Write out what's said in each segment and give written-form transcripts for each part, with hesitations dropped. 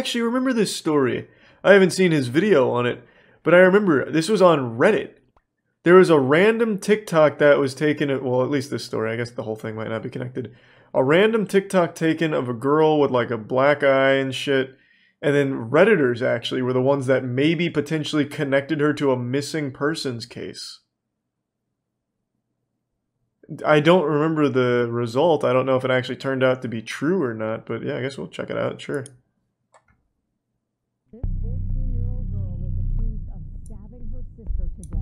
actually remember this story. I haven't seen his video on it, but I remember this was on Reddit. There was a random TikTok that was taken, well, at least this story, I guess the whole thing might not be connected. A random TikTok taken of a girl with like a black eye and shit. And then Redditors actually were the ones that maybe potentially connected her to a missing persons case. I don't remember the result. I don't know if it actually turned out to be true or not, but yeah, I guess we'll check it out, sure. This 14-year-old girl is accused of stabbing her sister to death.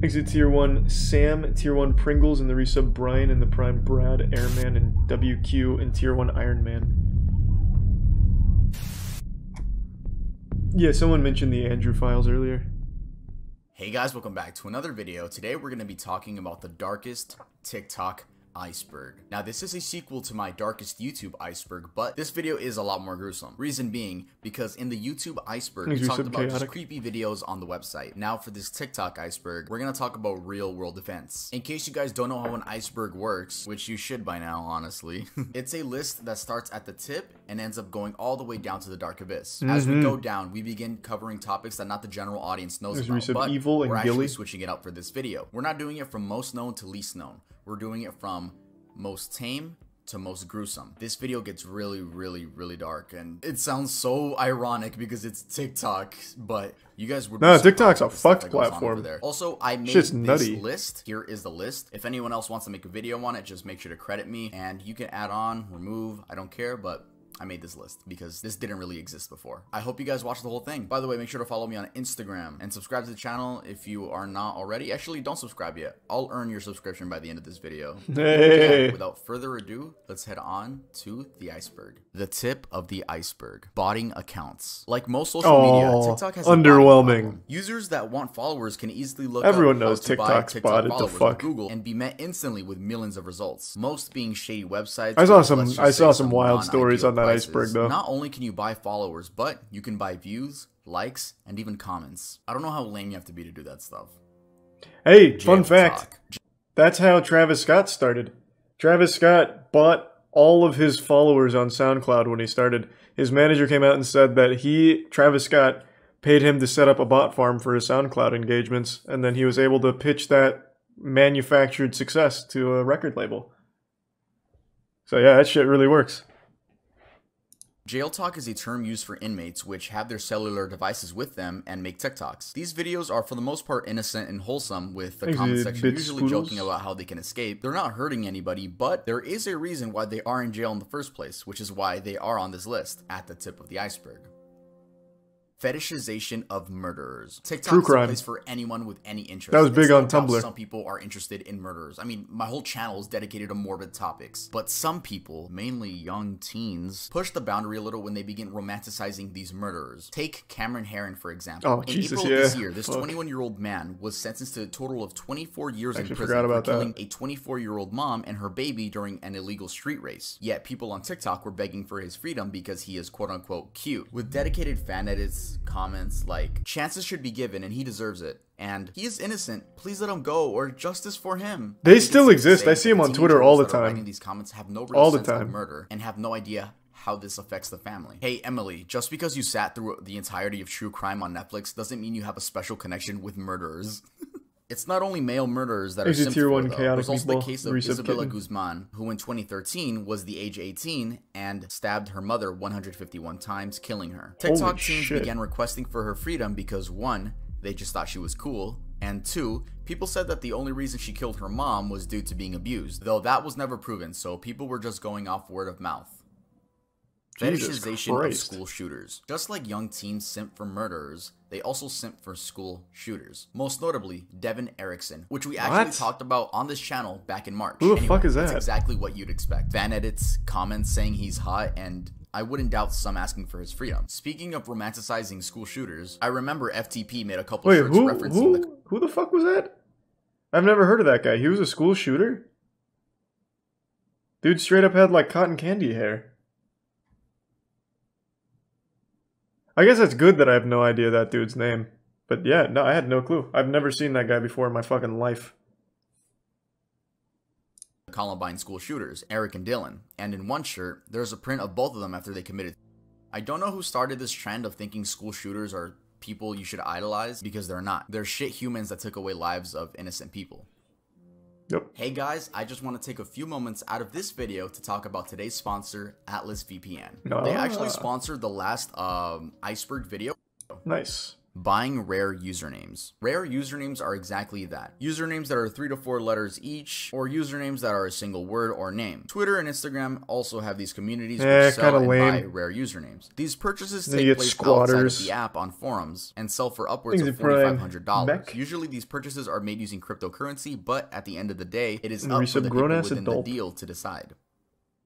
Exit Tier 1 Sam, Tier 1 Pringles, and the resub Brian, and the Prime Brad, Airman, and WQ, and Tier 1 Iron Man. Yeah, someone mentioned the Andrew files earlier. Hey guys, welcome back to another video. Today we're going to be talking about the darkest TikTok iceberg. Now this is a sequel to my darkest YouTube iceberg, but this video is a lot more gruesome. Reason being, because in the YouTube iceberg, we talked about just creepy videos on the website. Now for this TikTok iceberg, we're going to talk about real world events. In case you guys don't know how an iceberg works, which you should by now, honestly, it's a list that starts at the tip and ends up going all the way down to the dark abyss. As we go down, we begin covering topics that not the general audience knows about, but we're actually switching it up for this video. We're not doing it from most known to least known. We're doing it from most tame to most gruesome. This video gets really dark, and it sounds so ironic because it's TikTok, but you guys would no, TikTok's a fucked platform. Also, I made this list. Here is the list. If anyone else wants to make a video on it, just make sure to credit me, and you can add on, remove, I don't care, but I made this list because this didn't really exist before. I hope you guys watched the whole thing. By the way, make sure to follow me on Instagram and subscribe to the channel if you are not already. Actually, don't subscribe yet. I'll earn your subscription by the end of this video. Hey. Yeah, without further ado, let's head on to the iceberg. The tip of the iceberg. Botting accounts. Like most social media, TikTok has underwhelming. Users that want followers can easily look Everyone up knows TikTok's TikTok botted the fuck. Google and be met instantly with millions of results. Most being shady websites. I saw some wild stories on that iceberg though. Not only can you buy followers, but you can buy views, likes, and even comments. I don't know how lame you have to be to do that stuff. Hey, fun fact. That's how Travis Scott started. Travis Scott bought all of his followers on SoundCloud when he started. His manager came out and said that Travis Scott, paid him to set up a bot farm for his SoundCloud engagements, and then he was able to pitch that manufactured success to a record label. So yeah, that shit really works. Jail talk is a term used for inmates which have their cellular devices with them and make TikToks. These videos are for the most part innocent and wholesome, with the comment section usually joking about how they can escape. They're not hurting anybody, but there is a reason why they are in jail in the first place, which is why they are on this list at the tip of the iceberg. Fetishization of murderers. TikTok is a place for anyone with any interest. That was big on Tumblr. Some people are interested in murderers. I mean, my whole channel is dedicated to morbid topics. But some people, mainly young teens, push the boundary a little when they begin romanticizing these murderers. Take Cameron Herron, for example. In April of this year, this 21-year-old man was sentenced to a total of 24 years in prison for killing a 24-year-old mom and her baby during an illegal street race. Yet people on TikTok were begging for his freedom because he is quote-unquote cute. With dedicated fan edits, comments like, chances should be given and he deserves it, and he is innocent, please let him go, or justice for him. They still exist. I see them on Twitter all the time. These comments have no real sense of murder and have no idea how this affects the family. Hey Emily, just because you sat through the entirety of true crime on Netflix doesn't mean you have a special connection with murderers. It's not only male murderers that are simped for, though. There's also the case of Isabella Guzman, who in 2013 was the age 18 and stabbed her mother 151 times, killing her. TikTok teens began requesting for her freedom because 1, they just thought she was cool, and 2, people said that the only reason she killed her mom was due to being abused, though that was never proven, so people were just going off word of mouth. Fetishization of school shooters. Just like young teens simp for murderers, they also simp for school shooters. Most notably, Devin Erickson, which we actually talked about on this channel back in March. Who the fuck is that? That's exactly what you'd expect. Fan edits, comments saying he's hot, and I wouldn't doubt some asking for his freedom. Speaking of romanticizing school shooters, I remember FTP made a couple shirts referencing who the fuck was that? I've never heard of that guy. He was a school shooter? Dude straight up had like cotton candy hair. I guess it's good that I have no idea that dude's name. But yeah, no, I had no clue. I've never seen that guy before in my fucking life. Columbine school shooters, Eric and Dylan, and in one shirt, there's a print of both of them after they committed. I don't know who started this trend of thinking school shooters are people you should idolize, because they're not. They're shit humans that took away lives of innocent people. Yep. Hey guys, I just want to take a few moments out of this video to talk about today's sponsor, Atlas VPN. They actually sponsored the last Iceberg video. Nice. Buying rare usernames. Rare usernames are exactly that. Usernames that are 3 to 4 letters each, or usernames that are a single word or name. Twitter and Instagram also have these communities which sell and buy rare usernames. These purchases take place outside of the app on forums and sell for upwards of $4,500. Usually these purchases are made using cryptocurrency, but at the end of the day, it is up for the people within the deal to decide.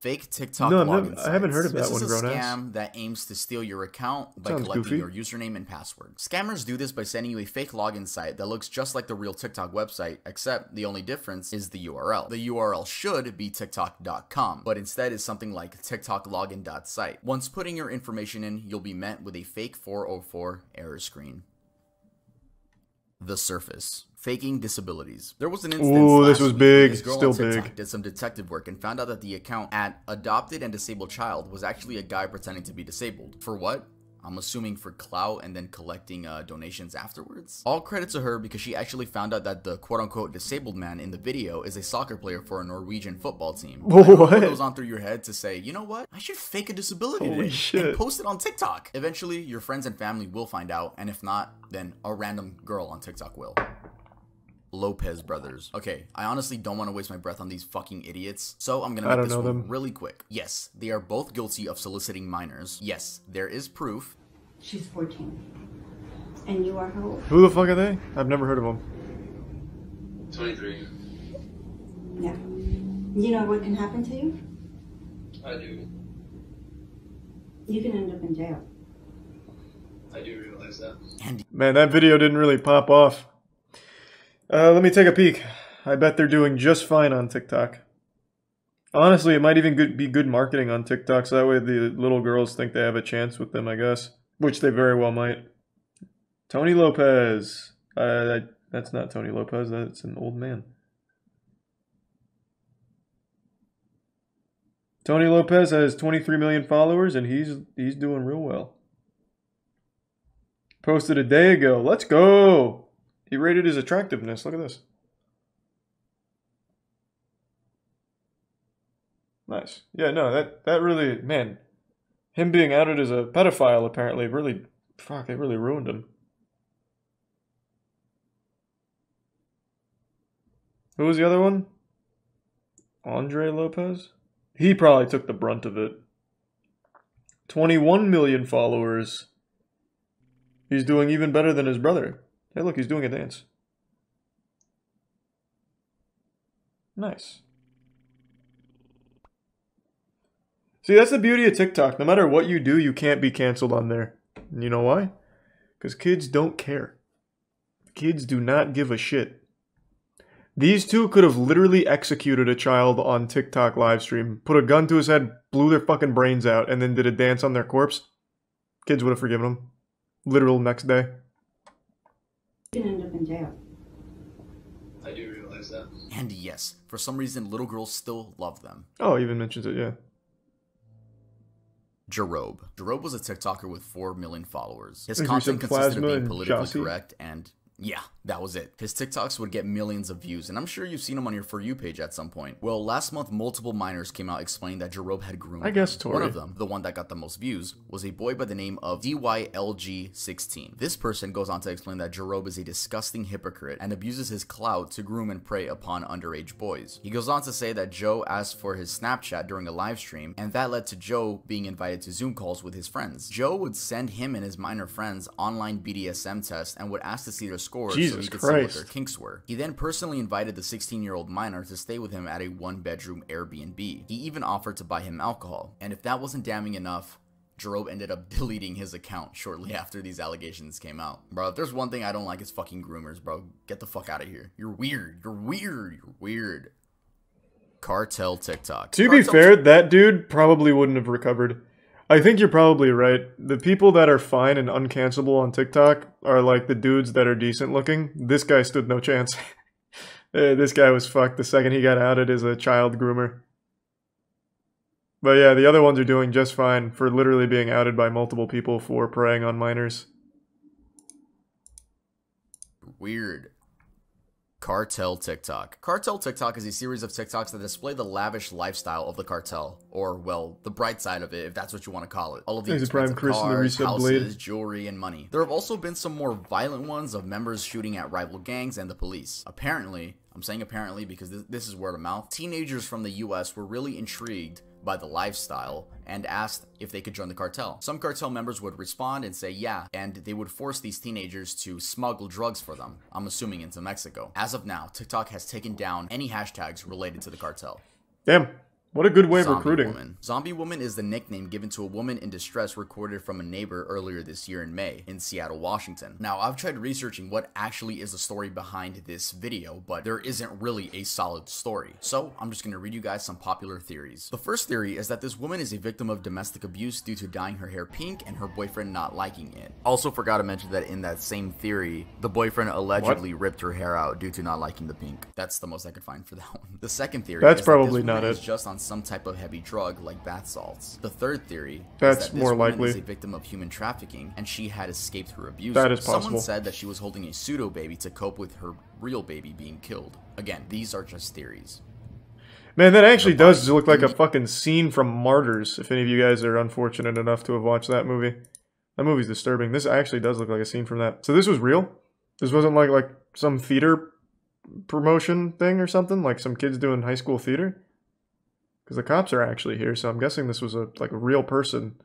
Fake TikTok login sites. I haven't heard of that one, This is a scam that aims to steal your account by collecting your username and password. Scammers do this by sending you a fake login site that looks just like the real TikTok website, except the only difference is the URL. The URL should be tiktok.com, but instead is something like tiktoklogin.site. Once putting your information in, you'll be met with a fake 404 error screen. The surface. Faking disabilities. There was an instance this was big, this girl still on TikTok big. did some detective work and found out that the account at Adopted and Disabled Child was actually a guy pretending to be disabled. For what? I'm assuming for clout and then collecting donations afterwards. All credit to her because she actually found out that the quote-unquote disabled man in the video is a soccer player for a Norwegian football team. What goes on through your head to say, you know what? I should fake a disability today and post it on TikTok. Eventually, your friends and family will find out, and if not, then a random girl on TikTok will. Lopez brothers. Okay, I honestly don't want to waste my breath on these fucking idiots, so I'm gonna make this one really quick. Yes, they are both guilty of soliciting minors. Yes, there is proof. She's 14. And you are how old? Who the fuck are they? I've never heard of them. 23. Yeah. You know what can happen to you? I do. You can end up in jail. I do realize that. Man, that video didn't really pop off. Let me take a peek. I bet they're doing just fine on TikTok. Honestly, it might even be good marketing on TikTok, so that way the little girls think they have a chance with them, I guess. Which they very well might. Tony Lopez. That's not Tony Lopez, that's an old man. Tony Lopez has 23 million followers, and he's doing real well. Posted a day ago. Let's go! He rated his attractiveness. Look at this. Nice. Yeah, no, that really, man, him being outed as a pedophile apparently really, it really ruined him. Who was the other one? Andre Lopez? He probably took the brunt of it. 21 million followers. He's doing even better than his brother. Hey, look, he's doing a dance. Nice. See, that's the beauty of TikTok. No matter what you do, you can't be canceled on there. And you know why? Because kids don't care. Kids do not give a shit. These two could have literally executed a child on TikTok livestream, put a gun to his head, blew their fucking brains out, and then did a dance on their corpse. Kids would have forgiven them. Literal next day. You can end up in jail. I do realize that. And yes, for some reason, little girls still love them. Oh, he even mentions it, yeah. Jarob. Jarob was a TikToker with 4 million followers. His content consisted of being politically correct and... yeah, that was it. His TikToks would get millions of views, and I'm sure you've seen him on your For You page at some point. Well, last month, multiple minors came out explaining that Jarob had groomed I guess Tori. One of them, the one that got the most views, was a boy by the name of DYLG16. This person goes on to explain that Jarob is a disgusting hypocrite and abuses his clout to groom and prey upon underage boys. He goes on to say that Joe asked for his Snapchat during a live stream, and that led to Joe being invited to Zoom calls with his friends. Joe would send him and his minor friends online BDSM tests and would ask to see their scores so he could see what their kinks were. He then personally invited the 16-year-old minor to stay with him at a 1-bedroom Airbnb. He even offered to buy him alcohol. And if that wasn't damning enough, Jarob ended up deleting his account shortly after these allegations came out. Bro, if there's one thing I don't like, it's fucking groomers, bro. Get the fuck out of here. You're weird. You're weird. You're weird. Cartel TikTok. To be fair, that dude probably wouldn't have recovered. I think you're probably right. The people that are fine and uncancelable on TikTok are like the dudes that are decent looking. This guy stood no chance. This guy was fucked the second he got outed as a child groomer. But yeah, the other ones are doing just fine for literally being outed by multiple people for preying on minors. Weird. Cartel TikTok. Cartel TikTok is a series of TikToks that display the lavish lifestyle of the cartel, or, well, the bright side of it, if that's what you want to call it. All of the expensive cars, houses, jewelry, and money. There have also been some more violent ones of members shooting at rival gangs and the police. Apparently, I'm saying apparently because this is word of mouth, teenagers from the US were really intrigued by the lifestyle and asked if they could join the cartel. Some cartel members would respond and say yeah, and they would force these teenagers to smuggle drugs for them, I'm assuming into Mexico. As of now, TikTok has taken down any hashtags related to the cartel. Damn. What a good way of recruiting. Woman. Zombie woman is the nickname given to a woman in distress recorded from a neighbor earlier this year in May in Seattle, Washington. Now, I've tried researching what actually is the story behind this video, but there isn't really a solid story. So, I'm just going to read you guys some popular theories. The first theory is that this woman is a victim of domestic abuse due to dyeing her hair pink and her boyfriend not liking it. Also forgot to mention that in that same theory, the boyfriend allegedly ripped her hair out due to not liking the pink. That's the most I could find for that one. The second theory is probably that this not woman it. is just on some type of heavy drug like bath salts. The third theory That's is that more this woman likely. is a victim of human trafficking and she had escaped her abuse. That is possible. Someone said that she was holding a pseudo baby to cope with her real baby being killed. Again, these are just theories. Man, that actually does look like a fucking scene from Martyrs, if any of you guys are unfortunate enough to have watched that movie. That movie's disturbing. This actually does look like a scene from that. So this was real? This wasn't like some theater promotion thing or something? Like some kids doing high school theater? Because the cops are actually here, so I'm guessing this was a real person.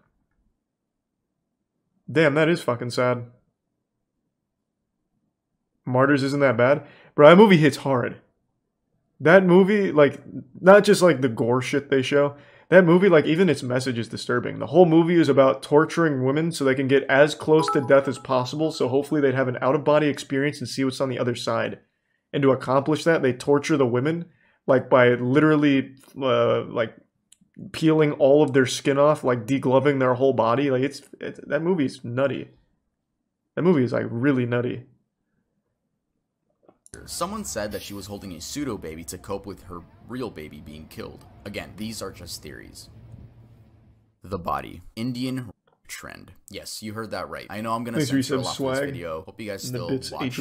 Damn, that is fucking sad. Martyrs isn't that bad? Bro, that movie hits hard. That movie, not just the gore shit they show. That movie, even its message is disturbing. The whole movie is about torturing women so they can get as close to death as possible, so hopefully they'd have an out-of-body experience and see what's on the other side. And to accomplish that, they torture the women, by literally, peeling all of their skin off, degloving their whole body. That movie's nutty. That movie is, really nutty. Someone said that she was holding a pseudo baby to cope with her real baby being killed. Again, these are just theories. The body. Indian trend. Yes, you heard that right. I know I'm gonna censor a lot for this video. Hope you guys still watch.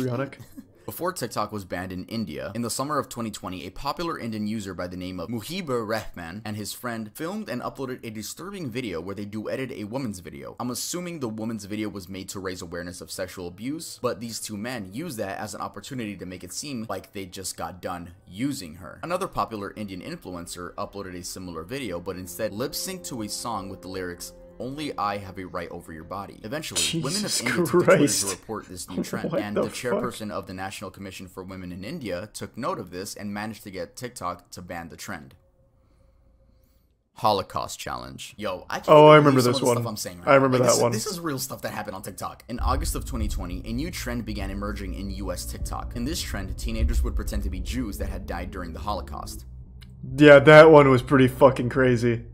Before TikTok was banned in India, in the summer of 2020, a popular Indian user by the name of Muhibur Rahman and his friend filmed and uploaded a disturbing video where they duetted a woman's video. I'm assuming the woman's video was made to raise awareness of sexual abuse, but these two men used that as an opportunity to make it seem like they just got done using her. Another popular Indian influencer uploaded a similar video, but instead lip-synced to a song with the lyrics, "Only I have a right over your body." Eventually, women of India took to Twitter to report this new trend, and the chairperson of the National Commission for Women in India took note of this and managed to get TikTok to ban the trend. Holocaust challenge. Yo, I remember this one. Stuff I'm saying right I remember that one. This is real stuff that happened on TikTok. In August of 2020, a new trend began emerging in US TikTok. In this trend, teenagers would pretend to be Jews that had died during the Holocaust. Yeah, that one was pretty fucking crazy.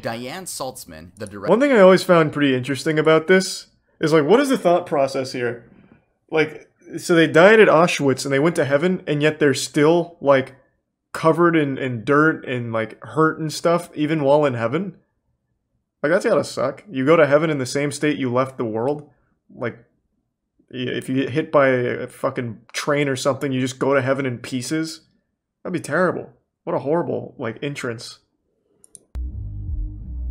Diane Saltzman, the director. One thing I always found pretty interesting about this is what is the thought process here? So they died at Auschwitz and they went to heaven, and yet they're still covered in dirt and hurt and stuff even while in heaven. That's gotta suck. You go to heaven in the same state you left the world. If you get hit by a fucking train or something, you just go to heaven in pieces. That'd be terrible. What a horrible entrance.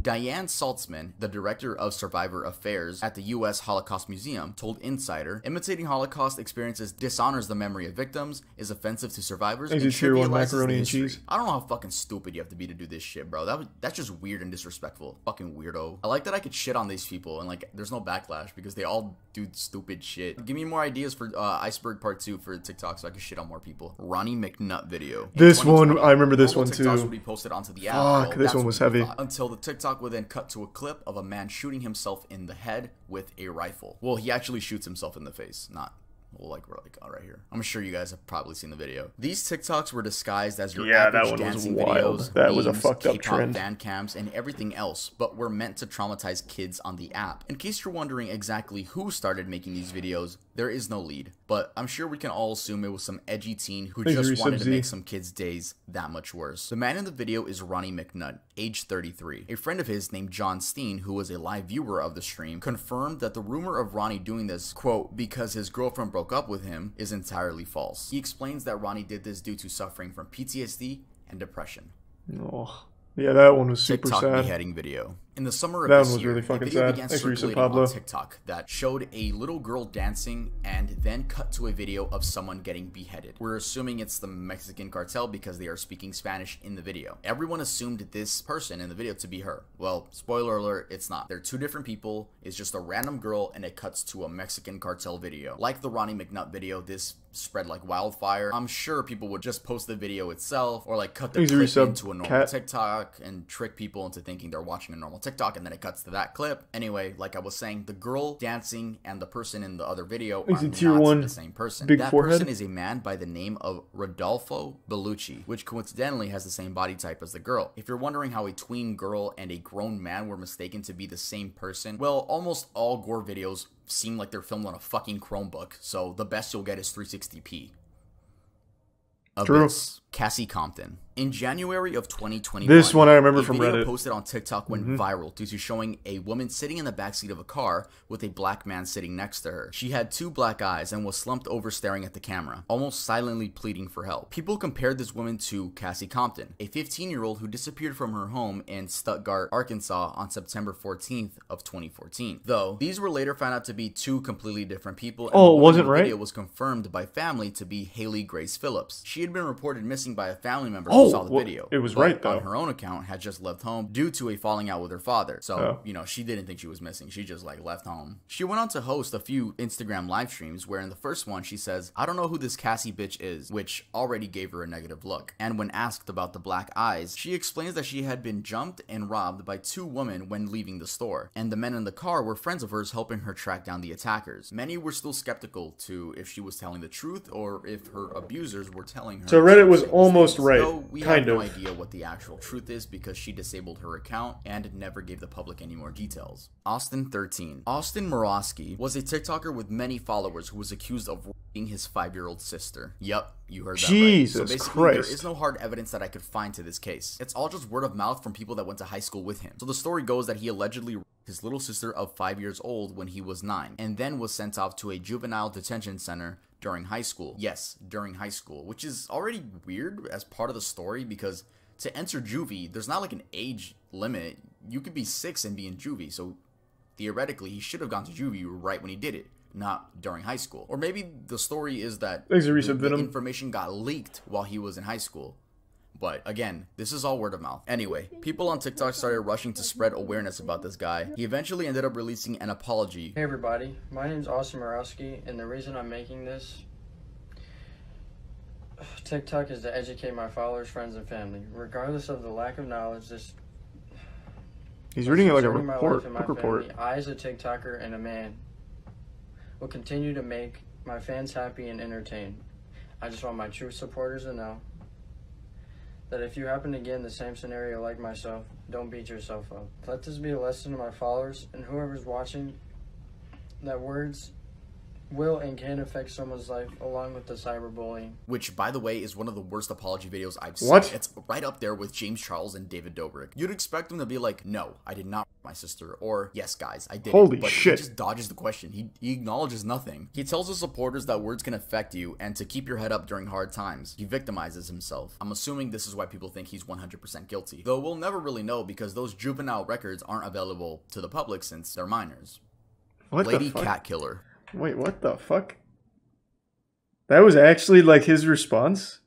Diane Saltzman, the director of Survivor Affairs at the U.S. Holocaust Museum, told Insider, "Imitating Holocaust experiences dishonors the memory of victims, is offensive to survivors, and trivializes the history." I don't know how fucking stupid you have to be to do this shit, bro. That's just weird and disrespectful. Fucking weirdo. I like that I could shit on these people and there's no backlash because they all do stupid shit. Give me more ideas for Iceberg Part 2 for TikTok so I can shit on more people. Ronnie McNutt video. This one, I remember this one too. TikToks would be posted onto the app. Fuck, this one was heavy. Until the TikTok would then cut to a clip of a man shooting himself in the head with a rifle. Well, he actually shoots himself in the face, not Well, like we're like right here. I'm sure you guys have probably seen the video. These TikToks were disguised as your Yeah, that average one was dancing wild. videos, That was a memes, fucked up K-pop trend. fan cams, and everything else, but were meant to traumatize kids on the app. In case you're wondering exactly who started making these videos, there is no lead, but I'm sure we can all assume it was some edgy teen who just wanted to make some kids' days that much worse. The man in the video is Ronnie McNutt, age 33. A friend of his named John Steen, who was a live viewer of the stream, confirmed that the rumor of Ronnie doing this, quote, because his girlfriend broke up with him, is entirely false. He explains that Ronnie did this due to suffering from PTSD and depression. Oh, yeah, that one was super TikTok sad. beheading video. In the summer of That this one was year, really a fucking video sad. began Thanks for your circulating Pablo. on TikTok that showed a little girl dancing and then cut to a video of someone getting beheaded. We're assuming it's the Mexican cartel because they are speaking Spanish in the video. Everyone assumed this person in the video to be her. Well, spoiler alert, it's not. They're two different people. It's just a random girl and it cuts to a Mexican cartel video. Like the Ronnie McNutt video, this spread like wildfire. I'm sure people would just post the video itself or like cut the clip into a normal TikTok and trick people into thinking they're watching a normal TikTok, and then it cuts to that clip. Anyway, like I was saying, the girl dancing and the person in the other video are not the same person. That person is a man by the name of Rodolfo Bellucci, which coincidentally has the same body type as the girl. If you're wondering how a tween girl and a grown man were mistaken to be the same person, well, almost all gore videos seem like they're filmed on a fucking Chromebook, so the best you'll get is 360p. Abyss, Cassie Compton. In January of 2021, this one I remember from video Reddit. Posted on TikTok went viral due to showing a woman sitting in the backseat of a car with a black man sitting next to her. She had two black eyes and was slumped over staring at the camera, almost silently pleading for help. People compared this woman to Cassie Compton, a 15-year-old who disappeared from her home in Stuttgart, Arkansas on September 14th of 2014. Though, these were later found out to be two completely different people, and oh, it wasn't the right? video was confirmed by family to be Haley Grace Phillips. She had been reported missing by a family member who saw the video. It was right, though. On her own account, had just left home due to a falling out with her father. So, you know, she didn't think she was missing. She just, like, left home. She went on to host a few Instagram live streams where in the first one she says, "I don't know who this Cassie bitch is," which already gave her a negative look. And when asked about the black eyes, she explains that she had been jumped and robbed by two women when leaving the store, and the men in the car were friends of hers helping her track down the attackers. Many were still skeptical to if she was telling the truth or if her abusers were telling her. So Reddit was almost right, Though we have no idea what the actual truth is because she disabled her account and never gave the public any more details. Austin 13. Austin Morosky was a TikToker with many followers who was accused of raping his 5-year-old sister. Yup, you heard that right. So basically, there is no hard evidence that I could find to this case. It's all just word of mouth from people that went to high school with him. So the story goes that he allegedly raped his little sister of 5 years old when he was 9, and then was sent off to a juvenile detention center during high school. Yes, during high school, which is already weird as part of the story because to enter juvie, there's not like an age limit. You could be 6 and be in juvie, so theoretically he should have gone to juvie right when he did it, not during high school. Or maybe the story is that the information got leaked while he was in high school. But again, this is all word of mouth. Anyway, people on TikTok started rushing to spread awareness about this guy. He eventually ended up releasing an apology. Hey everybody, my name's Austin Morosky, and the reason I'm making this TikTok is to educate my followers, friends, and family. Regardless of the lack of knowledge, this... He's reading it like a report. I, as a TikToker and a man, will continue to make my fans happy and entertained. I just want my true supporters to know that if you happen to get in the same scenario like myself, don't beat yourself up. Let this be a lesson to my followers and whoever's watching that words will and can affect someone's life along with the cyberbullying. Which, by the way, is one of the worst apology videos I've seen. What? It's right up there with James Charles and David Dobrik. You'd expect them to be like, "No, I did not rape my sister," or "Yes, guys, I did." Holy but shit. He just dodges the question. He acknowledges nothing. He tells his supporters that words can affect you and to keep your head up during hard times. He victimizes himself. I'm assuming this is why people think he's 100% guilty. Though we'll never really know because those juvenile records aren't available to the public since they're minors. What Lady the fuck? Cat Killer. Wait, what the fuck? That was actually like his response?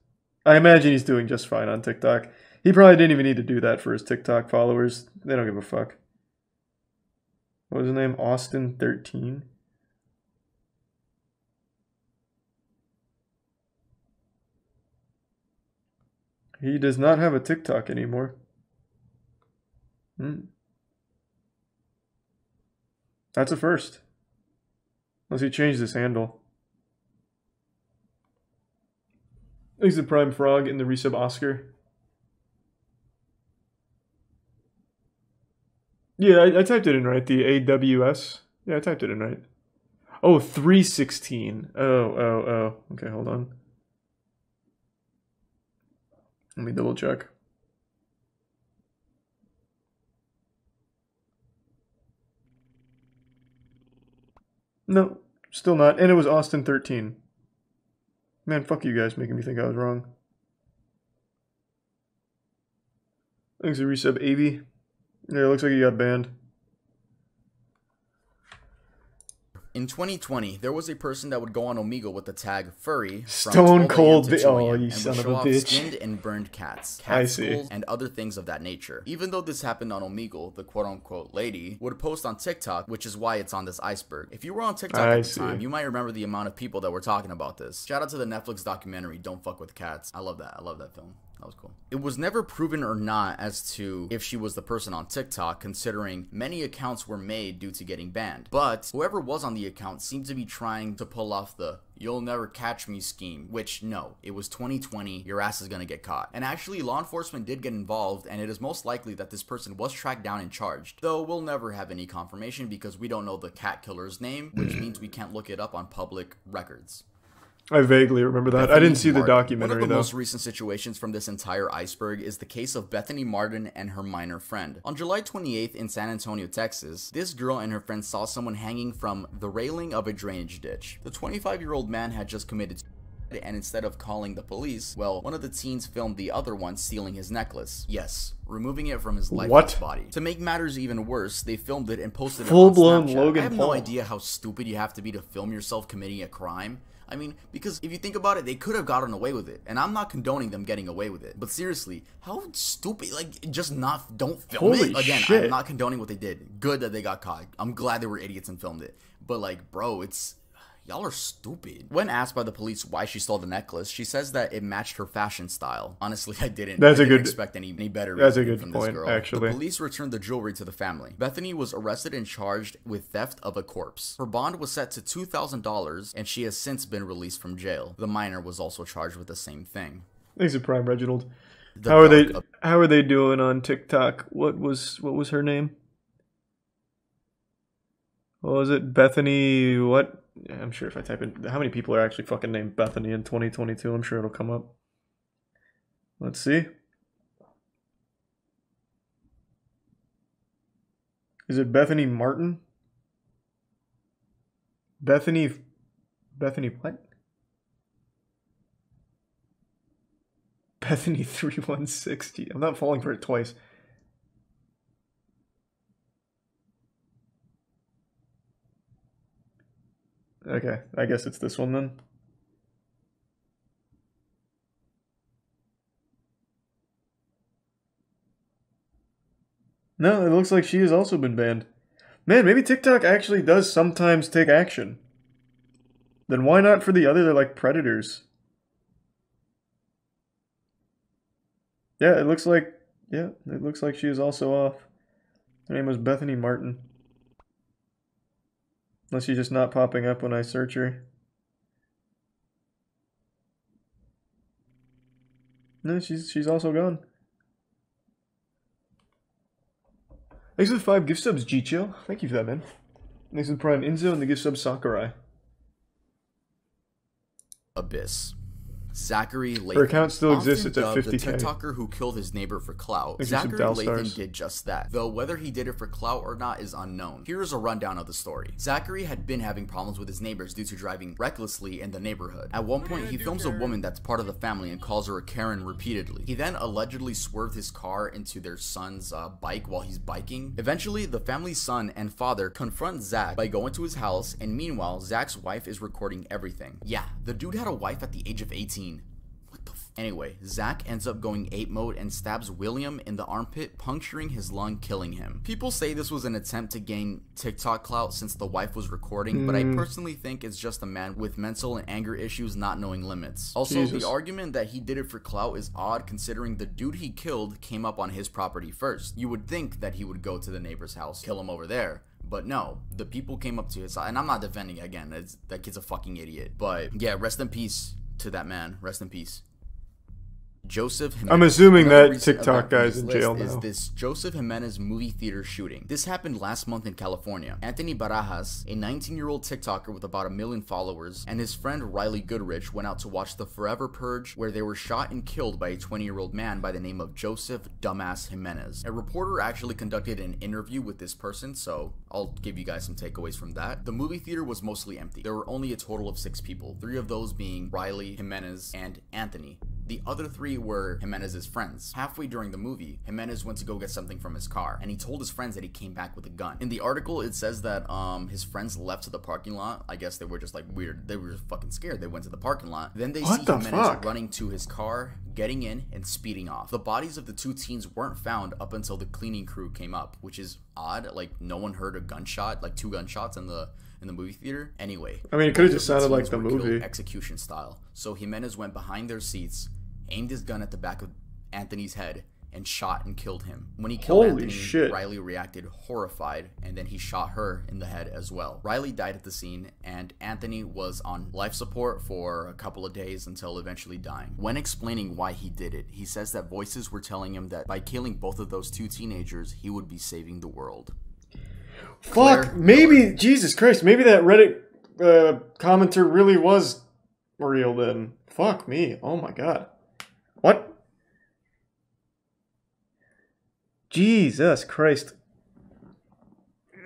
I imagine he's doing just fine on TikTok. He probably didn't even need to do that for his TikTok followers. They don't give a fuck. What was his name? Austin 13? He does not have a TikTok anymore. That's a first. Unless he changed his handle. He's the Prime Frog in the resub Oscar. Yeah, I typed it in right. The AWS. Yeah, I typed it in right. Oh, 316. Oh. Okay, hold on. Let me double check. No, still not. And it was Austin 13. Man, fuck you guys making me think I was wrong. Thanks for resub, Avy. Yeah, it looks like you got banned. In 2020, there was a person that would go on Omegle with the tag furry Stone Cold. Oh, you son of a bitch. Skinned and burned cats, I see. skulls, and other things of that nature. Even though this happened on Omegle, the quote-unquote lady would post on TikTok, which is why it's on this iceberg. If you were on TikTok at the time, you might remember the amount of people that were talking about this. Shout out to the Netflix documentary, Don't Fuck With Cats. I love that. I love that film. That was cool. It was never proven or not as to if she was the person on TikTok, considering many accounts were made due to getting banned. But whoever was on the account seemed to be trying to pull off the "you'll never catch me" scheme, which no, it was 2020, your ass is gonna get caught. And actually, law enforcement did get involved, and it is most likely that this person was tracked down and charged. Though we'll never have any confirmation because we don't know the cat killer's name, which means we can't look it up on public records. I vaguely remember that. I didn't see the documentary, One of the though. most recent situations from this entire iceberg is the case of Bethany Martin and her minor friend. On July 28th in San Antonio, Texas, this girl and her friend saw someone hanging from the railing of a drainage ditch. The 25-year-old man had just committed suicide, and instead of calling the police, well, one of the teens filmed the other one stealing his necklace. Yes, removing it from his lifeless body. To make matters even worse, they filmed it and posted it on Snapchat. Full-blown Logan I have Paul. no idea how stupid you have to be to film yourself committing a crime. I mean, because if you think about it, they could have gotten away with it, and I'm not condoning them getting away with it. But seriously, how stupid, like, just don't film Holy it. Again, shit. I'm not condoning what they did. Good that they got caught. I'm glad they were idiots and filmed it. But like, bro, y'all are stupid. When asked by the police why she stole the necklace, she says that it matched her fashion style. Honestly, I didn't expect any better That's a reasoning good from point, this girl. actually. The police returned the jewelry to the family. Bethany was arrested and charged with theft of a corpse. Her bond was set to $2,000, and she has since been released from jail. The minor was also charged with the same thing. Thanks to Prime Reginald. How are they doing on TikTok? What was her name? What was it? Bethany what? Yeah, I'm sure if I type in how many people are actually fucking named Bethany in 2022, I'm sure it'll come up. Let's see. Is it Bethany Martin? Bethany what? Bethany 3160. I'm not falling for it twice. Okay, I guess it's this one then. No, it looks like she has also been banned. Man, maybe TikTok actually does sometimes take action. Then why not for the other, like, predators? Yeah, it looks like she is also off. Her name was Bethany Martin. Unless she's just not popping up when I search her. No, she's also gone. Thanks for the 5 gift subs, G-Chill. Thank you for that, man. Thanks for the Prime Inzo and the gift sub Sakurai. Abyss. Zachary Lathan. Her account still exists, it's at 50K. The TikToker who killed his neighbor for clout. Thanks for Zachary some Lathan did just that, though whether he did it for clout or not is unknown. Here is a rundown of the story. Zachary had been having problems with his neighbors due to driving recklessly in the neighborhood. At one point, he films a woman that's part of the family and calls her a Karen repeatedly. He then allegedly swerved his car into their son's bike while he's biking. Eventually, the family's son and father confront Zach by going to his house, and meanwhile, Zach's wife is recording everything. Yeah, the dude had a wife at the age of 18. Anyway, Zach ends up going ape mode and stabs William in the armpit, puncturing his lung, killing him. People say this was an attempt to gain TikTok clout since the wife was recording, but I personally think it's just a man with mental and anger issues not knowing limits. Also, the argument that he did it for clout is odd considering the dude he killed came up on his property first. You would think that he would go to the neighbor's house, kill him over there. But no, the people came up to his side, and I'm not defending again, that kid's a fucking idiot. But yeah, rest in peace to that man. Rest in peace. Joseph Jimenez. I'm assuming Another that recent TikTok event from guy's this in list jail is now. this Joseph Jimenez movie theater shooting. This happened last month in California. Anthony Barajas, a 19-year-old TikToker with about 1 million followers, and his friend Riley Goodrich went out to watch The Forever Purge, where they were shot and killed by a 20-year-old man by the name of Joseph Dumbass Jimenez. A reporter actually conducted an interview with this person, so I'll give you guys some takeaways from that. The movie theater was mostly empty. There were only a total of 6 people, 3 of those being Riley, Jimenez, and Anthony. The other 3 were Jimenez's friends. Halfway during the movie, Jimenez went to go get something from his car, and he told his friends that he came back with a gun. In the article, it says that his friends left to the parking lot. I guess they were just like weird. They were just fucking scared. They went to the parking lot. Then they see Jimenez running to his car, getting in, and speeding off. The bodies of the 2 teens weren't found up until the cleaning crew came up, which is odd. Like, no one heard a gunshot, like 2 gunshots in the movie theater. Anyway, I mean, it could have just sounded like the movie. Execution style. So Jimenez went behind their seats, aimed his gun at the back of Anthony's head, and shot and killed him. When he killed Anthony, Riley reacted horrified, and then he shot her in the head as well. Riley died at the scene, and Anthony was on life support for a couple of days until eventually dying. When explaining why he did it, he says that voices were telling him that by killing both of those 2 teenagers, he would be saving the world. Fuck, maybe, Jesus Christ, maybe that Reddit commenter really was real then. Fuck me, oh my god. What? Jesus Christ.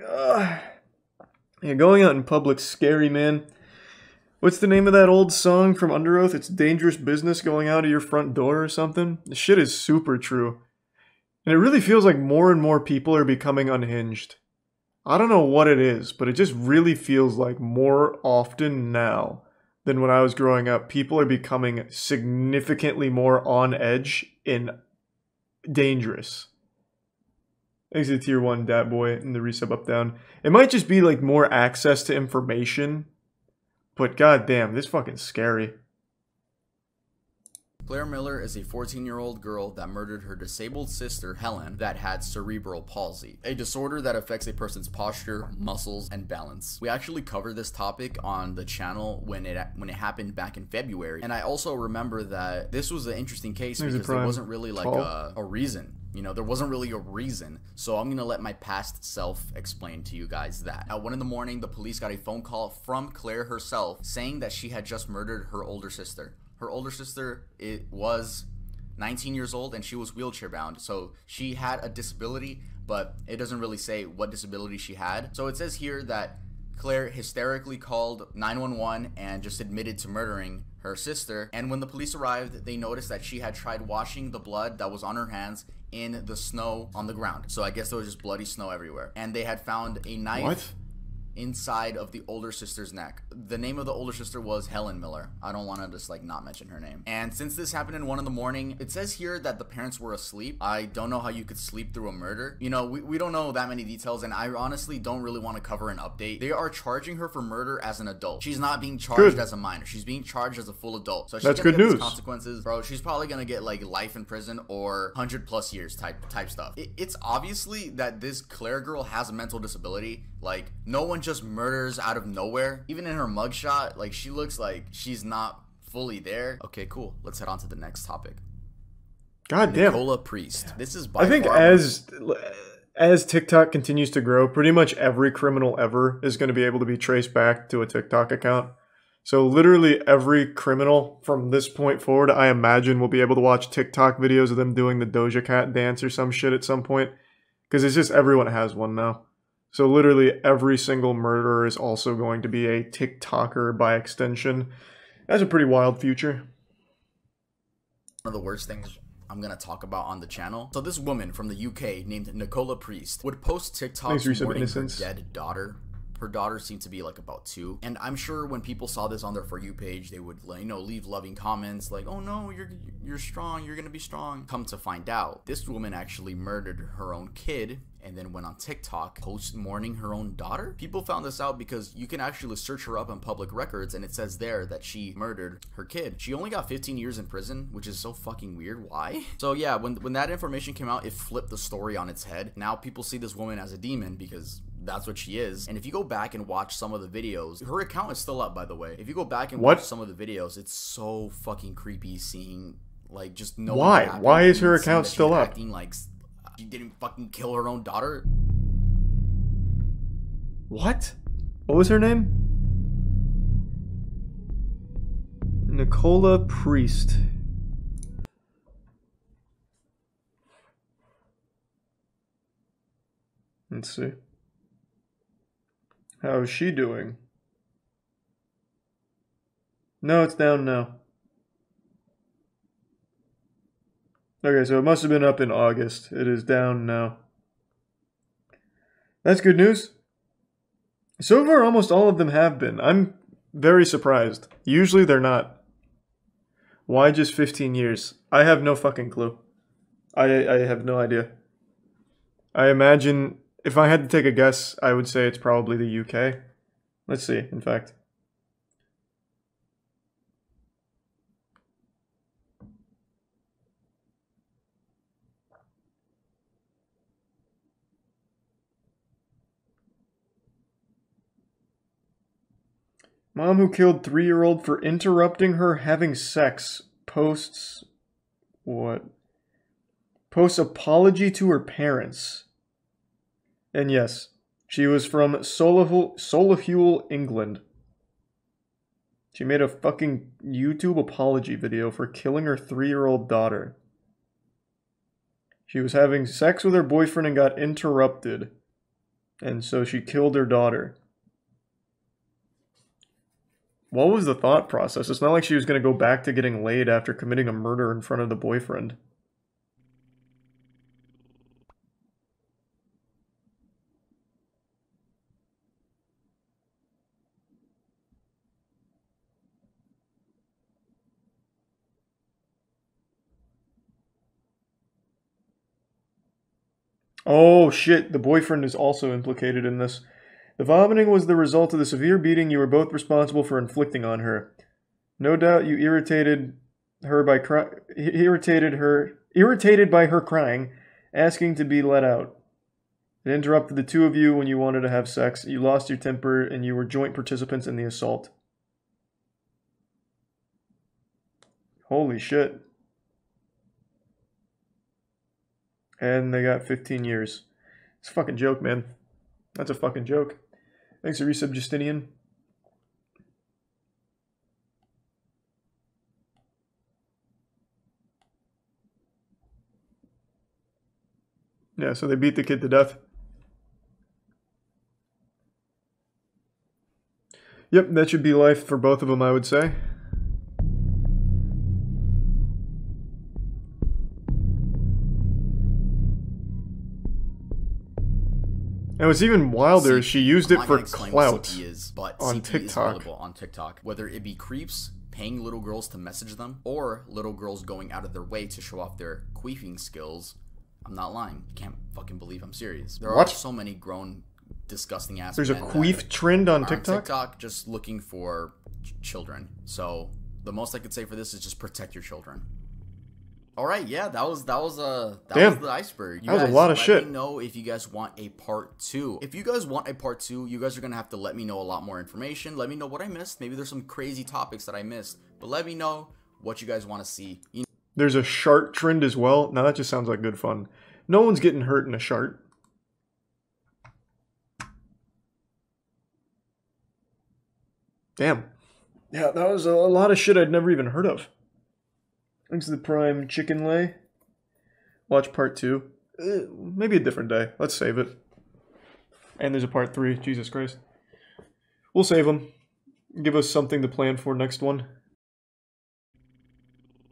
Yeah, going out in public's scary, man. What's the name of that old song from Under Oath? It's dangerous business going out of your front door or something? The shit is super true. And it really feels like more and more people are becoming unhinged. I don't know what it is, but it just really feels like more often now than when I was growing up, people are becoming significantly more on edge and dangerous. Thanks to the tier 1 Dat Boy and the resub up down. It might just be like more access to information, but goddamn, this fucking scary. Claire Miller is a 14-year-old girl that murdered her disabled sister, Helen, that had cerebral palsy, a disorder that affects a person's posture, muscles, and balance. We actually covered this topic on the channel when it happened back in February, and I also remember that this was an interesting case because there wasn't really like a reason. You know, there wasn't really a reason, so I'm gonna let my past self explain to you guys that. At 1 in the morning, the police got a phone call from Claire herself saying that she had just murdered her older sister. Her older sister, it was 19 years old and she was wheelchair bound. So she had a disability, but it doesn't really say what disability she had. So it says here that Claire hysterically called 911 and just admitted to murdering her sister. And when the police arrived, they noticed that she had tried washing the blood that was on her hands in the snow on the ground. So I guess there was just bloody snow everywhere. And they had found a knife inside of the older sister's neck. The name of the older sister was Helen Miller. I don't want to just like not mention her name. And since this happened in 1 in the morning, it says here that the parents were asleep. I don't know how you could sleep through a murder. You know, we don't know that many details, and I honestly don't really want to cover an update. They are charging her for murder as an adult. She's not being charged as a minor. She's being charged as a full adult. So she's That's gonna good get news. Consequences, bro. She's probably gonna get like life in prison or 100+ years type stuff. It's obviously that this Claire girl has a mental disability. Like, no one just murders out of nowhere. Even in her mugshot, like, she looks like she's not fully there. Okay, cool. Let's head on to the next topic. God damn. Nicola Priest. This is by I think far as TikTok continues to grow, pretty much every criminal ever is going to be able to be traced back to a TikTok account. So literally every criminal from this point forward, I imagine, will be able to watch TikTok videos of them doing the Doja Cat dance or some shit at some point. Because it's just everyone has one now. So literally every single murderer is also going to be a TikToker by extension. That's a pretty wild future. one of the worst things I'm gonna talk about on the channel. So this woman from the UK named Nicola Priest would post TikToks mourning her dead daughter. Her daughter seemed to be like about 2, and I'm sure when people saw this on their For You page, they would, you know, leave loving comments like, "Oh no, you're strong, you're gonna be strong." Come to find out, this woman actually murdered her own kid and then went on TikTok post mourning her own daughter. People found this out because you can actually search her up on public records, and it says there that she murdered her kid. She only got 15 years in prison, which is so fucking weird. Why? So yeah, when that information came out, it flipped the story on its head. Now people see this woman as a demon because that's what she is. And if you go back and watch some of the videos, her account is still up, by the way. If you go back and watch some of the videos, it's so fucking creepy seeing Like, just no. Why? Why is her account still up? Acting like she didn't fucking kill her own daughter. What? What was her name? Nicola Priest. Let's see. How is she doing? No, it's down now. Okay, so it must have been up in August. It is down now. That's good news. So far, almost all of them have been. I'm very surprised. Usually they're not. Why just 15 years? I have no fucking clue. I have no idea. I imagine, if I had to take a guess, I would say it's probably the UK. Let's see, in fact. Mom who killed 3-year-old for interrupting her having sex posts... what? Posts apology to her parents. And yes, she was from Solihull, England. She made a fucking YouTube apology video for killing her 3-year-old daughter. She was having sex with her boyfriend and got interrupted. And so she killed her daughter. What was the thought process? It's not like she was going to go back to getting laid after committing a murder in front of the boyfriend. Oh shit, the boyfriend is also implicated in this. The vomiting was the result of the severe beating you were both responsible for inflicting on her. No doubt you irritated by her crying, asking to be let out. It interrupted the two of you when you wanted to have sex. You lost your temper and you were joint participants in the assault. Holy shit. And they got 15 years. It's a fucking joke, man. That's a fucking joke. Thanks for resub, Justinian. Yeah, so they beat the kid to death. Yep, that should be life for both of them, I would say. And what's even wilder, she used it for clout on TikTok. On TikTok, whether it be creeps paying little girls to message them, or little girls going out of their way to show off their queefing skills. I'm not lying. You can't fucking believe I'm serious. There are so many grown, disgusting ass. There's a queef trend on TikTok? TikTok just looking for children. So the most I could say for this is just protect your children. All right, yeah, that was the Iceberg. That was a lot of shit. Let me know if you guys want a part 2. If you guys want a part 2, you guys are gonna have to let me know a lot more information. Let me know what I missed. Maybe there's some crazy topics that I missed, but let me know what you guys want to see. There's a shart trend as well. Now that just sounds like good fun. No one's getting hurt in a shart. Damn. Yeah, that was a lot of shit I'd never even heard of. Thanks to the Prime Chicken Lay. Watch part 2. Maybe a different day. Let's save it. And there's a part 3. Jesus Christ. We'll save them. Give us something to plan for next one.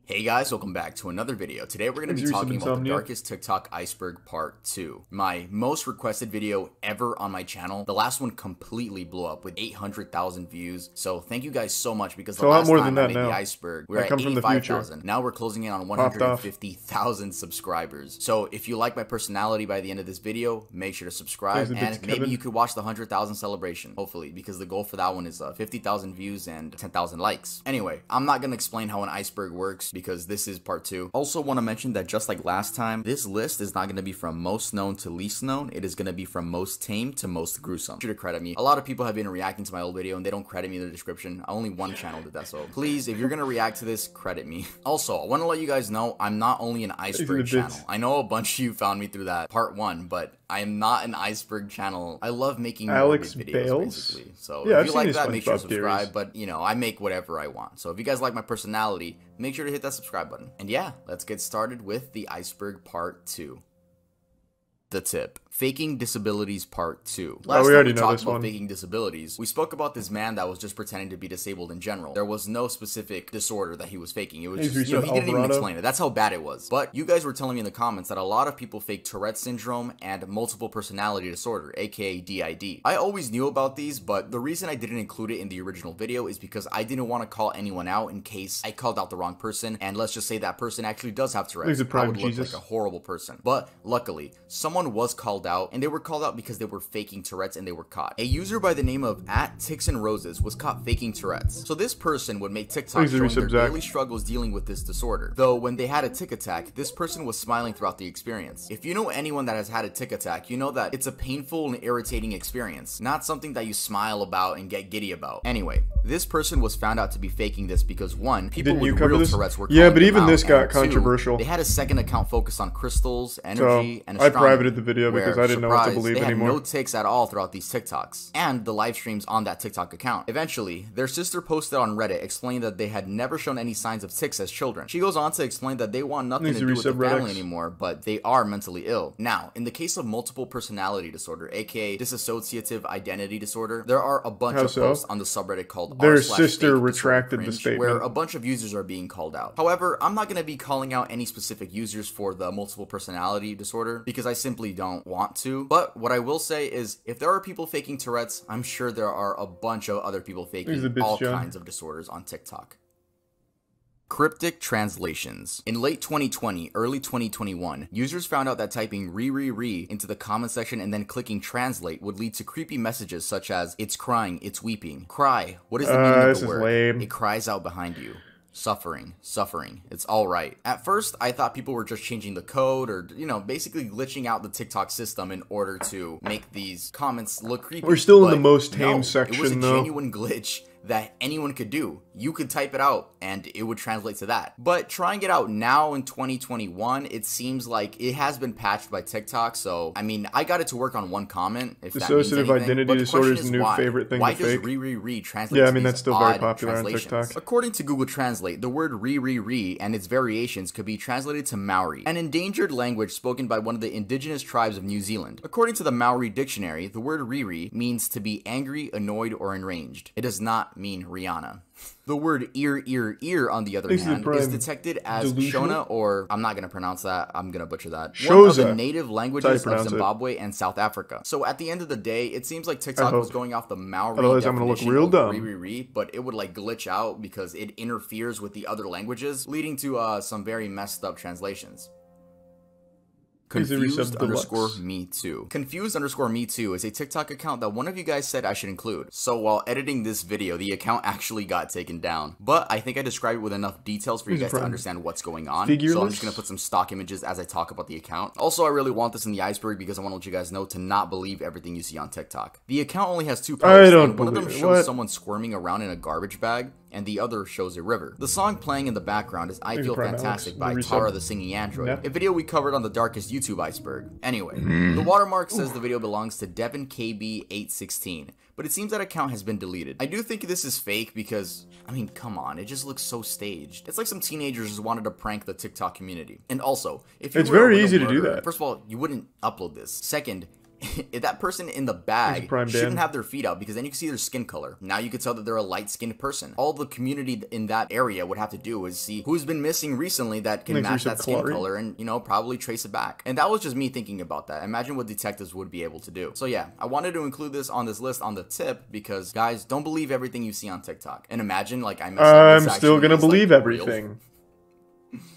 Hey guys, welcome back to another video. Today we're going to be talking about the darkest TikTok Iceberg part 2. My most requested video ever on my channel. The last one completely blew up with 800,000 views. So thank you guys so much, because the last time I made the Iceberg, we were at 85,000. Now we're closing in on 150,000 subscribers. So if you like my personality by the end of this video, make sure to subscribe, and maybe you could watch the 100,000 celebration, hopefully, because the goal for that one is 50,000 views and 10,000 likes. Anyway, I'm not going to explain how an iceberg works, because this is part 2. Also want to mention that just like last time, this list is not going to be from most known to least known. It is going to be from most tame to most gruesome. Should credit me. A lot of people have been reacting to my old video and they don't credit me in the description. Only one channel did that, so please, if you're going to react to this, credit me. Also, I want to let you guys know I'm not only an Iceberg channel. I know a bunch of you found me through that part 1, but I am not an Iceberg channel. I love making Alex videos, Bales? basically. So yeah, if you like that, make sure to SpongeBob subscribe. theories. But, you know, I make whatever I want. So if you guys like my personality, make sure to hit that subscribe button. And yeah, let's get started with the Iceberg part 2. The tip. Faking disabilities part 2. Last we time already we know talked this about one. faking disabilities, we spoke about this man that was just pretending to be disabled in general. There was no specific disorder that he was faking. It was He's just, you know, he didn't even Alvarado. explain it. That's how bad it was. But you guys were telling me in the comments that a lot of people fake Tourette syndrome and multiple personality disorder, aka DID. I always knew about these, but the reason I didn't include it in the original video is because I didn't want to call anyone out in case I called out the wrong person, and let's just say that person actually does have Tourette. He's a I prime would look Jesus. like a horrible person. But luckily, someone was called out, and they were called out because they were faking Tourette's and they were caught. A user by the name of @TixandRoses was caught faking Tourette's. So this person would make TikToks showing their daily struggles dealing with this disorder. Though when they had a tic attack, this person was smiling throughout the experience. If you know anyone that has had a tic attack, you know that it's a painful and irritating experience, not something that you smile about and get giddy about. Anyway, this person was found out to be faking this because 1, people Didn't you with cover real this? Tourette's were Yeah, calling but them even out, this got and 2, controversial. they had a second account focused on crystals, energy, and I astronomy. privated the video because where, I didn't know what to surprise, believe they had anymore. no tics at all throughout these TikToks and the live streams on that TikTok account. Eventually, their sister posted on Reddit explaining that they had never shown any signs of tics as children. She goes on to explain that they want nothing to do with the family anymore, but they are mentally ill. Now, in the case of multiple personality disorder, aka dissociative identity disorder, there are a bunch of posts on the subreddit called Their r/fake sister retracted the cringe, statement, where a bunch of users are being called out. However, I'm not going to be calling out any specific users for the multiple personality disorder because I simply don't want to. But what I will say is, if there are people faking Tourette's, I'm sure there are a bunch of other people faking all kinds of disorders on TikTok. Cryptic translations. In late 2020, early 2021, users found out that typing re into the comment section and then clicking translate would lead to creepy messages such as, "It's crying, it's weeping." Cry. What is the meaning of the word? Lame. It cries out behind you. Suffering, it's all right. At first, I thought people were just changing the code or, you know, basically glitching out the TikTok system in order to make these comments look creepy. We're still in the But most tame no, section, it was a though. genuine glitch that anyone could do. You could type it out and it would translate to that. But trying it out now in 2021, it seems like it has been patched by TikTok. So, I mean, I got it to work on one comment, if that means Dissociative anything. identity But the disorder question is the new why? favorite thing Why to does fake. re translate Yeah, I to mean, these that's still very odd popular on translations? TikTok. According to Google Translate, the word re and its variations could be translated to Maori, an endangered language spoken by one of the indigenous tribes of New Zealand. According to the Maori dictionary, the word re means to be angry, annoyed, or enraged. It does not mean Rihanna. The word ear, on the other hand, is detected as Shona, or I'm not going to pronounce that. I'm going to butcher that. One of the native languages of Zimbabwe and South Africa. So at the end of the day, it seems like TikTok was going off the Maori definition of re, but it would like glitch out because it interferes with the other languages, leading to some very messed up translations. Confused_me2. Confused_me2 is a TikTok account that one of you guys said I should include. So while editing this video, the account actually got taken down. But I think I described it with enough details for you guys to understand what's going on. So I'm just going to put some stock images as I talk about the account. Also, I really want this in the Iceberg because I want to let you guys know to not believe everything you see on TikTok. The account only has 2 posts, and one of them shows someone squirming around in a garbage bag, and the other shows a river. The song playing in the background is I Feel Fantastic by Tara the Singing Android, a video we covered on the Darkest YouTube Iceberg. Anyway, the watermark says the video belongs to Devin KB816, but it seems that account has been deleted. I do think this is fake because, I mean, come on, it just looks so staged. It's like some teenagers just wanted to prank the TikTok community. And also, if you it's very easy to do that. First of all, you wouldn't upload this. Second, if that person in the bag shouldn't have their feet out because then you can see their skin color. Now you can tell that they're a light-skinned person. All the community in that area would have to do is see who's been missing recently that can match that skin color and, you know, probably trace it back. And that was just me thinking about that. Imagine what detectives would be able to do. So yeah, I wanted to include this on this list on the tip because, guys, don't believe everything you see on TikTok. And imagine, like, I'm still gonna believe everything.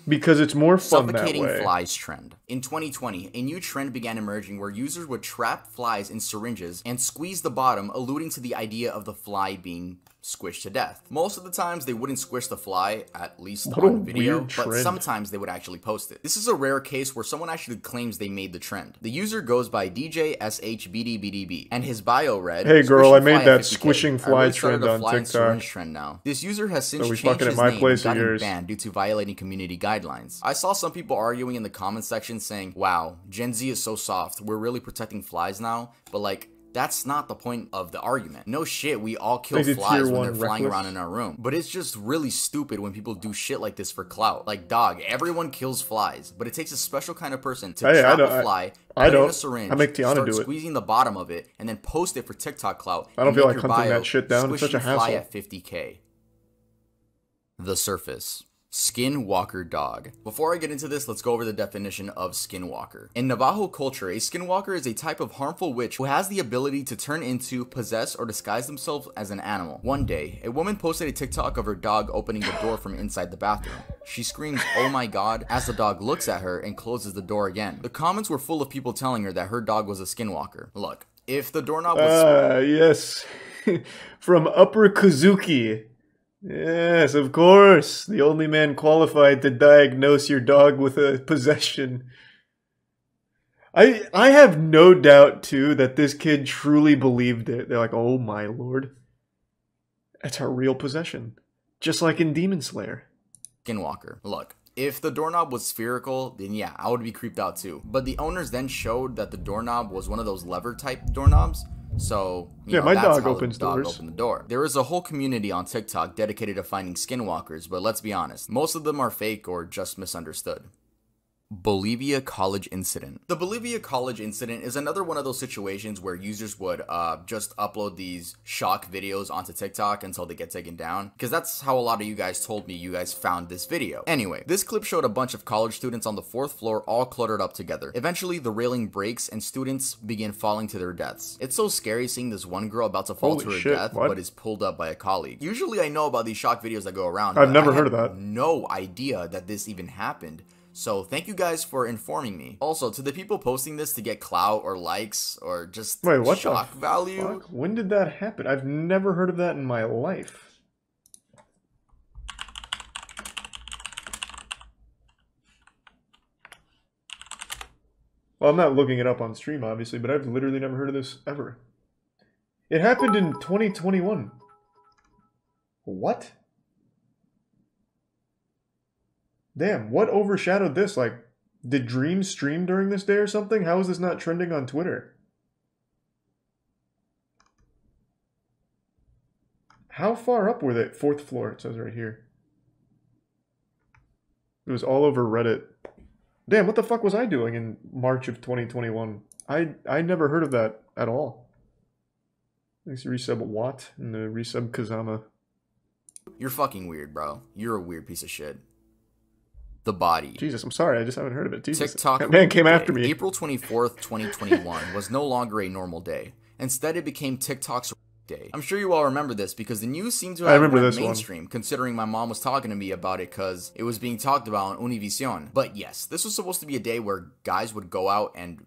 Because it's more fun that way. Suffocating flies trend. In 2020, a new trend began emerging where users would trap flies in syringes and squeeze the bottom, alluding to the idea of the fly being squished to death. Most of the times they wouldn't squish the fly, at least What a on video, weird but trend. sometimes they would actually post it. This is a rare case where someone actually claims they made the trend. The user goes by DJSHBDBDB, and his bio read, Hey girl, "Squishing I made fly that at 50K. squishing I fly really started trend a on fly and TikTok. syringe trend now." This user has since So we changed fucking at his my name place and or gotten yours? banned due to violating community guidelines. I saw some people arguing in the comment section saying, "Wow, Gen Z is so soft, we're really protecting flies now," but like, that's not the point of the argument. No shit, we all kill Like the flies tier when they're one flying reckless. around in our room. But it's just really stupid when people do shit like this for clout. Like, dog, everyone kills flies, but it takes a special kind of person to Hey, I trap don't- a fly, I put it in don't. a syringe, I make Tiana start do it. squeezing the bottom of it, and then post it for TikTok clout. I don't and feel make like your hunting bio, that shit down. It's such a "Squishing fly hassle." at 50K. The surface. Skinwalker dog. Before I get into this, let's go over the definition of skinwalker. In Navajo culture, a skinwalker is a type of harmful witch who has the ability to turn into, possess, or disguise themselves as an animal. One day, a woman posted a TikTok of her dog opening the door from inside the bathroom. She screams, "Oh my god," as the dog looks at her and closes the door again. The comments were full of people telling her that her dog was a skinwalker. Look, if the doorknob was Yes. From Upper Kuzuki. Yes, of course. The only man qualified to diagnose your dog with a possession. I have no doubt, too, that this kid truly believed it. They're like, oh my lord. That's our real possession. Just like in Demon Slayer. Skinwalker. Look, if the doorknob was spherical, then yeah, I would be creeped out too. But the owners then showed that the doorknob was one of those lever type doorknobs. So, you know, my that's dog how opens the dog doors. opened the door. There is a whole community on TikTok dedicated to finding skinwalkers, but let's be honest, most of them are fake or just misunderstood. Bolivia College Incident. The Bolivia College Incident is another one of those situations where users would just upload these shock videos onto TikTok until they get taken down, because that's how a lot of you guys told me you guys found this video. Anyway, this clip showed a bunch of college students on the 4th floor all cluttered up together. Eventually, the railing breaks and students begin falling to their deaths. It's so scary seeing this one girl about to fall Holy to her shit, death, what? but is pulled up by a colleague. Usually I know about these shock videos that go around. I've but never I heard had of that. no idea that this even happened. So thank you guys for informing me. Also, to the people posting this to get clout or likes or just Wait, what shock the value. fuck? When did that happen? I've never heard of that in my life. Well, I'm not looking it up on stream, obviously, but I've literally never heard of this ever. It happened in 2021. What? Damn, what overshadowed this? Like, did Dream stream during this day or something? How is this not trending on Twitter? How far up were they? 4th floor, it says right here. It was all over Reddit. Damn, what the fuck was I doing in March of 2021? I never heard of that at all. Thanks to resub Watt and the resub Kazama. You're fucking weird, bro. You're a weird piece of shit. The body. Jesus, I'm sorry, I just haven't heard of it. Jesus. TikTok. That man came after me. April 24th, 2021 was no longer a normal day. Instead, it became TikTok's day. I'm sure you all remember this because the news seemed to have remember went this one. mainstream, considering my mom was talking to me about it because it was being talked about on Univision. But yes, this was supposed to be a day where guys would go out and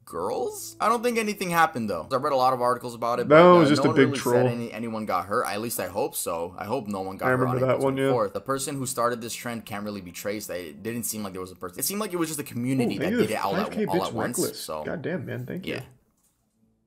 girls? I don't think anything happened though. I read a lot of articles about it, but No, it was just no a one big really troll. said anyone got hurt. At least I hope so. I hope no one got I hurt on remember that April one, yeah. 24th. The person who started this trend can't really be traced. It didn't seem like there was a person. It seemed like it was just a community that did it all at 5K once. reckless. So God damn, man, thank you. yeah.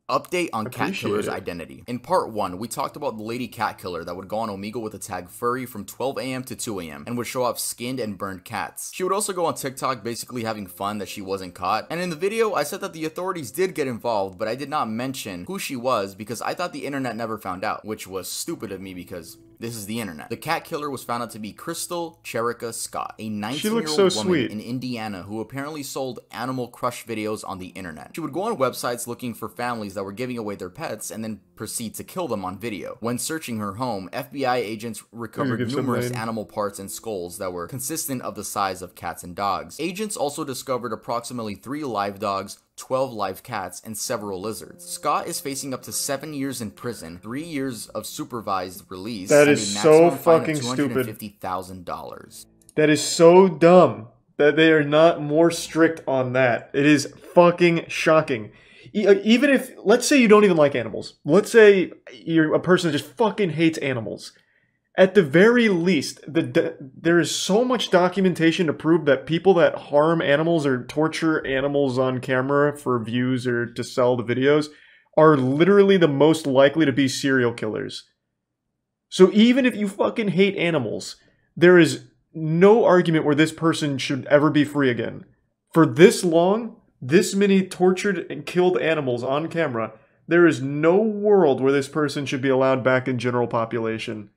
Update on cat Appreciate killer's it. identity. In part 1, we talked about the lady cat killer that would go on Omegle with the tag furry from 12 AM to 2 AM and would show off skinned and burned cats. She would also go on TikTok basically having fun that she wasn't caught. And in the video, I said that the authorities did get involved, but I did not mention who she was because I thought the internet never found out, which was stupid of me because this is the internet. The cat killer was found out to be Crystal Cherica Scott, a 19-year-old so woman sweet. in Indiana who apparently sold animal crush videos on the internet. She would go on websites looking for families that were giving away their pets and then proceed to kill them on video. When searching her home, FBI agents recovered give some numerous name. animal parts and skulls that were consistent of the size of cats and dogs. Agents also discovered approximately 3 live dogs, 12 live cats, and several lizards. Scott is facing up to 7 years in prison, 3 years of supervised release, That and is a so maximum fine fucking of stupid. $250,000. That is so dumb that they are not more strict on that. It is fucking shocking. even if, let's say you don't even like animals. Let's say you're a person that just fucking hates animals. At the very least, there is so much documentation to prove that people that harm animals or torture animals on camera for views or to sell the videos are literally the most likely to be serial killers. So even if you fucking hate animals, there is no argument where this person should ever be free again. For this long, this many tortured and killed animals on camera, there is no world where this person should be allowed back in general population.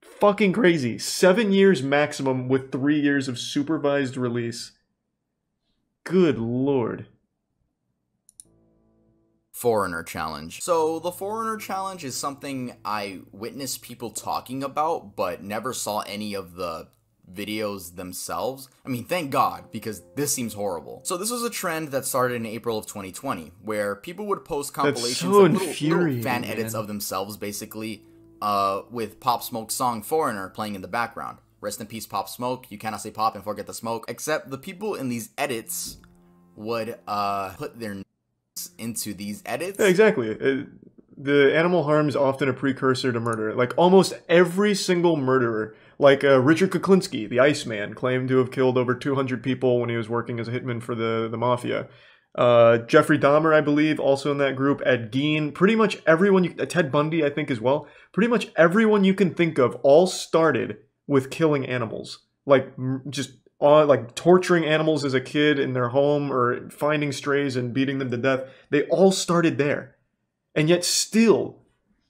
Fucking crazy. 7 years maximum with 3 years of supervised release. Good lord. Foreigner challenge. So the foreigner challenge is something I witnessed people talking about, but never saw any of the videos themselves. I mean, thank God, because this seems horrible. So this was a trend that started in April of 2020, where people would post compilations of little fan edits of themselves, basically, with Pop Smoke's song Foreigner playing in the background. Rest in peace, Pop Smoke. You cannot say pop and forget the smoke. Except the people in these edits would put their into these edits. Yeah, exactly. The animal harm is often a precursor to murder. Like, almost every single murderer, like Richard Kuklinski, the Iceman, claimed to have killed over 200 people when he was working as a hitman for the mafia. Jeffrey Dahmer, I believe, also in that group. Ed Gein, pretty much everyone, Ted Bundy, I think, as well. Pretty much everyone you can think of all started with killing animals. Like, just like torturing animals as a kid in their home, or finding strays and beating them to death. They all started there. And yet still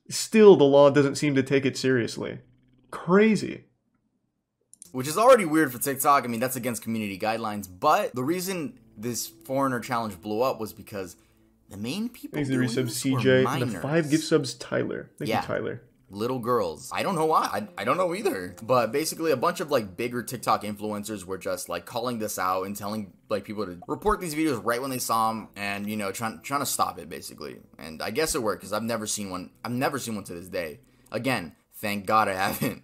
the law doesn't seem to take it seriously. Crazy. Which is already weird for TikTok. I mean, that's against community guidelines. But the reason this foreigner challenge blew up was because the main people Thanks to the doing resubs this were CJ minors. and the 5 gift subs Tyler. Thank you, Tyler. Little girls. I don't know why. I don't know either. But basically a bunch of like bigger TikTok influencers were just like calling this out and telling like people to report these videos right when they saw them, and you know, trying to stop it basically. And I guess it worked, because I've never seen one to this day. Again, thank God I haven't.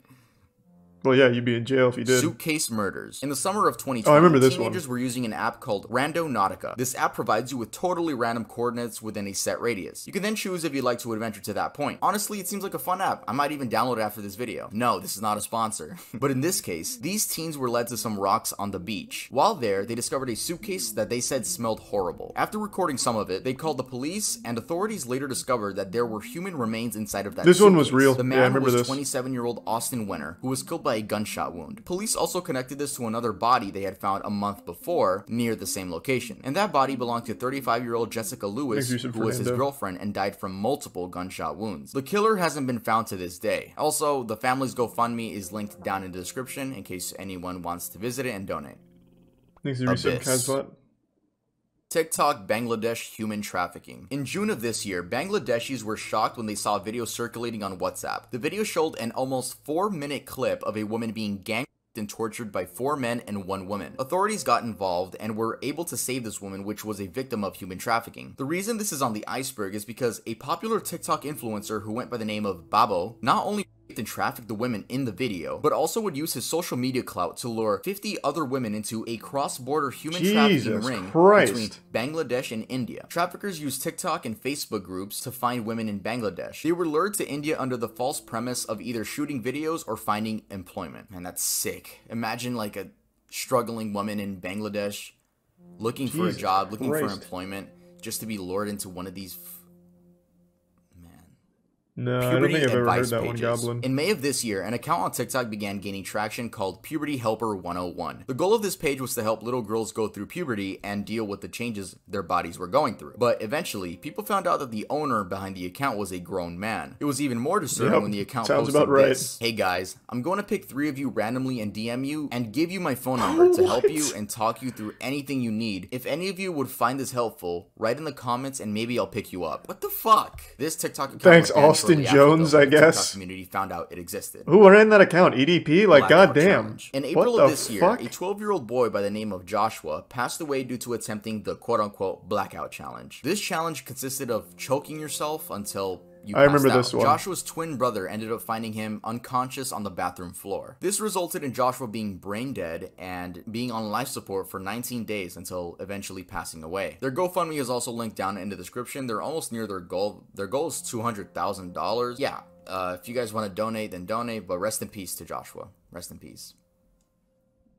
Well, yeah, you'd be in jail if you did. Suitcase murders. In the summer of 2020, I remember this teenagers were using an app called Randonautica. This app provides you with totally random coordinates within a set radius. You can then choose if you'd like to adventure to that point. Honestly, it seems like a fun app. I might even download it after this video. No, this is not a sponsor. But in this case, these teens were led to some rocks on the beach. While there, they discovered a suitcase that they said smelled horrible. After recording some of it, they called the police, and authorities later discovered that there were human remains inside of that suitcase. This one was real. The Yeah, I man remember was this. 27-year-old Austin Winter, who was killed by a gunshot wound. Police also connected this to another body they had found a month before near the same location, and that body belonged to 35-year-old Jessica Lewis, who was his girlfriend and died from multiple gunshot wounds. The killer hasn't been found to this day. Also, the family's GoFundMe is linked down in the description in case anyone wants to visit it and donate. Thanks to resub Kazbot. TikTok Bangladesh human trafficking. In June of this year, Bangladeshis were shocked when they saw a video circulating on WhatsApp. The video showed an almost 4-minute clip of a woman being gang and tortured by 4 men and 1 woman. Authorities got involved and were able to save this woman, which was a victim of human trafficking. The reason this is on the iceberg is because a popular TikTok influencer who went by the name of Babo not only and trafficked the women in the video, but also would use his social media clout to lure 50 other women into a cross-border human trafficking ring between Bangladesh and India. Traffickers use TikTok and Facebook groups to find women in Bangladesh. They were lured to India under the false premise of either shooting videos or finding employment. Man, that's sick. Imagine like a struggling woman in Bangladesh looking for a job, looking for employment, just to be lured into one of these. No, I don't think I've ever heard that one, Goblin. In May of this year, an account on TikTok began gaining traction called Puberty Helper 101. The goal of this page was to help little girls go through puberty and deal with the changes their bodies were going through. But eventually, people found out that the owner behind the account was a grown man. It was even more disturbing when the account posted this. Hey guys, I'm going to pick 3 of you randomly and DM you and give you my phone number to help you and talk you through anything you need. If any of you would find this helpful, write in the comments and maybe I'll pick you up. What the fuck? This TikTok account. Thanks, Austin Jones, I guess. TikTok community found out it existed. Who ran that account? EDP? Like, goddamn. In April of this year, a 12-year-old boy by the name of Joshua passed away due to attempting the quote-unquote blackout challenge. This challenge consisted of choking yourself until you I remember passed this out. one. Joshua's twin brother ended up finding him unconscious on the bathroom floor. This resulted in Joshua being brain dead and being on life support for 19 days until eventually passing away. Their GoFundMe is also linked down in the description. They're almost near their goal. Their goal is $200,000. Yeah, if you guys want to donate, then donate, but rest in peace to Joshua. Rest in peace.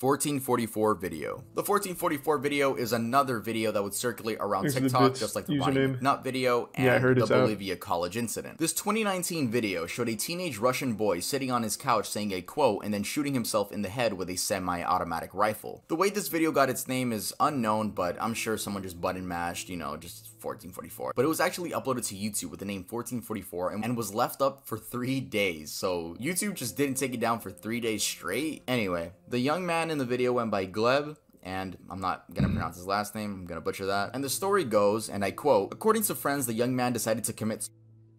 1444 video. The 1444 video is another video that would circulate around Here's the TikTok, bits just like the username. Bonnie McNutt video Yeah, I and heard the it's out. Bolivia college incident. This 2019 video showed a teenage Russian boy sitting on his couch saying a quote and then shooting himself in the head with a semi-automatic rifle. The way this video got its name is unknown, but I'm sure someone just button mashed, you know, just 1444. But it was actually uploaded to YouTube with the name 1444 and was left up for 3 days. So YouTube just didn't take it down for 3 days straight. Anyway, the young man in the video went by Gleb, and I'm not gonna pronounce his last name, I'm gonna butcher that. And the story goes, and I quote, according to friends, the young man decided to commit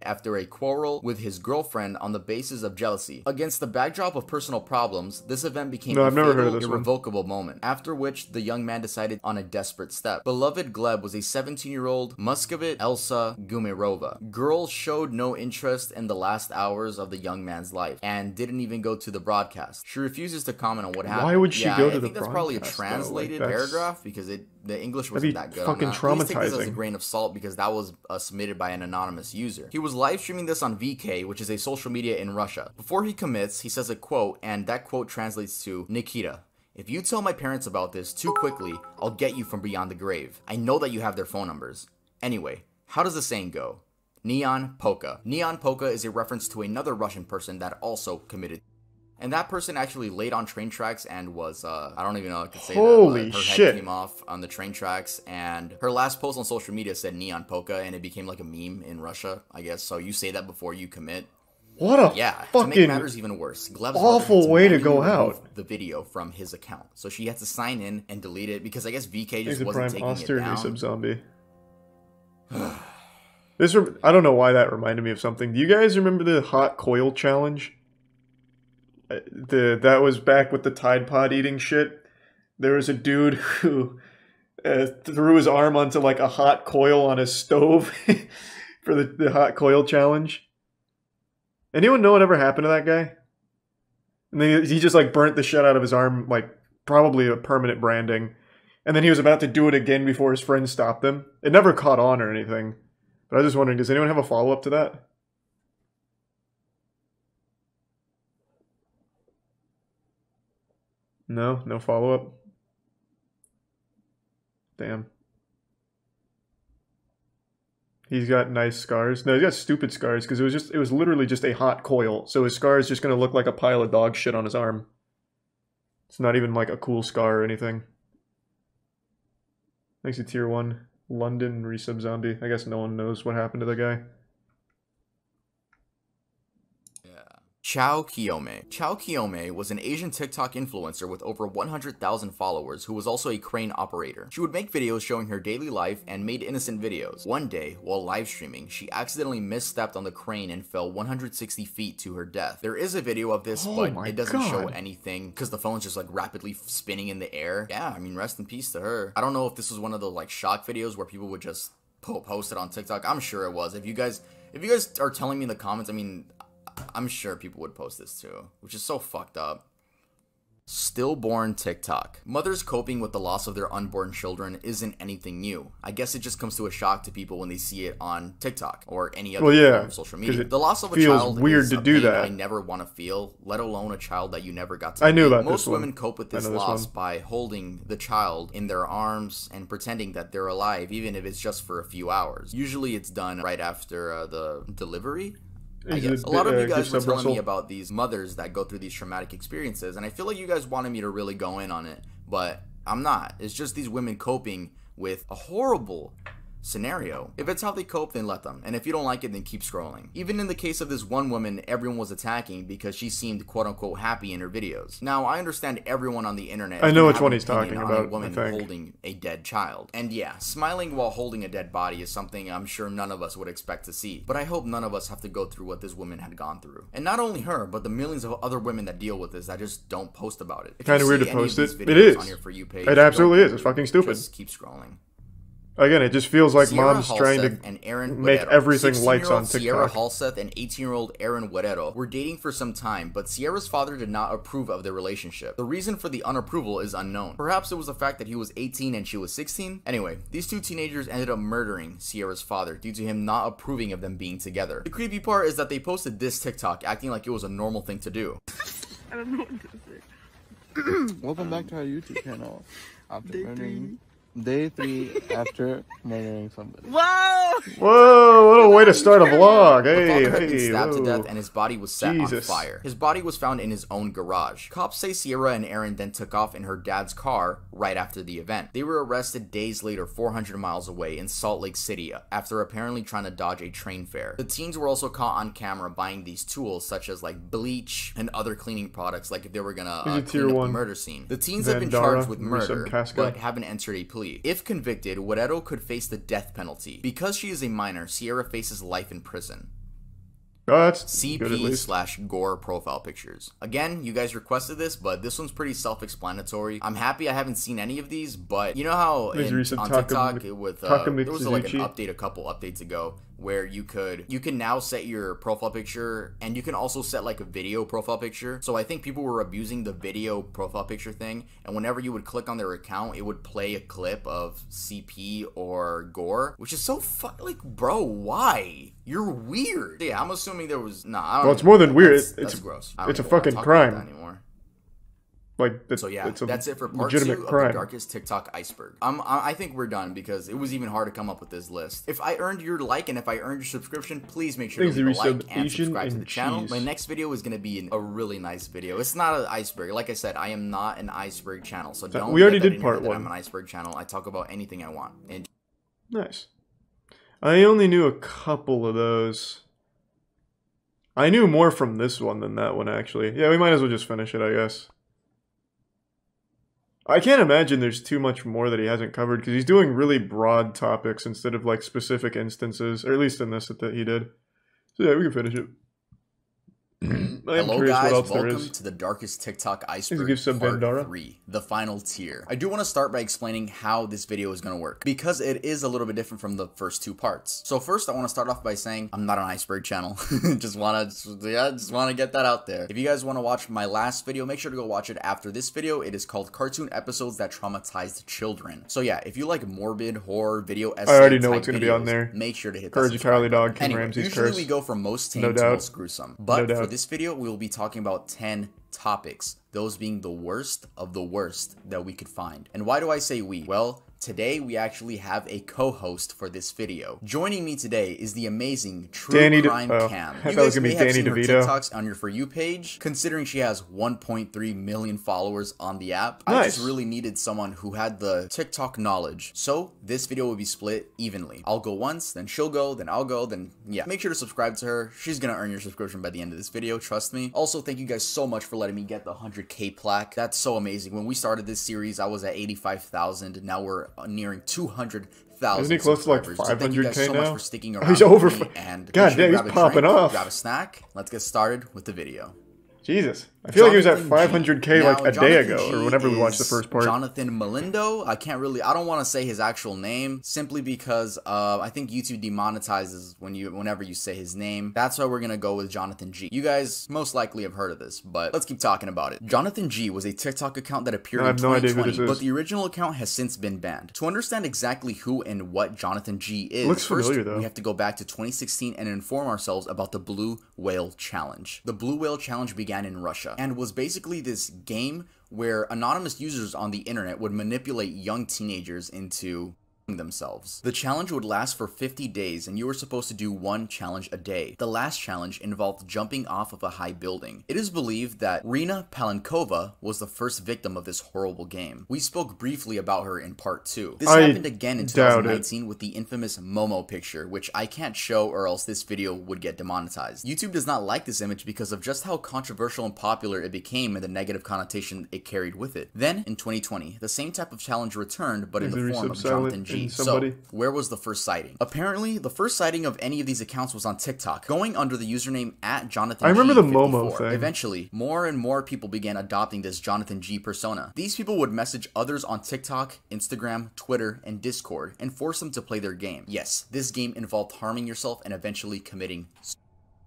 after a quarrel with his girlfriend on the basis of jealousy. Against the backdrop of personal problems, this event became a I've never heard of fatal, this one. irrevocable moment, after which the young man decided on a desperate step. Beloved Gleb was a 17-year-old Muscovite Elsa Gumirova. Girl showed no interest in the last hours of the young man's life and didn't even go to the broadcast. She refuses to comment on what happened. Why would she go to I the think that's probably a broadcast, though? Like, translated that's- paragraph because the English That'd wasn't be that good. fucking on that. Please take this as a traumatizing. grain of salt because that was submitted by an anonymous user. He was live streaming this on VK, which is a social media in Russia. Before he commits, he says a quote, and that quote translates to, Nikita, if you tell my parents about this too quickly, I'll get you from beyond the grave. I know that you have their phone numbers. Anyway, how does the saying go? Neon Polka. Neon Polka is a reference to another Russian person that also committed. And that person actually laid on train tracks and was, I don't even know how I could say Holy that, but her shit. head came off on the train tracks, and her last post on social media said Neon Polka, and it became like a meme in Russia, I guess. So you say that before you commit. What a Yeah, to make fucking matters even worse, Gleb's awful mother had way to manually go remove out. the video from his account, so she had to sign in and delete it because I guess VK just He's a wasn't prime taking it austerity down. sub-zombie. I don't know why that reminded me of something. Do you guys remember the hot coil challenge? That was back with the Tide Pod eating shit. There was a dude who threw his arm onto like a hot coil on his stove for the hot coil challenge. Anyone know what ever happened to that guy? And then he just like burnt the shit out of his arm, like probably a permanent branding. And then he was about to do it again before his friends stopped him. It never caught on or anything. But I was just wondering, does anyone have a follow-up to that? No? No follow-up? Damn. He's got nice scars. No, he's got stupid scars because it was literally just a hot coil. So his scar is just going to look like a pile of dog shit on his arm. It's not even like a cool scar or anything. Thanks to Tier 1. London resub zombie. I guess no one knows what happened to the guy. Chao Kiyome. Chao Kiyome was an Asian TikTok influencer with over 100,000 followers who was also a crane operator. She would make videos showing her daily life and made innocent videos. One day, while live streaming, she accidentally misstepped on the crane and fell 160 feet to her death. There is a video of this, but my it doesn't show God. anything because the phone's just like rapidly spinning in the air. Yeah, I mean, rest in peace to her. I don't know if this was one of those like shock videos where people would just post it on TikTok. I'm sure it was. If you guys are telling me in the comments, I mean, I'm sure people would post this too, which is so fucked up. Stillborn TikTok. Mothers coping with the loss of their unborn children isn't anything new. I guess it just comes to a shock to people when they see it on TikTok or any other form of social media. The loss of a feels child weird is to a do pain that. I never want to feel, let alone a child that you never got to I knew meet. about Most this one. women cope with I this know this loss one. by holding the child in their arms and pretending that they're alive, even if it's just for a few hours. Usually it's done right after the delivery. I guess. A lot of you guys were telling me about these mothers that go through these traumatic experiences, and I feel like you guys wanted me to really go in on it, but I'm not. It's just these women coping with a horrible scenario. If it's how they cope, then let them. And if you don't like it, then keep scrolling. Even in the case of this one woman everyone was attacking because she seemed quote-unquote happy in her videos. Now, I understand everyone on the internet. I know which have one an he's opinion talking on a about, woman I think. holding a dead child. And yeah, smiling while holding a dead body is something I'm sure none of us would expect to see. But I hope none of us have to go through what this woman had gone through. And not only her, but the millions of other women that deal with this that just don't post about it. If Kind of you weird see to any of post these it. It videos is. on your For You page, It absolutely don't is. It's fucking stupid. just keep scrolling. Again, it just feels like Sierra mom's trying Halseth to and Aaron make Guerrero. everything likes 16-year-old on Sierra TikTok. Halseth and 18-year-old Aaron Guerrero were dating for some time, but Sierra's father did not approve of their relationship. The reason for the unapproval is unknown. Perhaps it was the fact that he was 18 and she was 16. Anyway, these two teenagers ended up murdering Sierra's father due to him not approving of them being together. The creepy part is that they posted this TikTok acting like it was a normal thing to do. I don't know what to say. Welcome back to our YouTube channel. After murdering, day 3 after murdering somebody. Whoa! Whoa, what a way to start a vlog. The Hey, father had been hey, stabbed to whoa. death and his body was set Jesus. on fire. His body was found in his own garage. Cops say Sierra and Aaron then took off in her dad's car right after the event. They were arrested days later 400 miles away in Salt Lake City after apparently trying to dodge a train fare. The teens were also caught on camera buying these tools such as like bleach and other cleaning products like if they were gonna These are clean tier up the one. murder scene. The teens have been Vandara, charged with Marissa murder Casca. but haven't entered a plea. If convicted, Guerrero could face the death penalty. Because she is a minor, Sierra faces life in prison. Oh, that's good at least. CP/gore profile pictures. Again, you guys requested this, but this one's pretty self-explanatory. I'm happy I haven't seen any of these, but you know how There's a recent on Taka- TikTok with Taka there was like an Mitsuzuki. update a couple updates ago where you can now set your profile picture and you can also set like a video profile picture. So I think people were abusing the video profile picture thing, and whenever you would click on their account, it would play a clip of CP or gore, which is so like, bro, why? You're weird. Yeah, I'm assuming there was I don't Well, it's more than weird. that's It's gross. it's a even wanna fucking talk about crime. that anymore. Like, So yeah, it's a that's it for part 2 legitimate of crime. the darkest TikTok iceberg. I think we're done because it was even hard to come up with this list. If I earned your like and if I earned your subscription, please make sure to leave a like and subscribe to the channel. My next video is going to be a really nice video. It's not an iceberg. Like I said, I am not an iceberg channel, so don't we already get that did in your part head that 1. I'm an iceberg channel. I talk about anything I want. And Nice. I only knew a couple of those. I knew more from this one than that one, actually. Yeah, we might as well just finish it, I guess. I can't imagine there's too much more that he hasn't covered, because he's doing really broad topics instead of, like, specific instances, or at least in this that he did. So yeah, we can finish it. hello guys, welcome to the darkest TikTok iceberg give some part Vandara. 3, the final tier. I do want to start by explaining how this video is going to work, because it is a little bit different from the first 2 parts. So first, I want to start off by saying I'm not an iceberg channel. just want to get that out there. If you guys want to watch my last video, make sure to go watch it after this video. It is called Cartoon Episodes That Traumatized Children. So yeah, if you like morbid horror video essay I already know type what's going to be on videos, there. make sure to hit that Courage of subscribe Charlie Dog, button. King Anyway, Ramsay's usually Curse. we go from most tame No to doubt. most gruesome, but No for doubt. this video we will be talking about 10 topics, those being the worst of the worst that we could find. And why do I say we? Well, today we actually have a co-host for this video. Joining me today is the amazing True Crime Cam. I You thought it was guys gonna may be have Danny seen her DeVito. TikToks on your For You page, considering she has 1.3 million followers on the app. I Nice. just really needed someone who had the TikTok knowledge. So this video will be split evenly. I'll go once, then she'll go, then I'll go, then yeah. Make sure to subscribe to her. She's gonna earn your subscription by the end of this video, trust me. Also, thank you guys so much for letting me get the 100K plaque. That's so amazing. When we started this series, I was at 85,000. Now we're nearing 200,000. Isn't he close to like subscribers. So thank you guys 500K so much now? for sticking Oh, around. he's over. with me, and God make sure to damn, he's grab a popping drink, off. Grab a snack. Let's get started with the video. Jesus. I feel like he was at Jonathan G. 500K like Now, a day Jonathan ago, G or whenever we watched the is first part. Jonathan Melindo. I don't want to say his actual name simply because I think YouTube demonetizes whenever you say his name. That's why we're gonna go with Jonathan G. You guys most likely have heard of this, but let's keep talking about it. Jonathan G was a TikTok account that appeared I in have no idea who 2020, this but is. the original account has since been banned. To understand exactly who and what Jonathan G is, Looks first familiar, though. we have to go back to 2016 and inform ourselves about the Blue Whale Challenge. The Blue Whale Challenge began in Russia and was basically this game where anonymous users on the internet would manipulate young teenagers into themselves. The challenge would last for 50 days and you were supposed to do one challenge a day. The last challenge involved jumping off of a high building. It is believed that Rina Palenkova was the first victim of this horrible game. We spoke briefly about her in part 2. This happened again in doubt 2019 with the infamous Momo picture, which I can't show or else this video would get demonetized. YouTube does not like this image because of just how controversial and popular it became and the negative connotation it carried with it. Then, in 2020, the same type of challenge returned, but in the form of Jonathan G. in G. somebody. So, where was the first sighting? Apparently, the first sighting of any of these accounts was on TikTok, going under the username @JonathanG54. I remember the Momo thing. Eventually, more and more people began adopting this Jonathan G persona. These people would message others on TikTok, Instagram, Twitter, and Discord, and force them to play their game. Yes, this game involved harming yourself and eventually committing.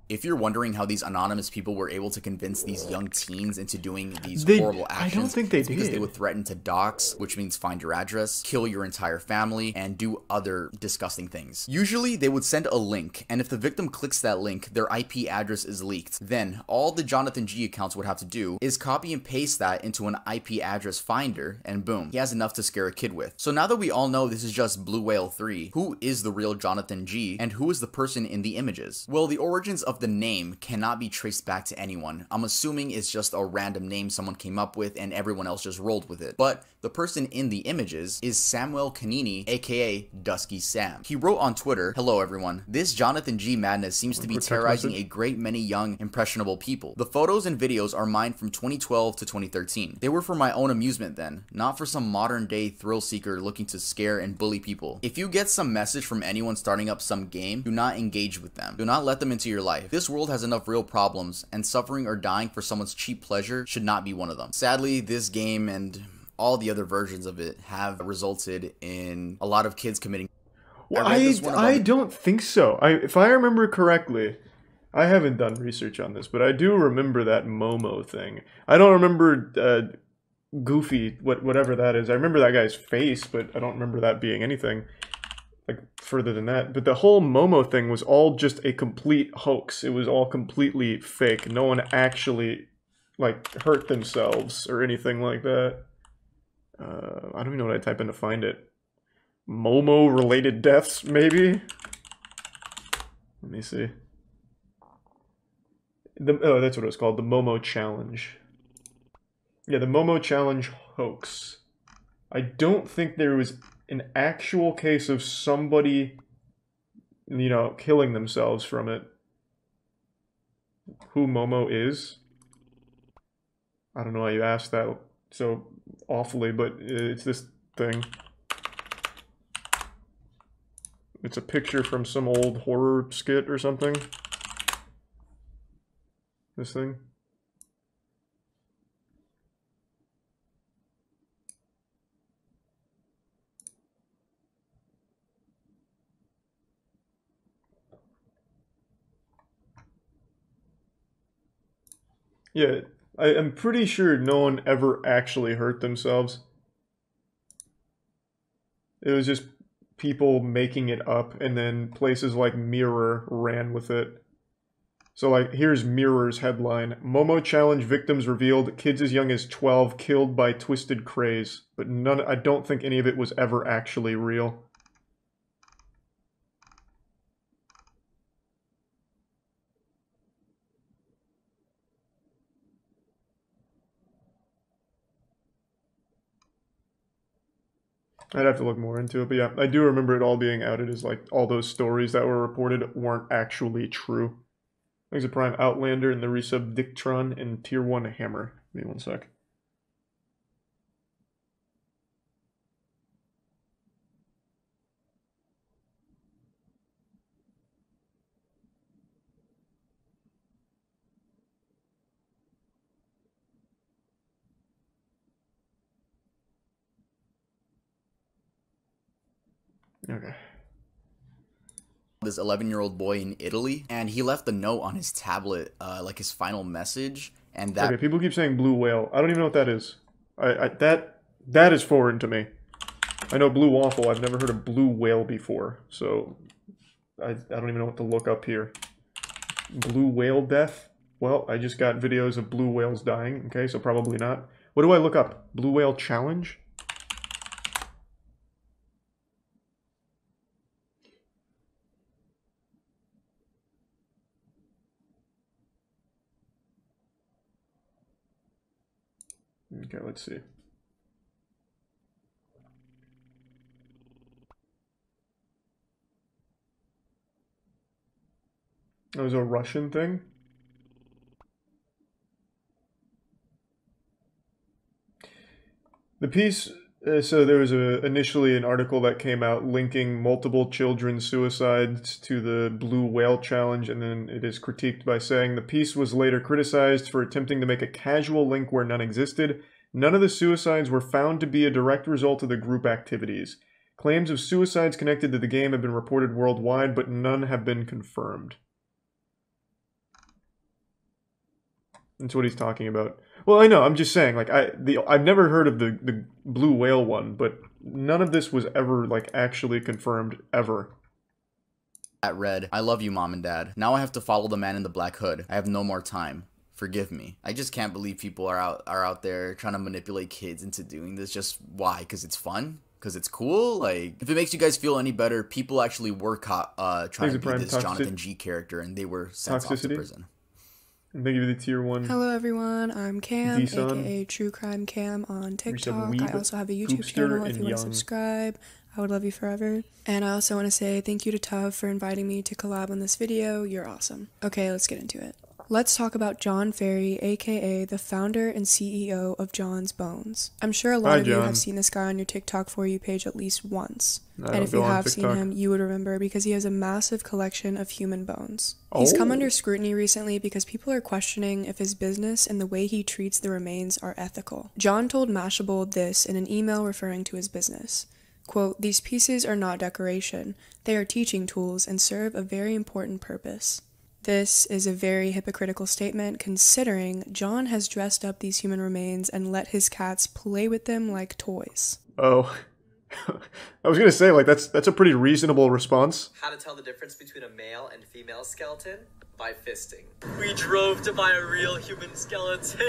If you're wondering how these anonymous people were able to convince these young teens into doing these horrible actions, I don't think they did. Because they would threaten to dox, which means find your address, kill your entire family, and do other disgusting things. Usually, they would send a link, and if the victim clicks that link, their IP address is leaked. Then, all the Jonathan G accounts would have to do is copy and paste that into an IP address finder, and boom, he has enough to scare a kid with. So now that we all know this is just Blue Whale 3, who is the real Jonathan G, and who is the person in the images? Well, the origins of the name cannot be traced back to anyone. I'm assuming it's just a random name someone came up with and everyone else just rolled with it. But the person in the images is Samuel Canini, aka Dusky Sam. He wrote on Twitter, "Hello everyone. This Jonathan G madness seems to be terrorizing a great many young, impressionable people. The photos and videos are mine from 2012 to 2013. They were for my own amusement then, not for some modern day thrill seeker looking to scare and bully people. If you get some message from anyone starting up some game, do not engage with them. Do not let them into your life. This world has enough real problems, and suffering or dying for someone's cheap pleasure should not be one of them." Sadly, this game and all the other versions of it have resulted in a lot of kids committing. Well, I don't think so. If I remember correctly, I haven't done research on this, but I do remember that Momo thing. I don't remember Goofy, whatever that is. I remember that guy's face, but I don't remember that being anything like further than that. But the whole Momo thing was all just a complete hoax. It was all completely fake. No one actually like hurt themselves or anything like that. I don't even know what I type in to find it. Momo related deaths, maybe? Let me see. Oh, that's what it was called. The Momo Challenge. Yeah, the Momo Challenge hoax. I don't think there was an actual case of somebody, you know, killing themselves from it. Who Momo is? I don't know why you asked that so awfully, but it's this thing. It's a picture from some old horror skit or something. This thing. Yeah, I'm pretty sure no one ever actually hurt themselves. It was just people making it up, and then places like Mirror ran with it. So like, here's Mirror's headline: Momo Challenge victims revealed, kids as young as 12 killed by twisted craze. But I don't think any of it was ever actually real. I'd have to look more into it, but yeah, I do remember it all being outed as like all those stories that were reported weren't actually true. Thanks to Prime Outlander and the resub Dictron and Tier 1 Hammer. Give me one sec. Okay. This 11-year-old boy in Italy, and he left a note on his tablet, like his final message, and that— Okay, people keep saying blue whale. I don't even know what that is. That is foreign to me. I know blue waffle. I've never heard of blue whale before, so I don't even know what to look up here. Blue whale death? Well, I just got videos of blue whales dying. Okay, so probably not. What do I look up? Blue whale challenge? Okay, let's see. It was a Russian thing? The piece So there was initially an article that came out linking multiple children's suicides to the Blue Whale Challenge, and then it is critiqued by saying the piece was later criticized for attempting to make a casual link where none existed. None of the suicides were found to be a direct result of the group activities. Claims of suicides connected to the game have been reported worldwide, but none have been confirmed. That's what he's talking about. Well, I know, I'm just saying, like, I've never heard of the Blue Whale one, but none of this was ever, like, actually confirmed, ever. At Red, I love you, Mom and Dad. Now I have to follow the man in the black hood. I have no more time. Forgive me. I just can't believe people are out there trying to manipulate kids into doing this. Just why? Because it's fun? Because it's cool? Like, if it makes you guys feel any better, people actually were trying to be this Jonathan G character, and they were sent off to prison. And thank you for the tier 1. Hello everyone, I'm Cam, aka True Crime Cam on TikTok. I also have a YouTube channel if you want to subscribe. I would love you forever. And I also want to say thank you to Tuv for inviting me to collab on this video. You're awesome. Okay, let's get into it. Let's talk about John Ferry, aka the founder and CEO of John's Bones. I'm sure a lot of you have seen this guy on your TikTok For You page at least once. And if you have seen him, you would remember because he has a massive collection of human bones. He's come under scrutiny recently because people are questioning if his business and the way he treats the remains are ethical. John told Mashable this in an email referring to his business. Quote, "These pieces are not decoration. They are teaching tools and serve a very important purpose." This is a very hypocritical statement considering John has dressed up these human remains and let his cats play with them like toys. Oh. I was gonna say, like, that's a pretty reasonable response. How to tell the difference between a male and female skeleton? By fisting. We drove to buy a real human skeleton.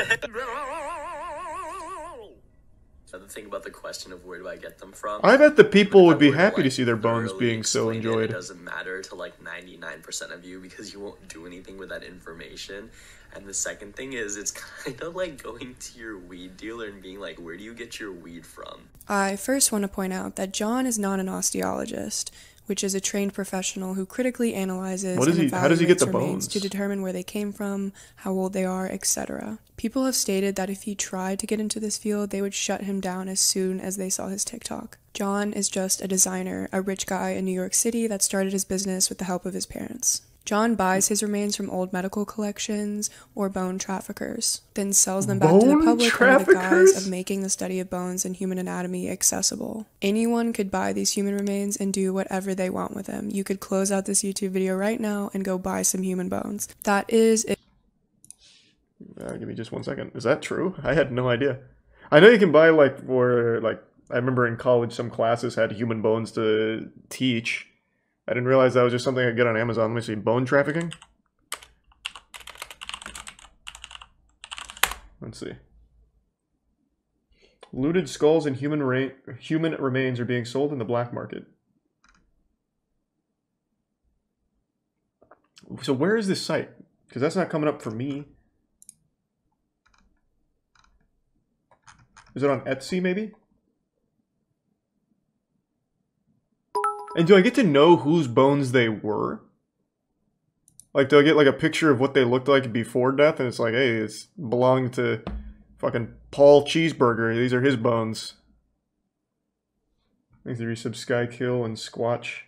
The thing about the question of where do I get them from? I bet the people would be happy to see their bones being so enjoyed. It doesn't matter to like 99% of you because you won't do anything with that information. And the second thing is it's kind of like going to your weed dealer and being like, where do you get your weed from? I first want to point out that John is not an osteologist, which is a trained professional who critically analyzes and evaluates remains to determine where they came from, how old they are, etc. People have stated that if he tried to get into this field, they would shut him down as soon as they saw his TikTok. John is just a designer, a rich guy in New York City that started his business with the help of his parents. John buys his remains from old medical collections or bone traffickers, then sells them back to the public under the guise of making the study of bones and human anatomy accessible. Anyone could buy these human remains and do whatever they want with them. You could close out this YouTube video right now and go buy some human bones. That is it. Give me just 1 second. Is that true? I had no idea. I know you can buy, like, for, like, I remember in college some classes had human bones to teach. I didn't realize that was just something I could get on Amazon. Let me see. Bone trafficking? Let's see. Looted skulls and human remains are being sold in the black market. So where is this site? Because that's not coming up for me. Is it on Etsy, maybe? And do I get to know whose bones they were? Like, do I get, like, a picture of what they looked like before death? And it's like, hey, it's belonged to fucking Paul Cheeseburger. These are his bones. Thanks to resub Skykill and Squatch.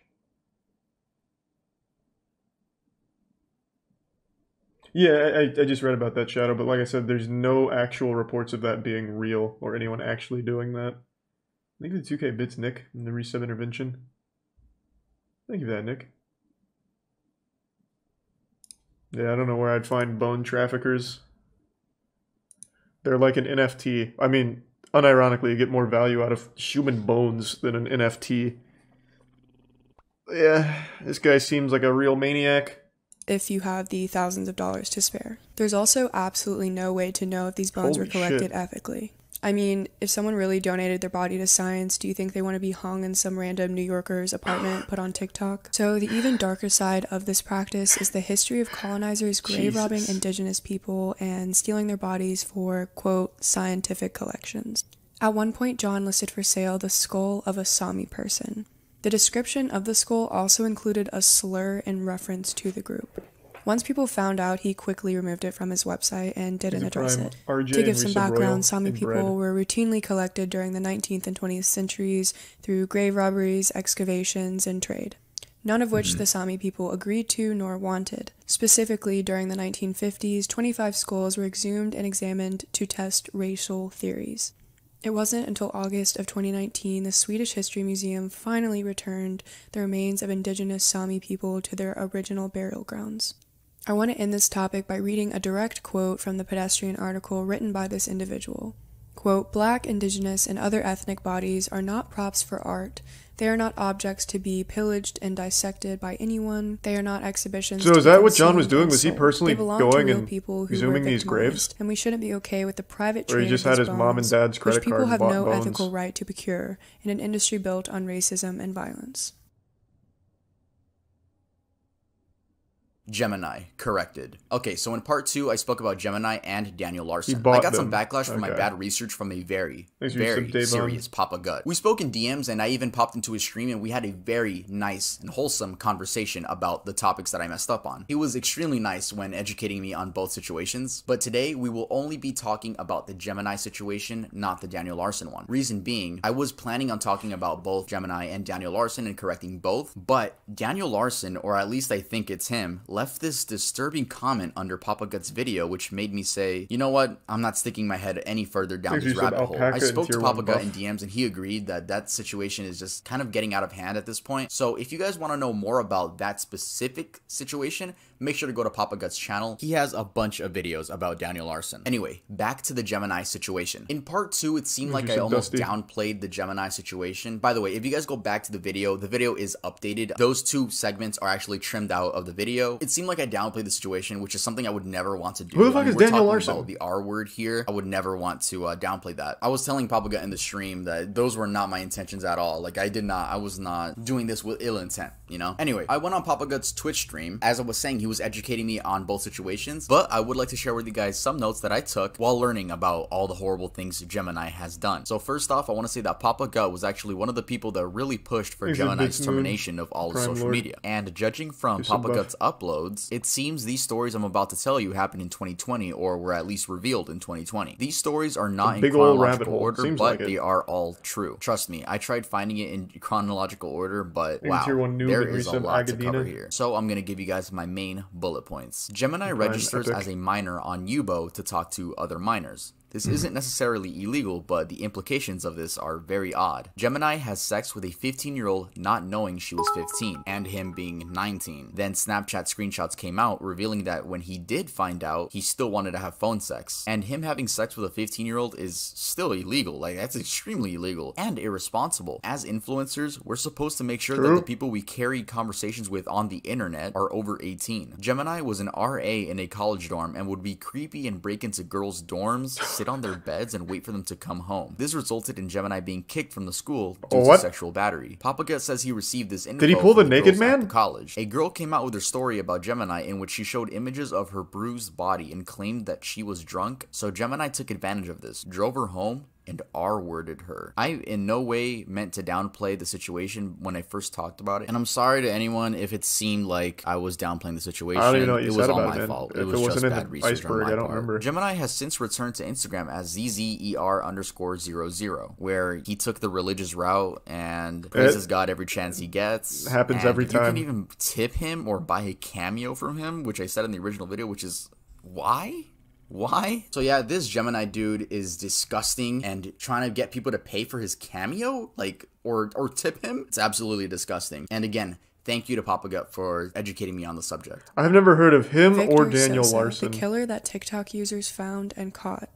Yeah, I just read about that, Shadow, but like I said, there's no actual reports of that being real or anyone actually doing that. Thank you for the 2K bits, Nick, and the resub intervention. Thank you for that, Nick. Yeah, I don't know where I'd find bone traffickers. They're like an NFT. I mean, unironically, you get more value out of human bones than an NFT. Yeah, this guy seems like a real maniac. If you have the thousands of dollars to spare. There's also absolutely no way to know if these bones were collected ethically. I mean, if someone really donated their body to science, do you think they want to be hung in some random New Yorker's apartment put on TikTok? So the even darker side of this practice is the history of colonizers grave robbing indigenous people and stealing their bodies for, quote, scientific collections. At one point, John listed for sale the skull of a Sami person. The description of the skull also included a slur in reference to the group. Once people found out, he quickly removed it from his website and didn't address it. RJ To give and some Risa Royal background, Sami in people bread. were routinely collected during the 19th and 20th centuries through grave robberies, excavations, and trade, none of which the Sami people agreed to nor wanted. Specifically, during the 1950s, 25 skulls were exhumed and examined to test racial theories. It wasn't until August of 2019 the Swedish History Museum finally returned the remains of indigenous Sami people to their original burial grounds. I want to end this topic by reading a direct quote from the Pedestrian article written by this individual. Quote, "Black, indigenous, and other ethnic bodies are not props for art. They are not objects to be pillaged and dissected by anyone. They are not exhibitions So to is be that what John consumed was doing? and Was he sold. personally They belong to going real and people who exhuming were these graves? victimized, and we shouldn't be okay with the private Or trade he just of had these his mom and bones, dad's credit which people card and have bought no bones? ethical right to procure in an industry built on racism and violence." Gemini, corrected. Okay, so in part 2, I spoke about Gemini and Daniel Larson. bought I got some them. backlash for my Okay. bad research from a very Thanks for your sub, Dave serious Papa Gut. We spoke in DMs and I even popped into his stream and we had a very nice and wholesome conversation about the topics that I messed up on. He was extremely nice when educating me on both situations, but today we will only be talking about the Gemini situation, not the Daniel Larson one. Reason being, I was planning on talking about both Gemini and Daniel Larson and correcting both, but Daniel Larson, or at least I think it's him, left this disturbing comment under Papa Gut's video, which made me say, you know what, I'm not sticking my head any further down this rabbit hole. I spoke to Papa Gut in DMs and he agreed that that situation is just kind of getting out of hand at this point. So if you guys want to know more about that specific situation, make sure to go to Papa Gut's channel. He has a bunch of videos about Daniel Larson. Anyway, back to the Gemini situation. In part 2, it seemed like I almost downplayed the Gemini situation. By the way, if you guys go back to the video is updated. Those 2 segments are actually trimmed out of the video. It seemed like I downplayed the situation, which is something I would never want to do. Who the fuck is Daniel Larson? About the R word here, I would never want to downplay that. I was telling Papa Gut in the stream that those were not my intentions at all. Like I was not doing this with ill intent, you know? Anyway, I went on Papa Gut's Twitch stream. As I was saying, he was educating me on both situations, but I would like to share with you guys some notes that I took while learning about all the horrible things Gemini has done. So first off, I want to say that Papa Gut was actually one of the people that really pushed for Gemini's termination of all of social media. And judging from Papa Gut's uploads, it seems these stories I'm about to tell you happened in 2020 or were at least revealed in 2020. These stories are not in chronological order, but they are all true. Trust me, I tried finding it in chronological order, but wow, there is a lot to cover here. So I'm going to give you guys my main bullet points. Gemini registers as a minor on Yubo to talk to other minors. This isn't necessarily illegal, but the implications of this are very odd. Gemini has sex with a 15-year-old not knowing she was 15, and him being 19. Then Snapchat screenshots came out revealing that when he did find out, he still wanted to have phone sex. And him having sex with a 15-year-old is still illegal. Like, that's extremely illegal and irresponsible. As influencers, we're supposed to make sure that the people we carry conversations with on the internet are over 18. Gemini was an RA in a college dorm and would be creepy and break into girls' dorms, sit on their beds and wait for them to come home. This resulted in Gemini being kicked from the school due to sexual battery. Papa Gut says he received this info. Did he pull the naked man? At the college. A girl came out with her story about Gemini in which she showed images of her bruised body and claimed that she was drunk, so Gemini took advantage of this, drove her home, and R-worded her. I in no way meant to downplay the situation when I first talked about it, and I'm sorry to anyone if it seemed like I was downplaying the situation. I don't even know what you said about it, man. Fault. If it wasn't just bad research Iceberg, on my I don't remember. Gemini has since returned to Instagram as ZZER_00, where he took the religious route and praises God every chance he gets. Happens every time. You can even tip him or buy a cameo from him, which I said in the original video, which is why? Why? So yeah, this Gemini dude is disgusting and trying to get people to pay for his cameo, like, or tip him. It's absolutely disgusting. And again, thank you to Papa Gut for educating me on the subject. I've never heard of him Victor or Daniel Sosa, Larson. The killer that TikTok users found and caught.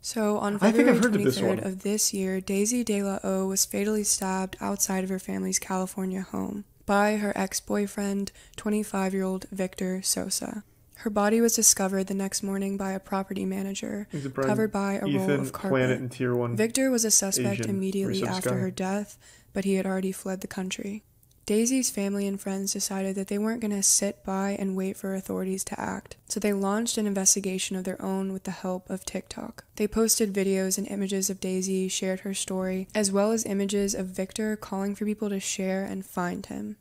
So on February 23rd of this year, Daisy De La O was fatally stabbed outside of her family's California home by her ex-boyfriend, 25-year-old Victor Sosa. Her body was discovered the next morning by a property manager, covered by a roll of carpet. And Tier 1 Victor was a suspect Asian immediately after her death, but he had already fled the country. Daisy's family and friends decided that they weren't going to sit by and wait for authorities to act, so they launched an investigation of their own with the help of TikTok. They posted videos and images of Daisy, shared her story, as well as images of Victor calling for people to share and find him.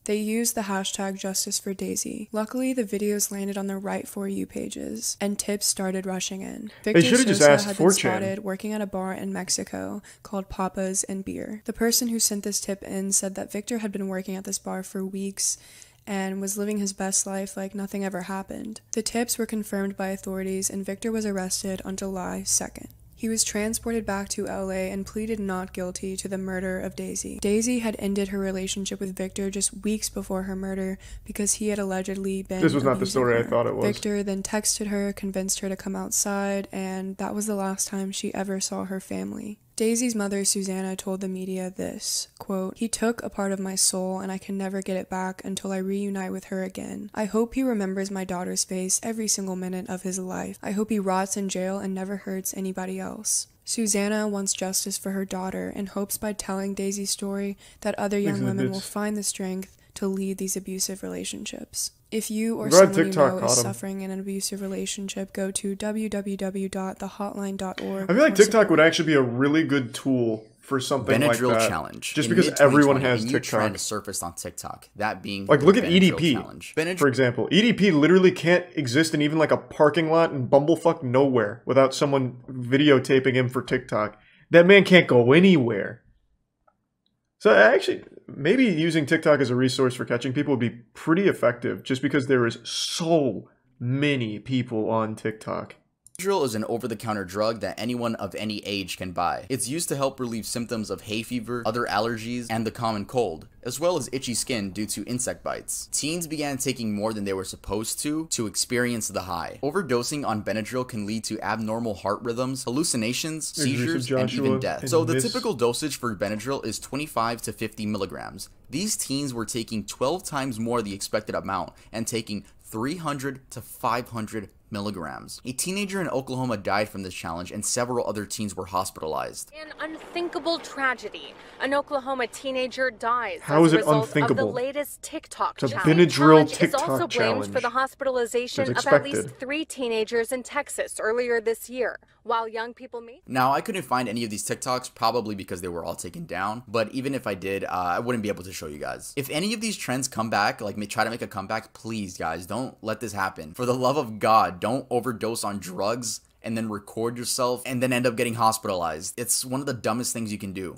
They used the hashtag Justice for Daisy. Luckily, the videos landed on the right For You pages, and tips started rushing in. Victor should have just Sosa asked had been 4chan. spotted working at a bar in Mexico called Papas and Beer. The person who sent this tip in said that Victor had been working at this bar for weeks and was living his best life like nothing ever happened. The tips were confirmed by authorities, and Victor was arrested on July 2nd. He was transported back to LA and pleaded not guilty to the murder of Daisy. Daisy had ended her relationship with Victor just weeks before her murder because he had allegedly been This was not the abusing story I her. thought it was. Victor then texted her, convinced her to come outside, and that was the last time she ever saw her family. Daisy's mother, Susanna, told the media this, quote, "He took a part of my soul and I can never get it back until I reunite with her again. I hope he remembers my daughter's face every single minute of his life. I hope he rots in jail and never hurts anybody else." Susanna wants justice for her daughter and hopes by telling Daisy's story that other young women will find the strength to lead these abusive relationships. If you or someone you know is suffering in an abusive relationship, go to www.thehotline.org. I feel like TikTok would actually be a really good tool for something like that. Challenge. Just because everyone has a new TikTok. trend surfaced on TikTok. That being like, look at EDP, challenge. For example. EDP literally can't exist in even like a parking lot in bumblefuck nowhere without someone videotaping him for TikTok. That man can't go anywhere. So actually, maybe using TikTok as a resource for catching people would be pretty effective just because there is so many people on TikTok. Benadryl is an over-the-counter drug that anyone of any age can buy. It's used to help relieve symptoms of hay fever, other allergies, and the common cold, as well as itchy skin due to insect bites. Teens began taking more than they were supposed to experience the high. Overdosing on Benadryl can lead to abnormal heart rhythms, hallucinations, seizures, and even death. So the typical dosage for Benadryl is 25 to 50 milligrams. These teens were taking 12 times more the expected amount and taking 300 to 500 milligrams. A teenager in Oklahoma died from this challenge, and several other teens were hospitalized. An unthinkable tragedy. An Oklahoma teenager dies How is as a it result unthinkable? of the latest TikTok It's a challenge. Benadryl Is TikTok also blamed challenge. for the hospitalization of at least 3 teenagers in Texas earlier this year. While young people meet. Now, I couldn't find any of these TikToks, probably because they were all taken down, but even if I did, I wouldn't be able to show you guys. If any of these trends come back, like try to make a comeback, please guys, don't let this happen. For the love of God, don't overdose on drugs and then record yourself and then end up getting hospitalized. It's one of the dumbest things you can do.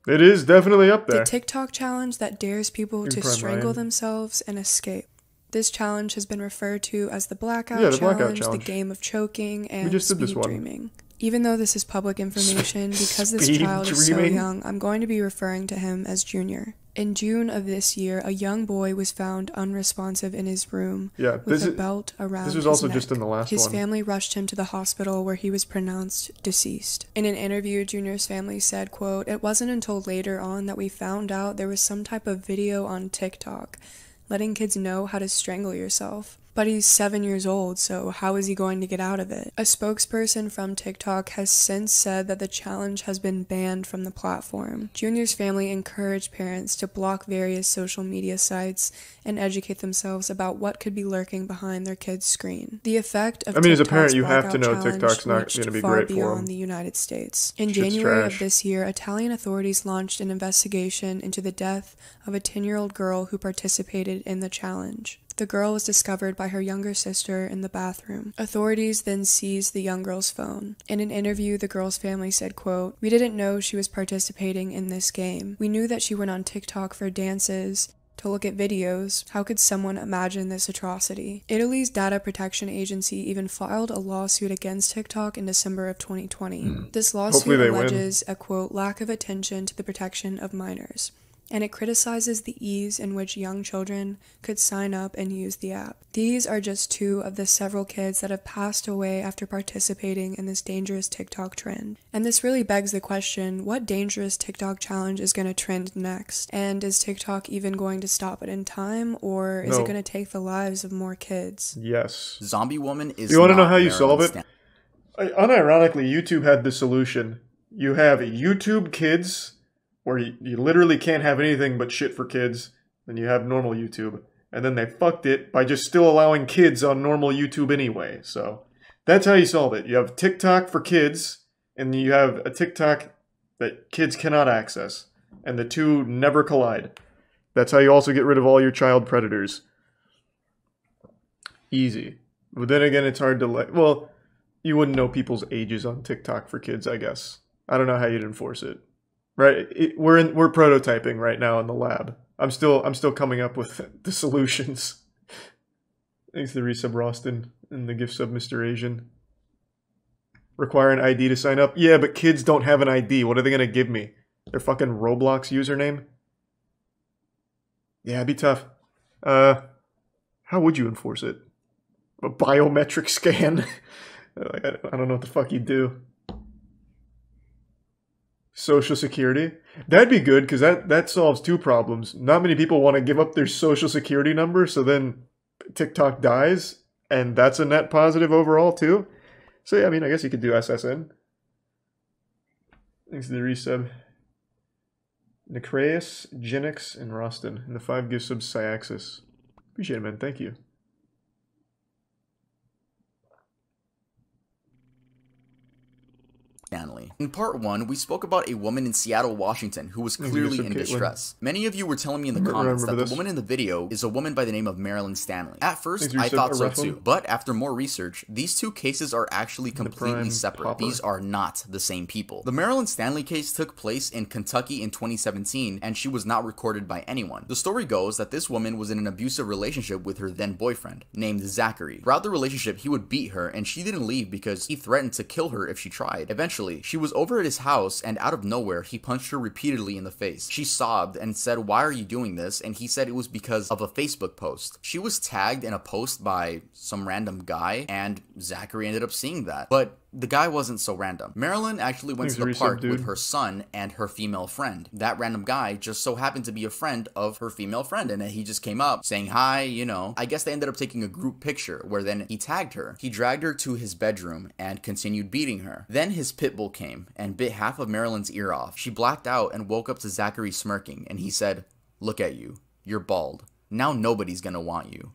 It is definitely up there. The TikTok challenge that dares people to strangle themselves and escape. This challenge has been referred to as the Blackout Challenge, the game of choking, and speed dreaming. Even though this is public information, because this child is so young, I'm going to be referring to him as Junior. In June of this year, a young boy was found unresponsive in his room with a belt around his neck. This was also just in the last one. His family rushed him to the hospital where he was pronounced deceased. In an interview, Junior's family said, quote, "It wasn't until later on that we found out there was some type of video on TikTok letting kids know how to strangle yourself. But he's 7 years old, so how is he going to get out of it?" A spokesperson from TikTok has since said that the challenge has been banned from the platform. Junior's family encouraged parents to block various social media sites and educate themselves about what could be lurking behind their kid's screen. The effect of as a TikTok's parent, you have to know Blackout TikTok's not Challenge going to be far great for beyond them. the United States. In Shit's January trash. of this year, Italian authorities launched an investigation into the death of a 10-year-old girl who participated in the challenge. The girl was discovered by her younger sister in the bathroom. Authorities then seized the young girl's phone. In an interview, the girl's family said, quote, "We didn't know she was participating in this game. We knew that she went on TikTok for dances, to look at videos. How could someone imagine this atrocity?" Italy's data protection agency even filed a lawsuit against TikTok in December of 2020. This lawsuit alleges a, quote, "lack of attention to the protection of minors," and it criticizes the ease in which young children could sign up and use the app. These are just 2 of the several kids that have passed away after participating in this dangerous TikTok trend. And this really begs the question, what dangerous TikTok challenge is going to trend next? And is TikTok even going to stop it in time, or is it going to take the lives of more kids? Yes. Zombie Woman is You want to know how you solve it? Unironically, YouTube had the solution. You have YouTube Kids, where you literally can't have anything but shit for kids. Then you have normal YouTube. And then they fucked it by just still allowing kids on normal YouTube anyway. So that's how you solve it. You have TikTok for kids, and you have a TikTok that kids cannot access. And the two never collide. That's how you also get rid of all your child predators. Easy. But then again, it's hard to well, you wouldn't know people's ages on TikTok for kids, I guess. I don't know how you'd enforce it. Right? We're prototyping right now in the lab. I'm still coming up with the solutions. Thanks to the resub Roston and the gift sub Mr. Asian. Require an ID to sign up? Yeah, but kids don't have an ID. What are they gonna give me? Their fucking Roblox username? Yeah, it'd be tough. How would you enforce it? A biometric scan? Like, I don't know what the fuck you'd do. Social Security? That'd be good, because that solves two problems. Not many people want to give up their Social Security number, so then TikTok dies, and that's a net positive overall, too. So, yeah, I mean, I guess you could do SSN. Thanks to the resub. Necreus, Genix, and Roston. And the 5 gift subs Cyaxis. Appreciate it, man. Thank you. Stanley. In part 1, we spoke about a woman in Seattle, Washington who was clearly in distress. Many of you were telling me in the comments that the woman in the video is a woman by the name of Marilyn Stanley. At first, I thought so too, but after more research, these two cases are actually completely separate. These are not the same people. The Marilyn Stanley case took place in Kentucky in 2017, and she was not recorded by anyone. The story goes that this woman was in an abusive relationship with her then boyfriend, named Zachary. Throughout the relationship, he would beat her, and she didn't leave because he threatened to kill her if she tried. Eventually, she was over at his house, and out of nowhere, he punched her repeatedly in the face. She sobbed and said, "Why are you doing this?" And he said it was because of a Facebook post. She was tagged in a post by some random guy, and Zachary ended up seeing that. But the guy wasn't so random. Marilyn actually went to the park with her son and her female friend. That random guy just so happened to be a friend of her female friend, and he just came up saying hi, you know. I guess they ended up taking a group picture where then he tagged her. He dragged her to his bedroom and continued beating her. Then his pit bull came and bit half of Marilyn's ear off. She blacked out and woke up to Zachary smirking, and he said, "Look at you. You're bald. Now nobody's gonna want you.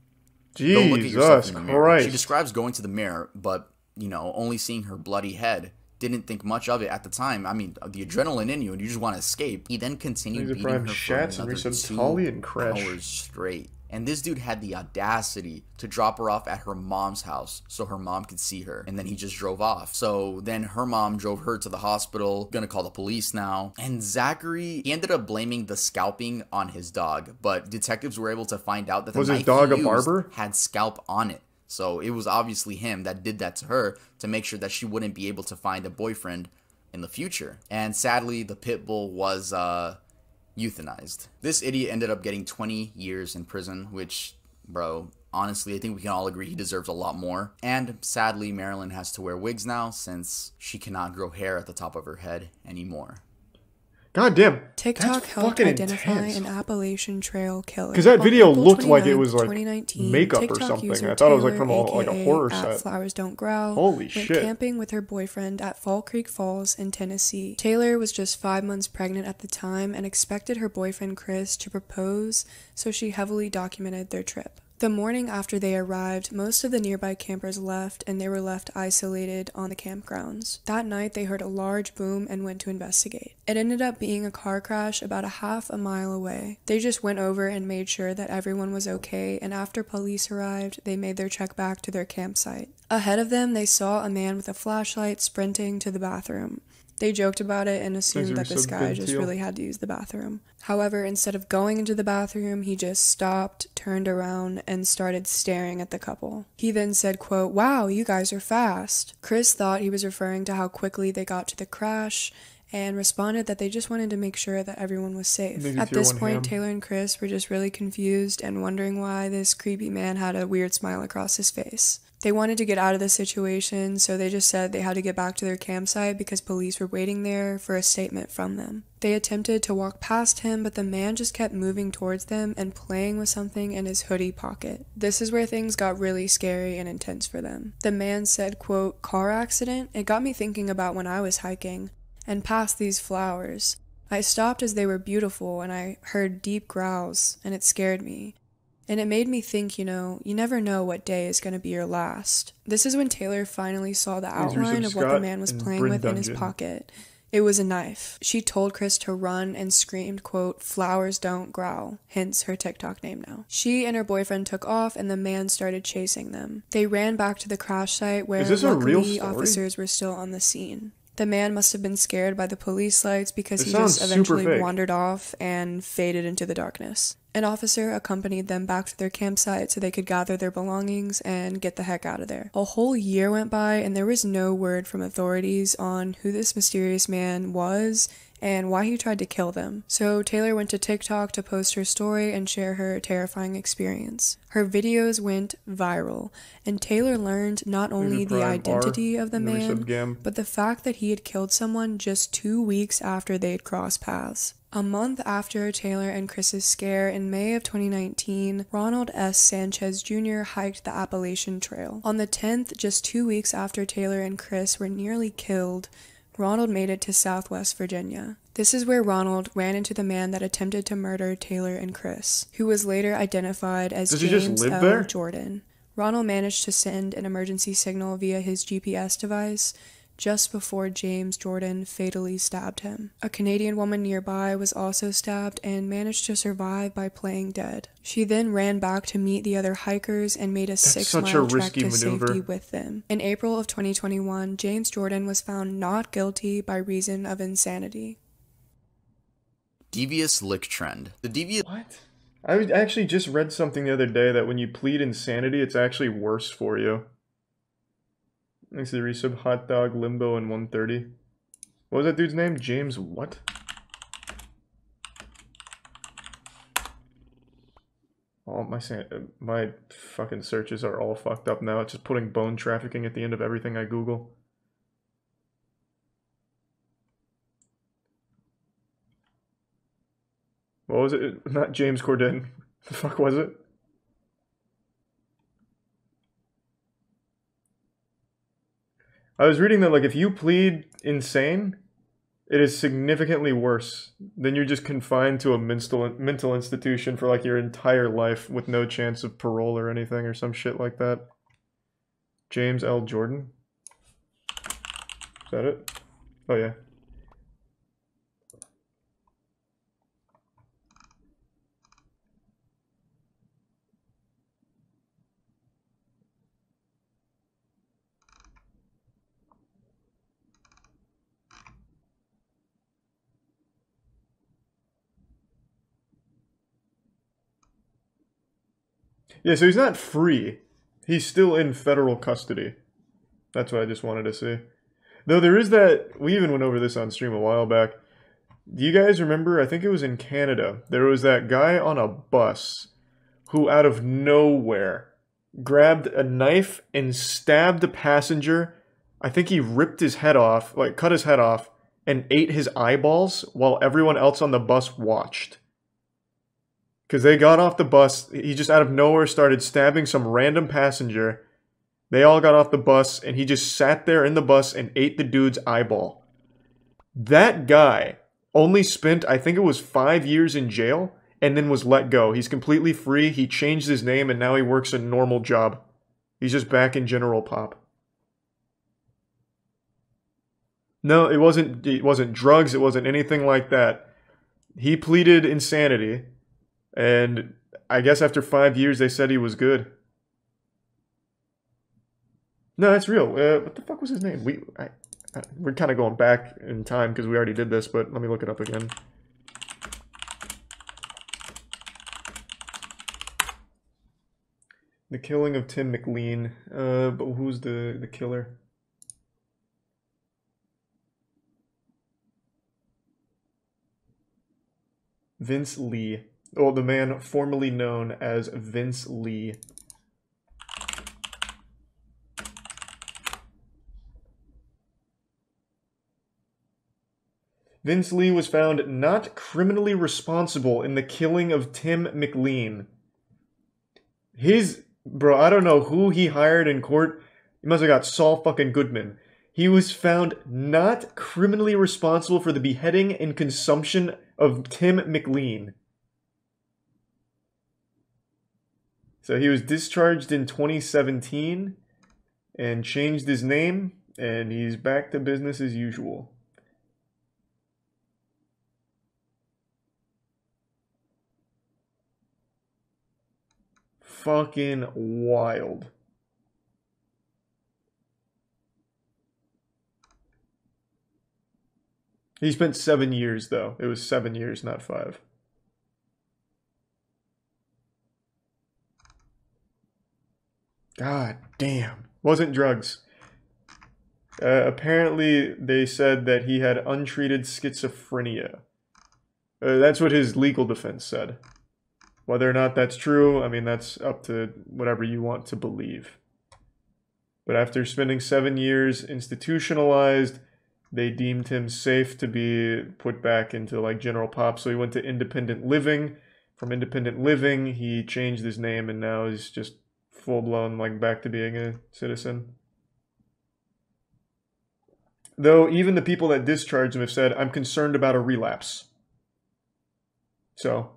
Go look at yourself in the mirror." She describes going to the mirror, but you know, only seeing her bloody head, didn't think much of it at the time. I mean, the adrenaline in you and you just want to escape. He then continued beating her for another 2 hours straight. And this dude had the audacity to drop her off at her mom's house so her mom could see her. And then he just drove off. So then her mom drove her to the hospital, gonna call the police now. And Zachary, he ended up blaming the scalping on his dog. But detectives were able to find out that the knife he used had scalp on it. So it was obviously him that did that to her to make sure that she wouldn't be able to find a boyfriend in the future. And sadly, the pit bull was euthanized. This idiot ended up getting 20 years in prison, which, bro, honestly, I think we can all agree he deserves a lot more. And sadly, Marilyn has to wear wigs now since she cannot grow hair at the top of her head anymore. God damn. TikTok helped identify an Appalachian Trail killer. Because that video looked like it was like makeup or something. I thought it was like from like a horror set. Flowers Don't Growl. Holy shit. Went camping with her boyfriend at Fall Creek Falls in Tennessee. Taylor was just 5 months pregnant at the time and expected her boyfriend Chris to propose, so she heavily documented their trip. The morning after they arrived, most of the nearby campers left and they were left isolated on the campgrounds. That night, they heard a large boom and went to investigate. It ended up being a car crash about half a mile away. They just went over and made sure that everyone was okay, and after police arrived, they made their trek back to their campsite. Ahead of them, they saw a man with a flashlight sprinting to the bathroom. They joked about it and assumed that this guy just really had to use the bathroom. However, instead of going into the bathroom, he just stopped, turned around, and started staring at the couple. He then said, quote, "Wow, you guys are fast." Chris thought he was referring to how quickly they got to the crash and responded that they just wanted to make sure that everyone was safe. At this point, Taylor and Chris were just really confused and wondering why this creepy man had a weird smile across his face. They wanted to get out of the situation, so they just said they had to get back to their campsite because police were waiting there for a statement from them. They attempted to walk past him, but the man just kept moving towards them and playing with something in his hoodie pocket. This is where things got really scary and intense for them. The man said, quote, "Car accident? It got me thinking about when I was hiking and passed these flowers. I stopped as they were beautiful and I heard deep growls and it scared me. And it made me think, you know, you never know what day is going to be your last." This is when Taylor finally saw the outline of what the man was playing with in his pocket. It was a knife. She told Chris to run and screamed, quote, "Flowers don't growl," hence her TikTok name now. She and her boyfriend took off and the man started chasing them. They ran back to the crash site where luckily officers were still on the scene. The man must have been scared by the police lights because he just eventually wandered off and faded into the darkness. An officer accompanied them back to their campsite so they could gather their belongings and get the heck out of there. A whole year went by and there was no word from authorities on who this mysterious man was and why he tried to kill them. So Taylor went to TikTok to post her story and share her terrifying experience. Her videos went viral, and Taylor learned not only the identity of the man, but the fact that he had killed someone just 2 weeks after they'd crossed paths. A month after Taylor and Chris's scare in May of 2019, Ronald S. Sanchez Jr. hiked the Appalachian Trail. On the 10th, just 2 weeks after Taylor and Chris were nearly killed, Ronald made it to Southwest Virginia. This is where Ronald ran into the man that attempted to murder Taylor and Chris, who was later identified as James L. Jordan. Ronald managed to send an emergency signal via his GPS device just before James Jordan fatally stabbed him. A Canadian woman nearby was also stabbed and managed to survive by playing dead. She then ran back to meet the other hikers and made a 6-mile trek to safety with them. In April of 2021, James Jordan was found not guilty by reason of insanity. Devious lick trend. The devious... What? I actually just read something the other day that when you plead insanity, it's actually worse for you. Thanks to the resub, Hot Dog, Limbo, and 130. What was that dude's name? James what? Oh, my fucking searches are all fucked up now. It's just putting bone trafficking at the end of everything I Google. What was it? Not James Corden. The fuck was it? I was reading that, like, if you plead insane, it is significantly worse. Then you're just confined to a mental institution for, like, your entire life with no chance of parole or anything or some shit like that. James L. Jordan? Is that it? Oh, yeah. Yeah, so he's not free. He's still in federal custody. That's what I just wanted to say. Though there is that, we even went over this on stream a while back. Do you guys remember, I think it was in Canada, there was that guy on a bus who out of nowhere grabbed a knife and stabbed a passenger. I think he ripped his head off, like cut his head off, and ate his eyeballs while everyone else on the bus watched. Because they got off the bus, he just out of nowhere started stabbing some random passenger. They all got off the bus, and he just sat there in the bus and ate the dude's eyeball. That guy only spent, I think it was 5 years in jail, and then was let go. He's completely free, he changed his name, and now he works a normal job. He's just back in general pop. No, it wasn't drugs, it wasn't anything like that. He pleaded insanity. And I guess after 5 years, they said he was good. No, that's real. What the fuck was his name? We're kind of going back in time because we already did this, but let me look it up again. The killing of Tim McLean. But who's the killer? Vince Lee. Oh, the man formerly known as Vince Lee. Vince Lee was found not criminally responsible in the killing of Tim McLean. Bro, I don't know who he hired in court. He must have got Saul fucking Goodman. He was found not criminally responsible for the beheading and consumption of Tim McLean. So he was discharged in 2017 and changed his name, and he's back to business as usual. fucking wild. He spent 7 years, though. It was 7 years, not 5. God damn. Wasn't drugs. Apparently, they said that he had untreated schizophrenia. That's what his legal defense said. Whether or not that's true, I mean, that's up to whatever you want to believe. But after spending 7 years institutionalized, they deemed him safe to be put back into like general pop. So he went to independent living. From independent living, he changed his name and now he's just full-blown like back to being a citizen. Though even the people that discharged him have said, I'm concerned about a relapse. So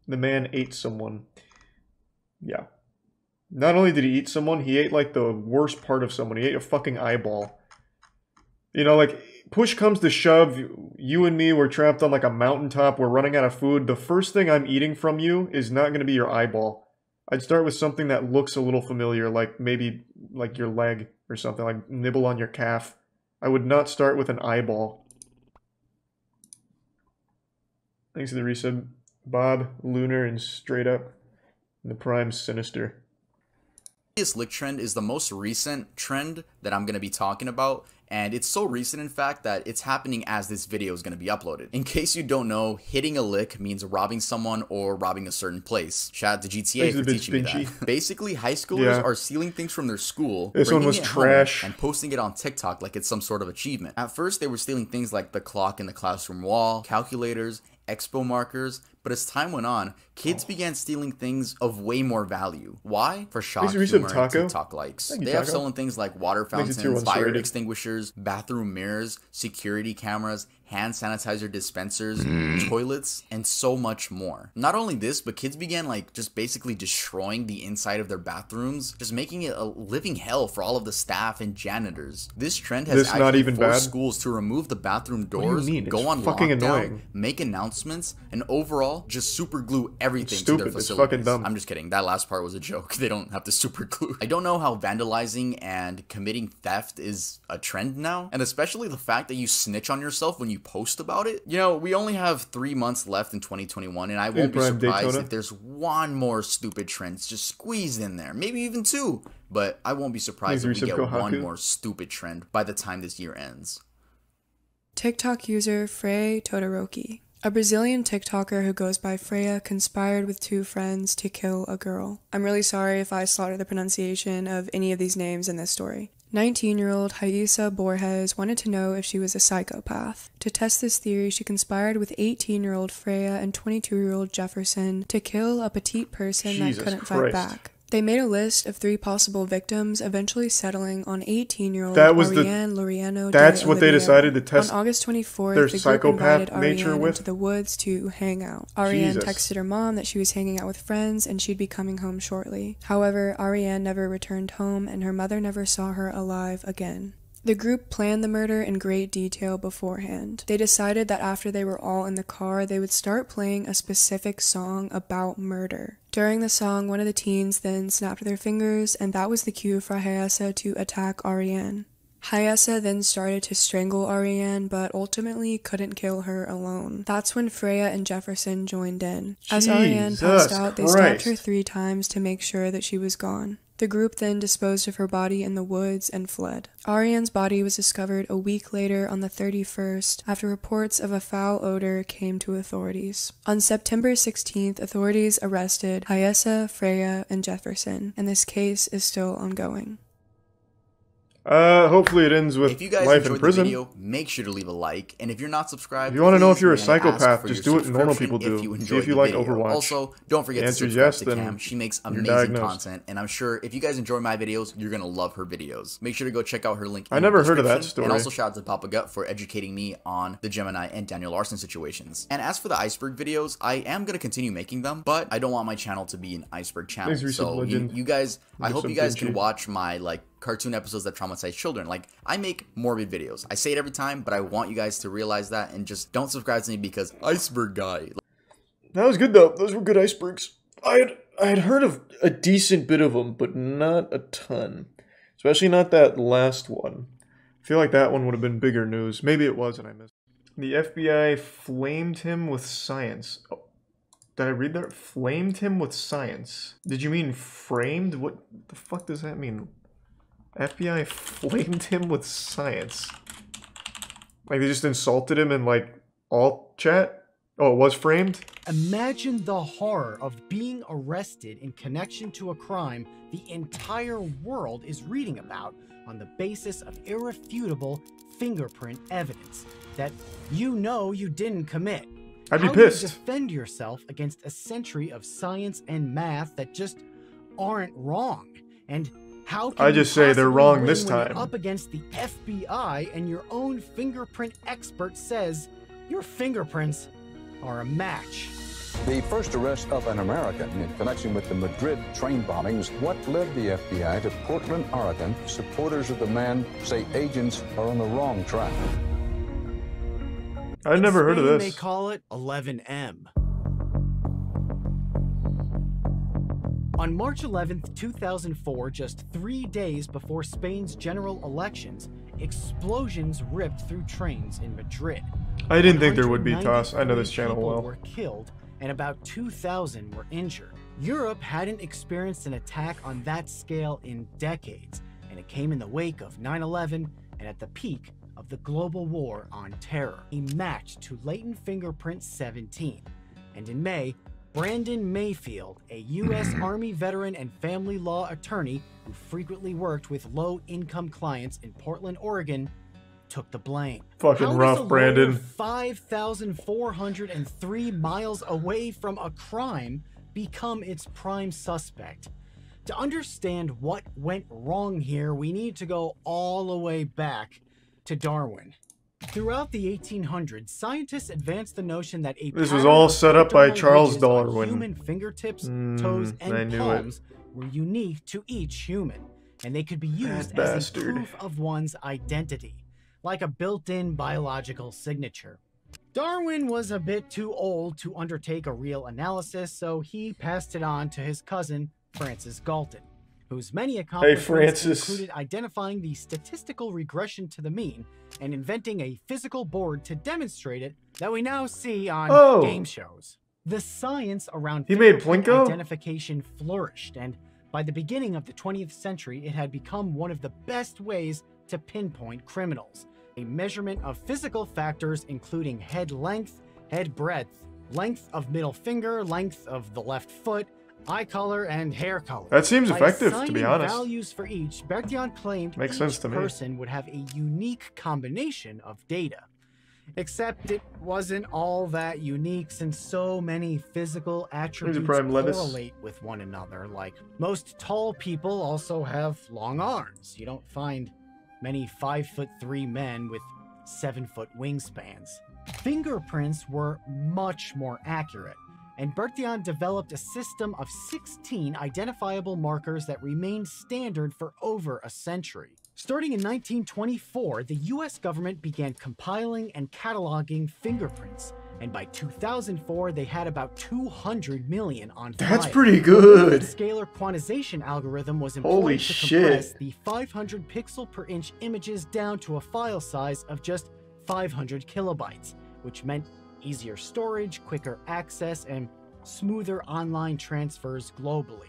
the man ate someone. Yeah. Not only did he eat someone, he ate like the worst part of someone. He ate a fucking eyeball. You know, like, push comes to shove, you and me were trapped on like a mountaintop, we're running out of food. The first thing I'm eating from you is not going to be your eyeball. I'd start with something that looks a little familiar, like maybe like your leg or something, like nibble on your calf. I would not start with an eyeball. Thanks to the resub, Bob, Lunar, and Straight Up. And the Prime Sinister. This lick trend is the most recent trend that I'm going to be talking about, and it's so recent in fact that it's happening as this video is going to be uploaded. In case you don't know, hitting a lick means robbing someone or robbing a certain place. Shout out to GTA for teaching me that. Basically, high schoolers are stealing things from their school, this one was trash, and posting it on TikTok like it's some sort of achievement. At first, they were stealing things like the clock in the classroom wall, calculators, expo markers, but as time went on, kids began stealing things of way more value. Why? For shock humor and TikTok likes. They have stolen things like water fountains, fire extinguishers, bathroom mirrors, security cameras, hand sanitizer dispensers, toilets, and so much more. Not only this, but kids began like just basically destroying the inside of their bathrooms, just making it a living hell for all of the staff and janitors. This trend has actually forced schools to remove the bathroom doors, go on lockdown, make announcements, and overall just super glue everything to their facilities. It's fucking dumb. I'm just kidding. That last part was a joke. They don't have to super glue. I don't know how vandalizing and committing theft is a trend now, and especially the fact that you snitch on yourself when you post about it. You know, we only have 3 months left in 2021, and I won't be surprised if there's one more stupid trend just squeezed in there, maybe even 2. But I won't be surprised if we get one more stupid trend by the time this year ends. TikTok user Frey Todoroki. A Brazilian TikToker who goes by Freya conspired with 2 friends to kill a girl. I'm really sorry if I slaughter the pronunciation of any of these names in this story. 19-year-old Raíssa Borges wanted to know if she was a psychopath. To test this theory, she conspired with 18-year-old Freya and 22-year-old Jefferson to kill a petite person that couldn't fight back. They made a list of 3 possible victims, eventually settling on 18-year-old Ariane Laureano. That's what they decided to test. On August 24th, their the group psychopath invited nature Ariane with into the woods to hang out. Ariane texted her mom that she was hanging out with friends and she'd be coming home shortly. However, Ariane never returned home and her mother never saw her alive again. The group planned the murder in great detail beforehand. They decided that after they were all in the car, they would start playing a specific song about murder. During the song, one of the teens then snapped their fingers, and that was the cue for Raíssa to attack Ariane. Raíssa then started to strangle Ariane, but ultimately couldn't kill her alone. That's when Freya and Jefferson joined in. As Ariane passed out, they stabbed her 3 times to make sure that she was gone. The group then disposed of her body in the woods and fled. Ariane's body was discovered a week later on the 31st after reports of a foul odor came to authorities. On September 16th, authorities arrested Raíssa, Freya, and Jefferson, and this case is still ongoing. Hopefully it ends with if you guys life in enjoyed prison. The video, make sure to leave a like, and if you're not subscribed, if you want to know if you're a psychopath, just do what normal people do. See if you like Overwatch. Also, don't forget to subscribe to Cam. She makes amazing content, and I'm sure if you guys enjoy my videos, you're gonna love her videos. Make sure to go check out her link. I never heard of that story. And also shout out to Papa Gut for educating me on the Gemini and Daniel Larson situations. And as for the Iceberg videos, I am gonna continue making them, but I don't want my channel to be an Iceberg channel. So you guys, I hope you guys can watch my like cartoon episodes that traumatize children. Like, I make morbid videos. I say it every time, but I want you guys to realize that, and just don't subscribe to me because Iceberg guy. That was good though. Those were good icebergs. I had heard of a decent bit of them, but not a ton. Especially not that last one. I feel like that one would have been bigger news. Maybe it was and I missed it. The FBI flamed him with science. Oh, did I read that? Flamed him with science. Did you mean framed? What the fuck does that mean? FBI flamed him with science. Like they just insulted him in like alt chat? Oh, it was framed? Imagine the horror of being arrested in connection to a crime the entire world is reading about on the basis of irrefutable fingerprint evidence that you know you didn't commit. I'd be How do you pissed. defend yourself against a century of science and math that just aren't wrong? And how can I just say they're wrong this time. Up against the FBI and your own fingerprint expert says your fingerprints are a match. The first arrest of an American in connection with the Madrid train bombings. What led the FBI to Portland, Oregon? Supporters of the man say agents are on the wrong track. I'd never heard of this. They call it 11M. On March 11th, 2004, just 3 days before Spain's general elections, explosions ripped through trains in Madrid. I didn't think there would be, Toss. I know this channel well. Were killed and about 2,000 were injured. Europe hadn't experienced an attack on that scale in decades, and it came in the wake of 9/11 and at the peak of the global war on terror, a match to latent fingerprint 17. And in May, Brandon Mayfield, a U.S. Army veteran and family law attorney who frequently worked with low-income clients in Portland, Oregon, took the blame. Fucking rough, Brandon. 5,403 miles away from a crime become its prime suspect. To understand what went wrong here, we need to go all the way back to Darwin. Throughout the 1800s, scientists advanced the notion that this was all set up by Charles Darwin. Human fingertips, toes, and palms were unique to each human, and they could be used as a proof of one's identity, like a built-in biological signature. Darwin was a bit too old to undertake a real analysis, so he passed it on to his cousin, Francis Galton, whose many accomplishments included identifying the statistical regression to the mean and inventing a physical board to demonstrate it that we now see on game shows. The science around fingerprint identification flourished, and by the beginning of the 20th century, it had become one of the best ways to pinpoint criminals. A measurement of physical factors including head length, head breadth, length of middle finger, length of the left foot, eye color, and hair color. That seems effective, to be honest. Values for each, Bertillon claimed Makes sense to me. person would have a unique combination of data. Except it wasn't all that unique, since so many physical attributes correlate with one another. Like, most tall people also have long arms. You don't find many 5'3" men with 7-foot wingspans. Fingerprints were much more accurate, and Bertillon developed a system of 16 identifiable markers that remained standard for over a century. Starting in 1924, the US government began compiling and cataloging fingerprints, and by 2004 they had about 200 million on file. That's pretty good. The scalar quantization algorithm was employed to compress the 500 pixel per inch images down to a file size of just 500 kilobytes, which meant easier storage, quicker access, and smoother online transfers globally.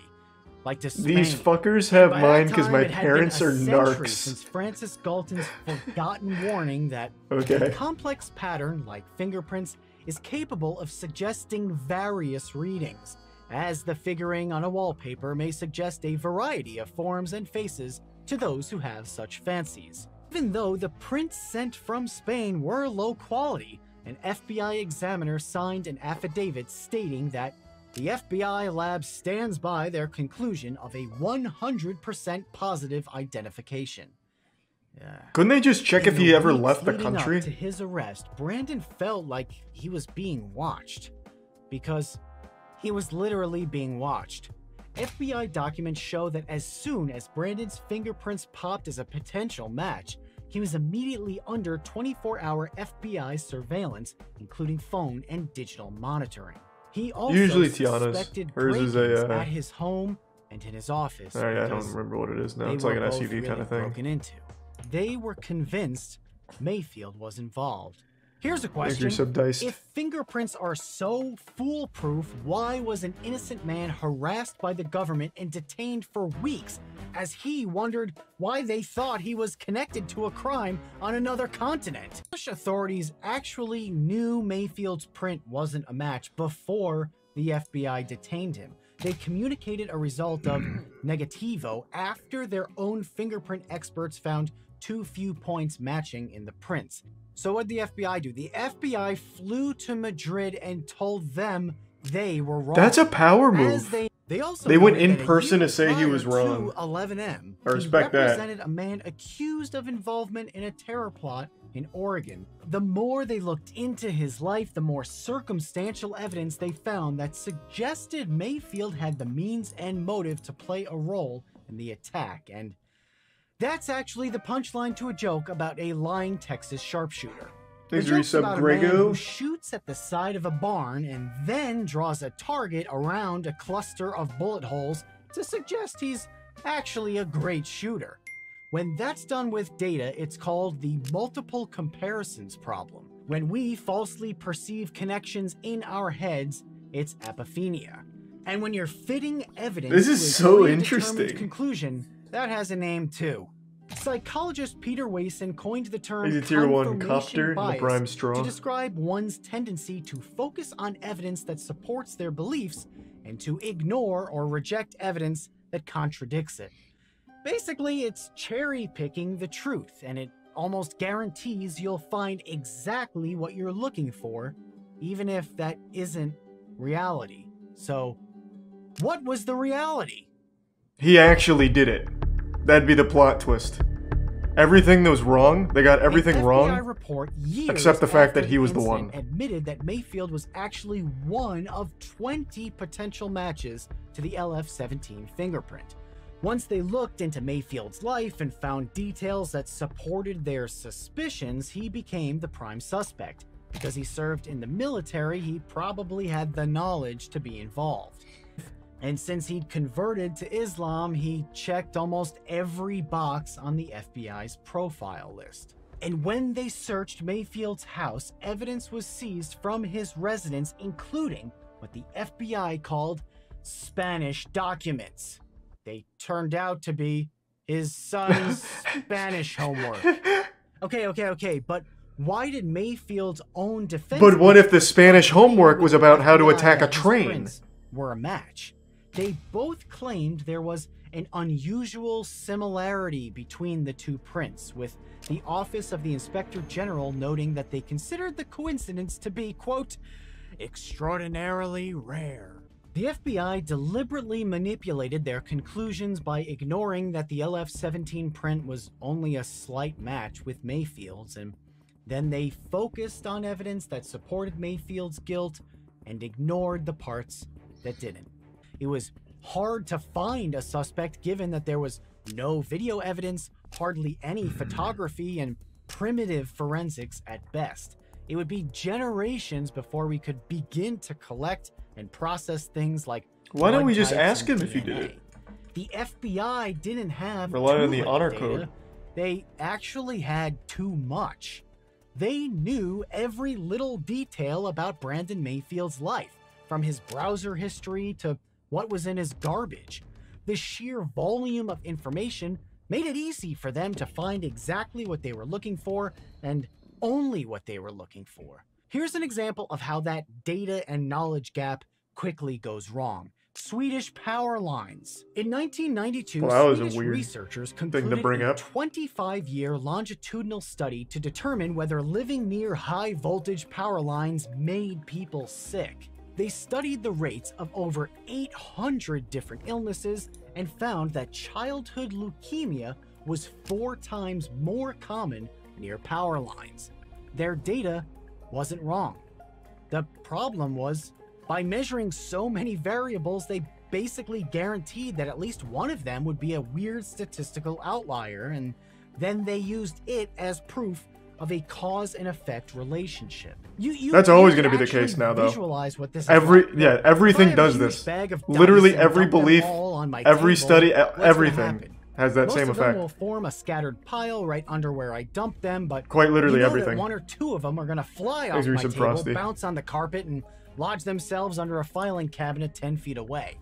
Like to Spain. These fuckers have mine because my parents are narcs. Since Francis Galton's forgotten warning that a complex pattern like fingerprints is capable of suggesting various readings, as the figuring on a wallpaper may suggest a variety of forms and faces to those who have such fancies. Even though the prints sent from Spain were low quality, an FBI examiner signed an affidavit stating that the FBI lab stands by their conclusion of a 100% positive identification. Couldn't they just check if he ever left the country? Up to his arrest, Brandon felt like he was being watched, because he was literally being watched. FBI documents show that as soon as Brandon's fingerprints popped as a potential match, he was immediately under 24-hour FBI surveillance, including phone and digital monitoring. He also Usually suspected hers is a at his home and in his office. I don't remember what it is now. It's like an SUV really kind of thing. Broken into. They were convinced Mayfield was involved. Here's a question. If fingerprints are so foolproof, why was an innocent man harassed by the government and detained for weeks as he wondered why they thought he was connected to a crime on another continent? British authorities actually knew Mayfield's print wasn't a match before the FBI detained him. They communicated a result of negativo after their own fingerprint experts found too few points matching in the prints. So what did the FBI do? The FBI flew to Madrid and told them they were wrong. That's a power move. They went in person to say he was wrong. 11M, I respect that. He represented a man accused of involvement in a terror plot in Oregon. The more they looked into his life, the more circumstantial evidence they found that suggested Mayfield had the means and motive to play a role in the attack. And that's actually the punchline to a joke about a lying Texas sharpshooter. The joke's about a man who shoots at the side of a barn and then draws a target around a cluster of bullet holes to suggest he's actually a great shooter. When that's done with data, it's called the multiple comparisons problem. When we falsely perceive connections in our heads, it's apophenia. And when you're fitting evidence this is so interesting. Conclusion, that has a name too. Psychologist Peter Wason coined the term Tier 1 confirmation copter bias in the prime straw to describe one's tendency to focus on evidence that supports their beliefs and to ignore or reject evidence that contradicts it. Basically, it's cherry-picking the truth, and it almost guarantees you'll find exactly what you're looking for, even if that isn't reality. So, what was the reality? He actually did it. That'd be the plot twist. Everything that was wrong, they got everything wrong, except the fact that he was the one. Admitted that Mayfield was actually one of 20 potential matches to the LF-17 fingerprint. Once they looked into Mayfield's life and found details that supported their suspicions, he became the prime suspect. Because he served in the military, he probably had the knowledge to be involved. And since he'd converted to Islam, he checked almost every box on the FBI's profile list. And when they searched Mayfield's house, evidence was seized from his residence, including what the FBI called Spanish documents. They turned out to be his son's Spanish homework. Okay, but why did Mayfield's own defense... But what if the Spanish homework was about how to attack a train? ...were a match? They both claimed there was an unusual similarity between the two prints, with the Office of the Inspector General noting that they considered the coincidence to be, quote, extraordinarily rare. The FBI deliberately manipulated their conclusions by ignoring that the LF-17 print was only a slight match with Mayfield's, and then they focused on evidence that supported Mayfield's guilt and ignored the parts that didn't. It was hard to find a suspect given that there was no video evidence, hardly any photography, and primitive forensics at best. It would be generations before we could begin to collect and process things like... Why don't we just ask him if he did it? The FBI didn't have rely on the honor code. They actually had too much. They knew every little detail about Brandon Mayfield's life, from his browser history to what was in his garbage. The sheer volume of information made it easy for them to find exactly what they were looking for and only what they were looking for. Here's an example of how that data and knowledge gap quickly goes wrong. Swedish power lines. In 1992, Swedish researchers concluded a 25-year longitudinal study to determine whether living near high-voltage power lines made people sick. They studied the rates of over 800 different illnesses and found that childhood leukemia was 4 times more common near power lines. Their data wasn't wrong. The problem was, by measuring so many variables, they basically guaranteed that at least one of them would be a weird statistical outlier, and then they used it as proof of a cause and effect relationship. That's always going to be the case now, though. What this everything does this. Literally every belief, every study, everything has that same effect. Most of them will form a scattered pile right under where I dump them, but quite literally you know everything. That one or two of them are going to fly off my table, bounce on the carpet, and lodge themselves under a filing cabinet 10 feet away.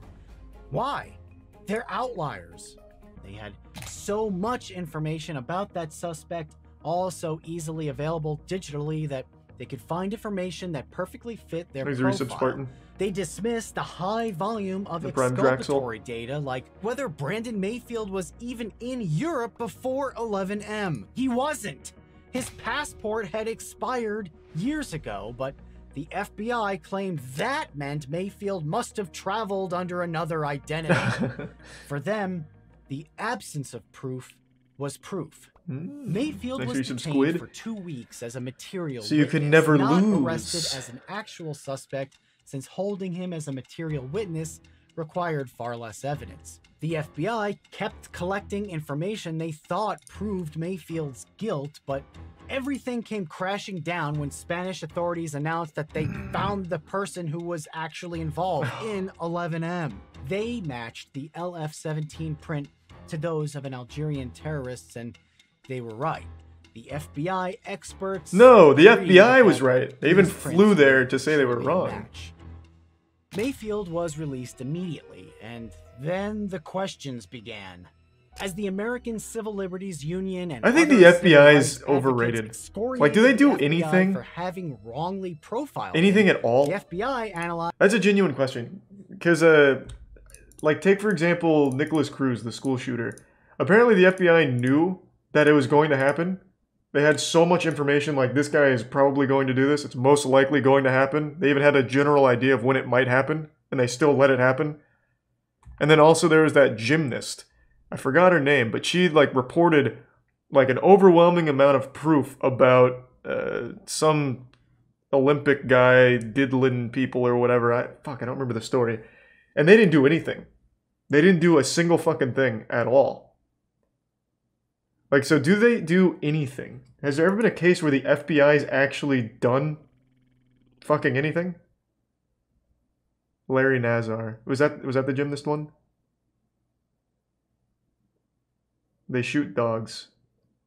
Why? They're outliers. They had so much information about that suspect, all so easily available digitally, that they could find information that perfectly fit their profile. They dismissed the high volume of exculpatory data, like whether Brandon Mayfield was even in Europe before 11M. He wasn't. His passport had expired years ago, but the FBI claimed that meant Mayfield must have traveled under another identity. For them, the absence of proof was proof. Mayfield was detained for 2 weeks as a material so you witness, could never not lose. arrested as an actual suspect, since holding him as a material witness required far less evidence. The FBI kept collecting information they thought proved Mayfield's guilt, but everything came crashing down when Spanish authorities announced that they found the person who was actually involved in 11M. They matched the LF-17 print to those of an Algerian terrorist, and they were right. The FBI experts... No, the FBI was right. They even flew there to say they were wrong. Mayfield was released immediately, and then the questions began. As the American Civil Liberties Union and I think the FBI is overrated. Like, do they do anything? For having wrongly profiled anything him, at all? The FBI analyzed... That's a genuine question. Because, like, take, for example, Nicholas Cruz, the school shooter. Apparently the FBI knew that it was going to happen. They had so much information, like, this guy is probably going to do this. It's most likely going to happen. They even had a general idea of when it might happen, and they still let it happen. And then also there was that gymnast. I forgot her name, but she, like, reported, like, an overwhelming amount of proof about some Olympic guy diddling people or whatever. I don't remember the story. And they didn't do anything. They didn't do a single fucking thing at all. Like, so do they do anything? Has there ever been a case where the FBI's actually done fucking anything? Larry Nassar. Was that the gymnast one? They shoot dogs.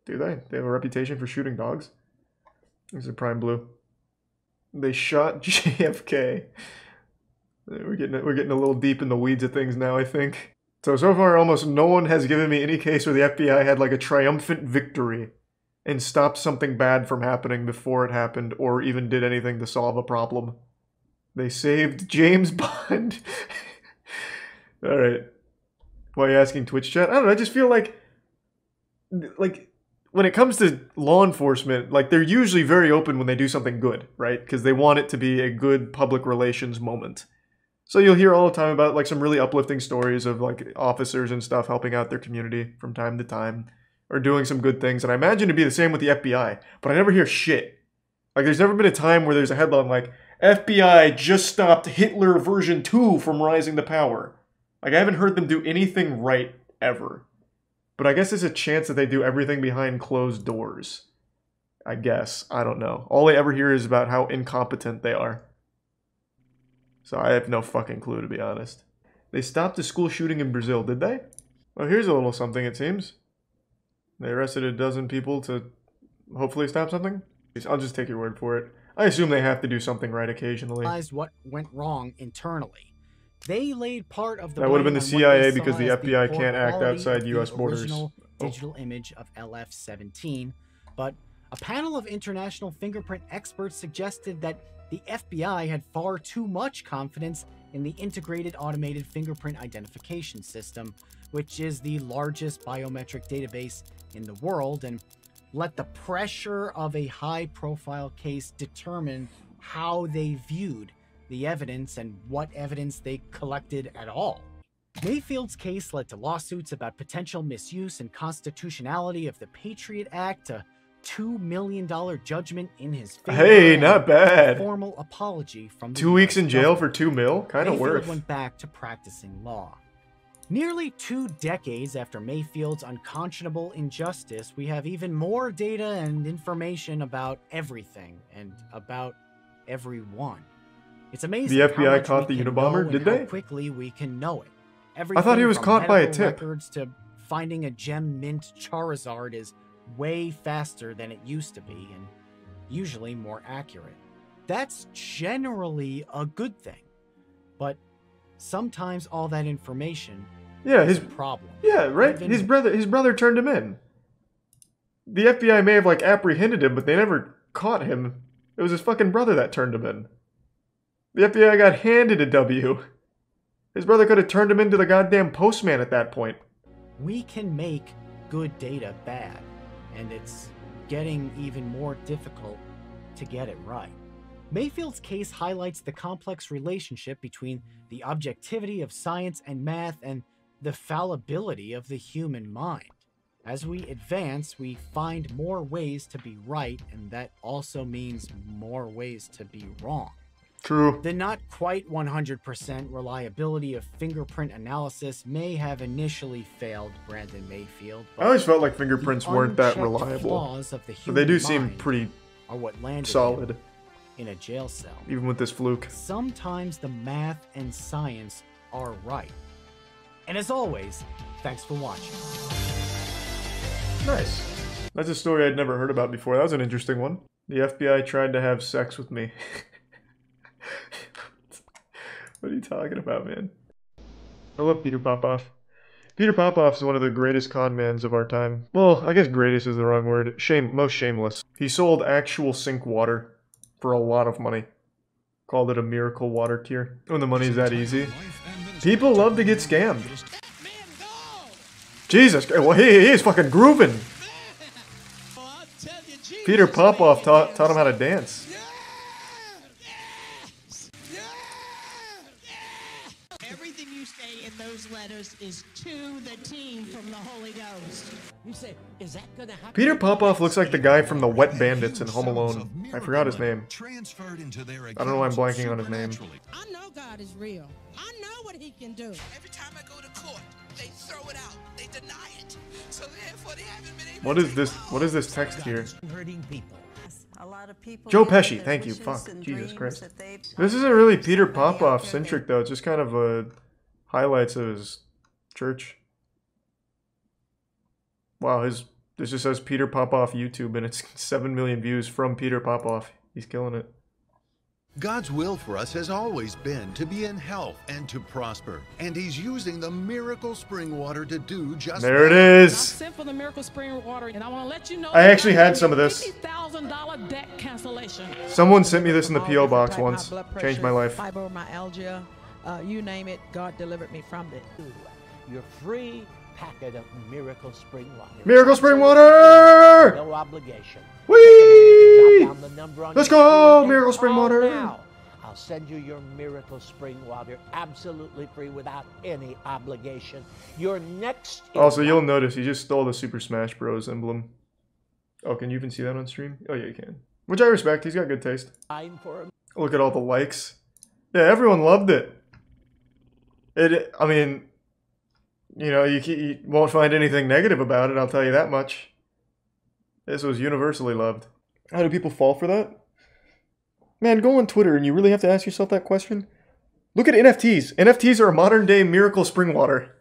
Do they? They have a reputation for shooting dogs? This is Prime Blue. They shot JFK. We're getting a little deep in the weeds of things now, I think. So far, almost no one has given me any case where the FBI had like a triumphant victory and stopped something bad from happening before it happened, or even did anything to solve a problem. They saved James Bond. Alright. Why are you asking Twitch chat? I don't know, I just feel like when it comes to law enforcement, like, they're usually very open when they do something good, right? Because they want it to be a good public relations moment. So you'll hear all the time about, like, some really uplifting stories of, like, officers and stuff helping out their community from time to time, or doing some good things. And I imagine it'd be the same with the FBI, but I never hear shit. Like, there's never been a time where there's a headline like, FBI just stopped Hitler version 2 from rising to power. Like, I haven't heard them do anything right, ever. But I guess there's a chance that they do everything behind closed doors. I guess. I don't know. All I ever hear is about how incompetent they are. So I have no fucking clue, to be honest. They stopped the school shooting in Brazil, did they? Well, here's a little something, it seems. They arrested a dozen people to hopefully stop something? I'll just take your word for it. I assume they have to do something right occasionally. What went wrong internally. They laid part of the that would have been the CIA because the FBI can't act outside U.S. borders. Digital image of LF-17, but a panel of international fingerprint experts suggested that the FBI had far too much confidence in the integrated automated fingerprint identification system, which is the largest biometric database in the world, and let the pressure of a high-profile case determine how they viewed the evidence and what evidence they collected at all. Mayfield's case led to lawsuits about potential misuse and constitutionality of the Patriot Act, to $2 million judgment in his favor. Hey, not bad. A formal apology from the 2 weeks in jail government. for $2 mil? Kind of Mayfield worth. went back to practicing law. Nearly 2 decades after Mayfield's unconscionable injustice, we have even more data and information about everything and about everyone. It's amazing. The how FBI much caught we the can Unabomber, know did and how they? quickly we can know it. I thought he was Everything caught from by a medical tip. records to finding a gem mint Charizard is way faster than it used to be and usually more accurate. That's generally a good thing, but sometimes all that information is a problem. Yeah, right. His brother turned him in. The FBI may have like apprehended him, but they never caught him. It was his fucking brother that turned him in. The FBI got handed a W. His brother could have turned him into the goddamn postman at that point. We can make good data bad, and it's getting even more difficult to get it right. Mayfield's case highlights the complex relationship between the objectivity of science and math and the fallibility of the human mind. As we advance, we find more ways to be right, and that also means more ways to be wrong. True. The not quite 100% reliability of fingerprint analysis may have initially failed Brandon Mayfield. I always felt like fingerprints weren't that reliable, but they do seem pretty are what landed solid in a jail cell. Even with this fluke. Sometimes the math and science are right. And as always, thanks for watching. Nice. That's a story I'd never heard about before. That was an interesting one. The FBI tried to have sex with me. What are you talking about, man? I love Peter Popoff. Peter Popoff is one of the greatest con mans of our time. Well, I guess greatest is the wrong word. Most shameless. He sold actual sink water for a lot of money. Called it a miracle water tier. When the money's that easy. People love to get scammed. Jesus, well, he is fucking grooving. Peter Popoff taught him how to dance. Everything you say in those letters is to the team from the Holy Ghost. You say, is that gonna happen? Peter Popoff looks like the guy from the Wet Bandits in Home Alone. I forgot his name. I don't know why I'm blanking on his name. I know God is real. I know what he can do. Every time I go to court, they throw it out. They deny it. So therefore they haven't been able What is this? What is this text here? hurting people. A lot of people Joe Pesci, thank you. Fuck, Jesus Christ. This isn't really Peter Popoff centric though. It's just kind of highlights of his church. Wow, this just says Peter Popoff YouTube, and it's 7 million views from Peter Popoff. He's killing it. God's will for us has always been to be in health and to prosper. And he's using the miracle spring water to do just there that. it is. I sent for the miracle spring water, and I want to let you know I actually had some of this. $50,000 debt cancellation. Someone sent me this in the P.O. box once. Changed my life. Fibromyalgia, you name it, God delivered me from it. Your free packet of miracle spring water. Miracle spring water! No obligation. Whee! Let's go! Miracle spring water! Now, I'll send you your miracle spring water absolutely free without any obligation. Your next... Also, you'll notice he just stole the Super Smash Bros. Emblem. Oh, can you even see that on stream? Oh yeah, you can. Which I respect. He's got good taste. Look at all the likes. Yeah, everyone loved it. I mean, you know, you won't find anything negative about it, I'll tell you that much. This was universally loved. How do people fall for that? Man, go on Twitter and you really have to ask yourself that question. Look at NFTs. NFTs are a modern day miracle spring water.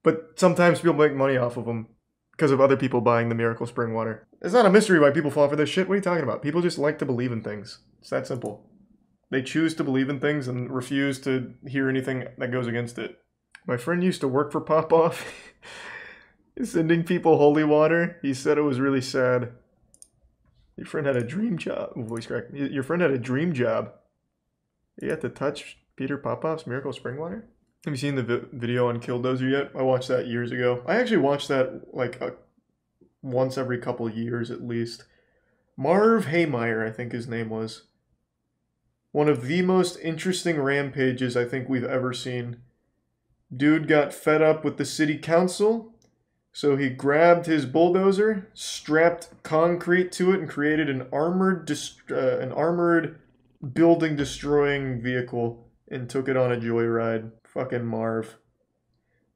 But sometimes people make money off of them because of other people buying the miracle spring water. It's not a mystery why people fall for this shit. What are you talking about? People just like to believe in things. It's that simple. They choose to believe in things and refuse to hear anything that goes against it. My friend used to work for Popoff. Sending people holy water. He said it was really sad. Your friend had a dream job. Oh, voice crack. Your friend had a dream job. You had to touch Peter Popoff's miracle spring water? Have you seen the video on Killdozer yet? I watched that years ago. I actually watched that like once every couple years at least. Marv Haymeyer, I think his name was. One of the most interesting rampages I think we've ever seen. Dude got fed up with the city council, So he grabbed his bulldozer, strapped concrete to it, and created an armored building destroying vehicle and took it on a joyride. Fucking Marv.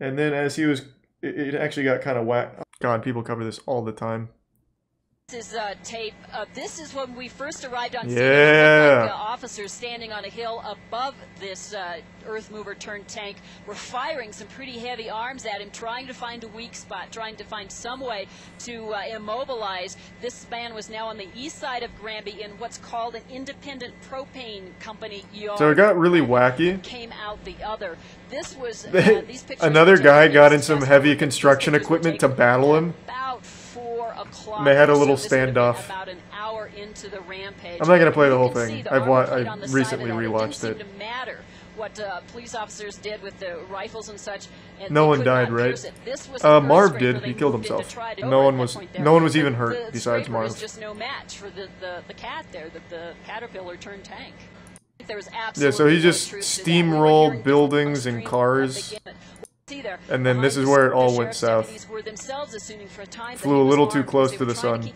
And then as he was, it actually got kind of whack. God, people cover this all the time. This is tape. This is when we first arrived on scene. Yeah. Like, officers standing on a hill above this earth mover turned tank were firing some pretty heavy arms at him, trying to find a weak spot, trying to find some way to immobilize. This man was now on the east side of Granby in what's called an independent propane company yard. So it got really wacky. Came out the other. This was these pictures. Another guy got in some heavy construction equipment to battle him. And they had a little standoff. About an hour into the rampage. I'm not gonna play the whole thing. I recently rewatched it. It didn't matter what police officers did with the rifles and such. And no one died, right? Marv did. He killed himself. No one was even hurt besides Marv. Was just no match for the cat there, the caterpillar turned tank. There was yeah, so he just steamrolled buildings and cars. And then this is where it all went south. Flew a little too close to the sun.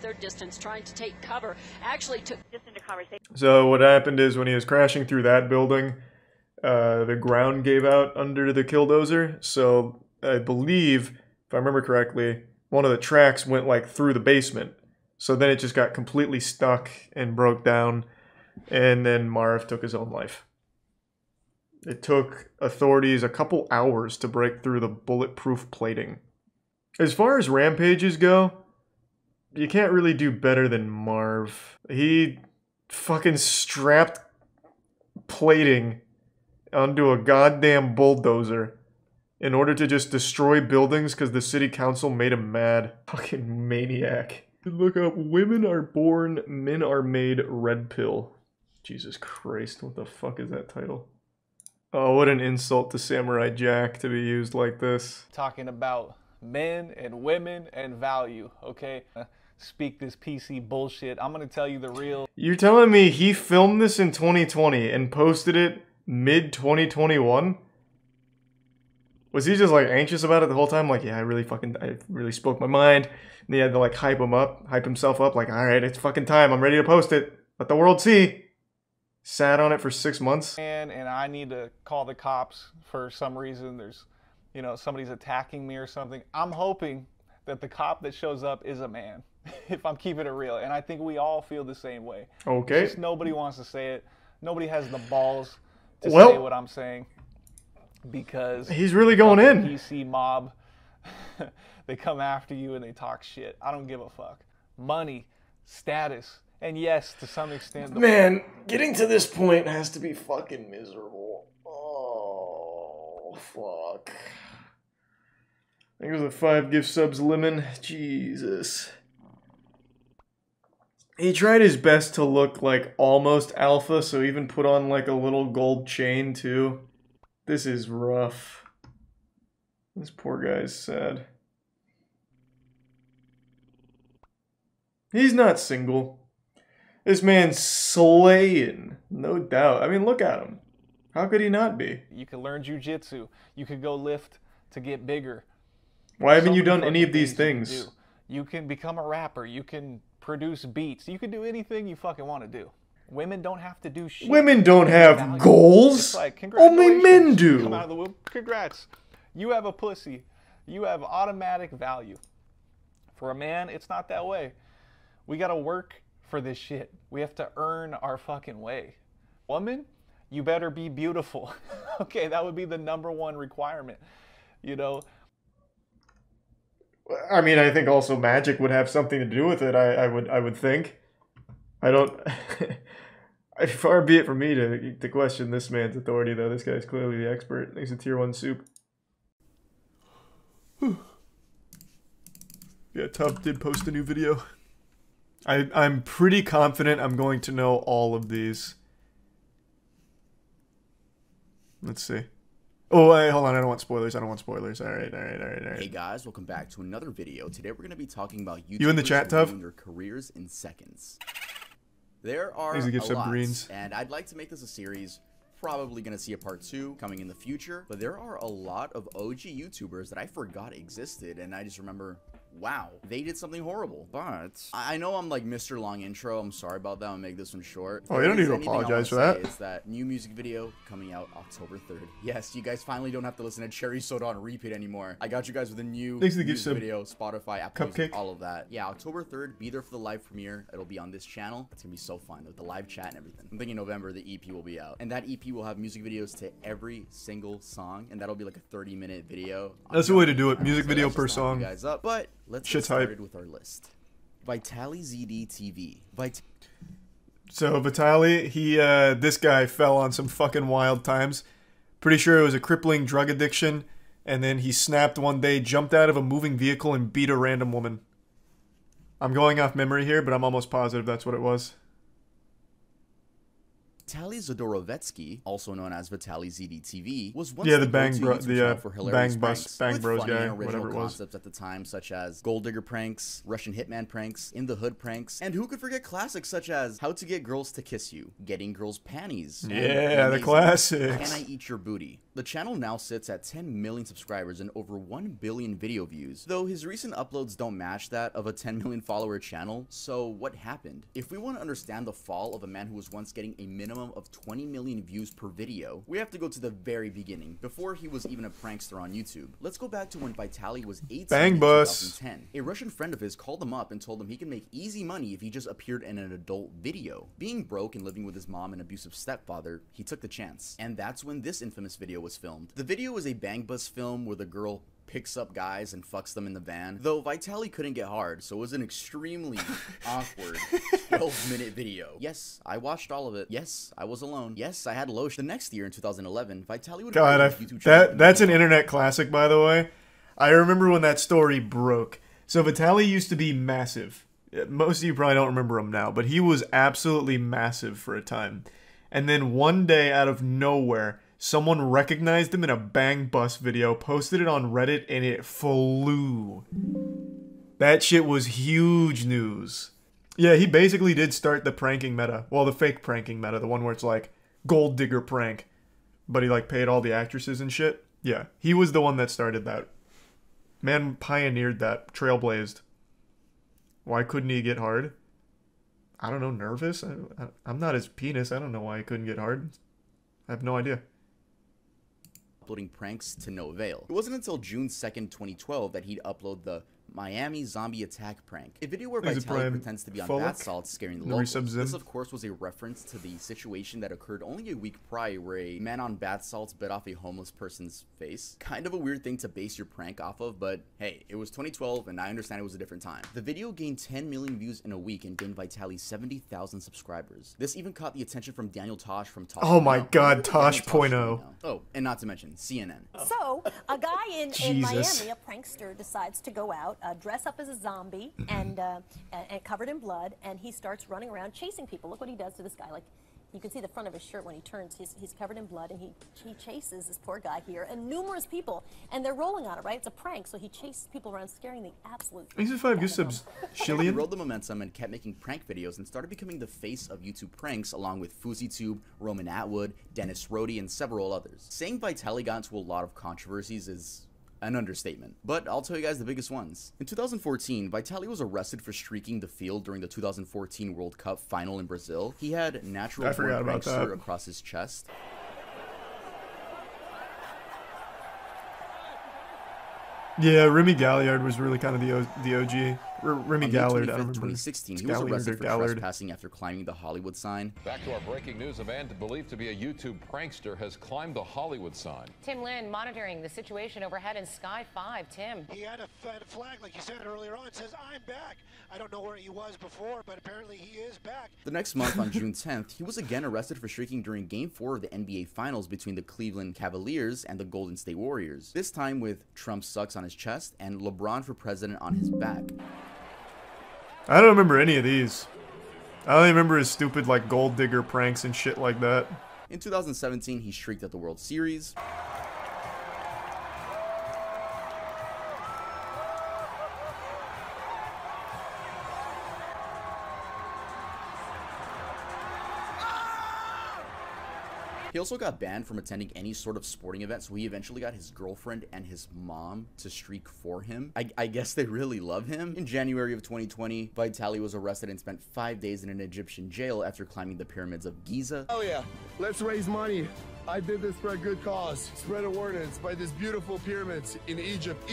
So what happened is when he was crashing through that building, the ground gave out under the killdozer. So I believe, if I remember correctly, one of the tracks went like through the basement. So then it just got completely stuck and broke down. And then Marv took his own life. It took authorities a couple hours to break through the bulletproof plating. As far as rampages go, you can't really do better than Marv. He fucking strapped plating onto a goddamn bulldozer in order to just destroy buildings because the city council made him mad. Fucking maniac. Look up, women are born, men are made, red pill. Jesus Christ, what the fuck is that title? Oh, what an insult to Samurai Jack to be used like this. Talking about men and women and value, okay? Speak this PC bullshit. I'm gonna tell you the real. You're telling me he filmed this in 2020 and posted it mid-2021? Was he just like anxious about it the whole time? Like, yeah, I really spoke my mind. And he had to like hype himself up, like, alright, it's fucking time, I'm ready to post it. Let the world see. Sat on it for 6 months. And I need to call the cops for some reason. There's, you know, somebody's attacking me or something. I'm hoping that the cop that shows up is a man, if I'm keeping it real. And I think we all feel the same way. Okay. Just nobody wants to say it. Nobody has the balls to say what I'm saying. Because he's really going in. PC mob, they come after you and they talk shit. I don't give a fuck. Money, status. And yes, to some extent... Man, getting to this point has to be fucking miserable. Oh, fuck. I think it was a 5 gift subs lemon. Jesus. He tried his best to look like almost alpha, so even put on like a little gold chain too. This is rough. This poor guy's sad. He's not single. This man's slaying, no doubt. I mean, look at him. How could he not be? You can learn jujitsu. You could go lift to get bigger. Why haven't you done any of these things? You can become a rapper. You can produce beats. You can do anything you fucking want to do. Women don't have to do shit. Women don't have goals. Like, only men do. Come out of the womb. Congrats. You have a pussy. You have automatic value. For a man, it's not that way. We gotta work for this shit. We have to earn our fucking way. Woman, you better be beautiful. Okay, that would be the #1 requirement. You know? I mean, I think also magic would have something to do with it, I would think. I don't... Far be it from me to question this man's authority, though. This guy's clearly the expert. He's a tier 1 soup. Yeah, Tubb did post a new video. I'm pretty confident I'm going to know all of these. Let's see. Oh, wait, hold on. I don't want spoilers. All right. Hey guys, welcome back to another video. Today we're going to be talking about YouTubers you in the chat, Tubb? Their careers in seconds. There are a lot, and I'd like to make this a series probably gonna see a part 2 coming in the future, but there are a lot of OG YouTubers that I forgot existed, and I just remember, wow, they did something horrible. But I know I'm like Mr. Long Intro. I'm sorry about that. I'll make this one short. Oh, you don't need to apologize for that. Is that new music video coming out October 3rd. Yes, you guys finally don't have to listen to Cherry Soda on repeat anymore. I got you guys with a new music video, Spotify, Apple Music, all of that. Yeah, October 3rd. Be there for the live premiere. It'll be on this channel. It's gonna be so fun with the live chat and everything. I'm thinking November the EP will be out, and that EP will have music videos to every single song, and that'll be like a 30-minute video. That's the way to do it. Music video per song. You guys up, but let's get started with our list. Vitaly ZD TV. So Vitaly, this guy fell on some fucking wild times. Pretty sure it was a crippling drug addiction, and then he snapped one day, jumped out of a moving vehicle, and beat a random woman. I'm going off memory here, but I'm almost positive that's what it was. Vitaly Zodorovetsky, also known as Vitaly ZD TV, was once the Bang Bros guy, whatever it was. Concepts at the time, such as Gold Digger pranks, Russian Hitman pranks, In the Hood pranks, and who could forget classics such as How to Get Girls to Kiss You, Getting Girls Panties, yeah, the classics. Can I Eat Your Booty? The channel now sits at 10 million subscribers and over 1 billion video views, though his recent uploads don't match that of a 10 million follower channel. So what happened? If we want to understand the fall of a man who was once getting a minimum of 20 million views per video, we have to go to the very beginning, before he was even a prankster on YouTube. Let's go back to when Vitaly was 18 in 2010. A Russian friend of his called him up and told him he can make easy money if he just appeared in an adult video. Being broke and living with his mom and abusive stepfather, he took the chance. And that's when this infamous video was filmed. The video was a bang bus film where the girl picks up guys and fucks them in the van, though Vitaly couldn't get hard, so it was an extremely awkward 12-minute video. Yes, I watched all of it. Yes, I was alone. Yes, I had lotion. The next year in 2011, Vitaly would that's an internet classic, by the way. I remember when that story broke. So Vitaly used to be massive. Most of you probably don't remember him now, but he was absolutely massive for a time. And then one day, out of nowhere, someone recognized him in a Bang Bus video, posted it on Reddit, and it flew. That shit was huge news. Yeah, he basically did start the pranking meta. Well, the fake pranking meta, the one where it's like, gold digger prank. But he like paid all the actresses and shit. Yeah, he was the one that started that. Man pioneered that, trailblazed. Why couldn't he get hard? I don't know, nervous? I'm not his penis. I don't know why he couldn't get hard. I have no idea. Uploading pranks to no avail. It wasn't until June 2nd, 2012 that he'd upload the Miami zombie attack prank, a video where Vitaly pretends to be on bath salts scaring the locals. This of course was a reference to the situation that occurred only a week prior where a man on bath salts bit off a homeless person's face. Kind of a weird thing to base your prank off of, but hey, it was 2012 and I understand it was a different time. The video gained 10 million views in a week and gained Vitaly 70,000 subscribers. This even caught the attention from Daniel Tosh from Tosh. Oh my god, Tosh.0. Oh, and not to mention CNN. So, a guy in Miami, a prankster, decides to go out, dress up as a zombie and covered in blood, and he starts running around chasing people. Look what he does to this guy. Like, you can see the front of his shirt when he turns. He's covered in blood, and he chases this poor guy here and numerous people, and they're rolling on it, right? It's a prank, so he chases people around, scaring the absolute. Thanks for 5 gift subs, Shillian. He rode the momentum and kept making prank videos and started becoming the face of YouTube pranks, along with FouseyTube, Roman Atwood, Dennis Rhodey, and several others. Saying Vitaly got into a lot of controversies is an understatement, but I'll tell you guys the biggest ones. In 2014, Vitaly was arrested for streaking the field during the 2014 World Cup final in Brazil. He had natural born prankster across his chest. Yeah, Remy Galliard was really kind of the OG. Remy Gallard, I don't remember. 2016, he was arrested for trespassing after climbing the Hollywood sign. Back to our breaking news. A man believed to be a YouTube prankster has climbed the Hollywood sign. Tim Lynn monitoring the situation overhead in Sky 5. Tim. He had a flag, like you said earlier on, says, "I'm back." I don't know where he was before, but apparently he is back. The next month, on June 10th, he was again arrested for streaking during Game 4 of the NBA Finals between the Cleveland Cavaliers and the Golden State Warriors. This time with Trump sucks on his chest and LeBron for president on his back. I don't remember any of these. I only remember his stupid, like, gold digger pranks and shit like that. In 2017, he streaked at the World Series. He also got banned from attending any sort of sporting event, so he eventually got his girlfriend and his mom to streak for him. I guess they really love him. In January of 2020, Vitaly was arrested and spent 5 days in an Egyptian jail after climbing the pyramids of Giza. Oh yeah, let's raise money. I did this for a good cause. Spread awareness by these beautiful pyramids in Egypt.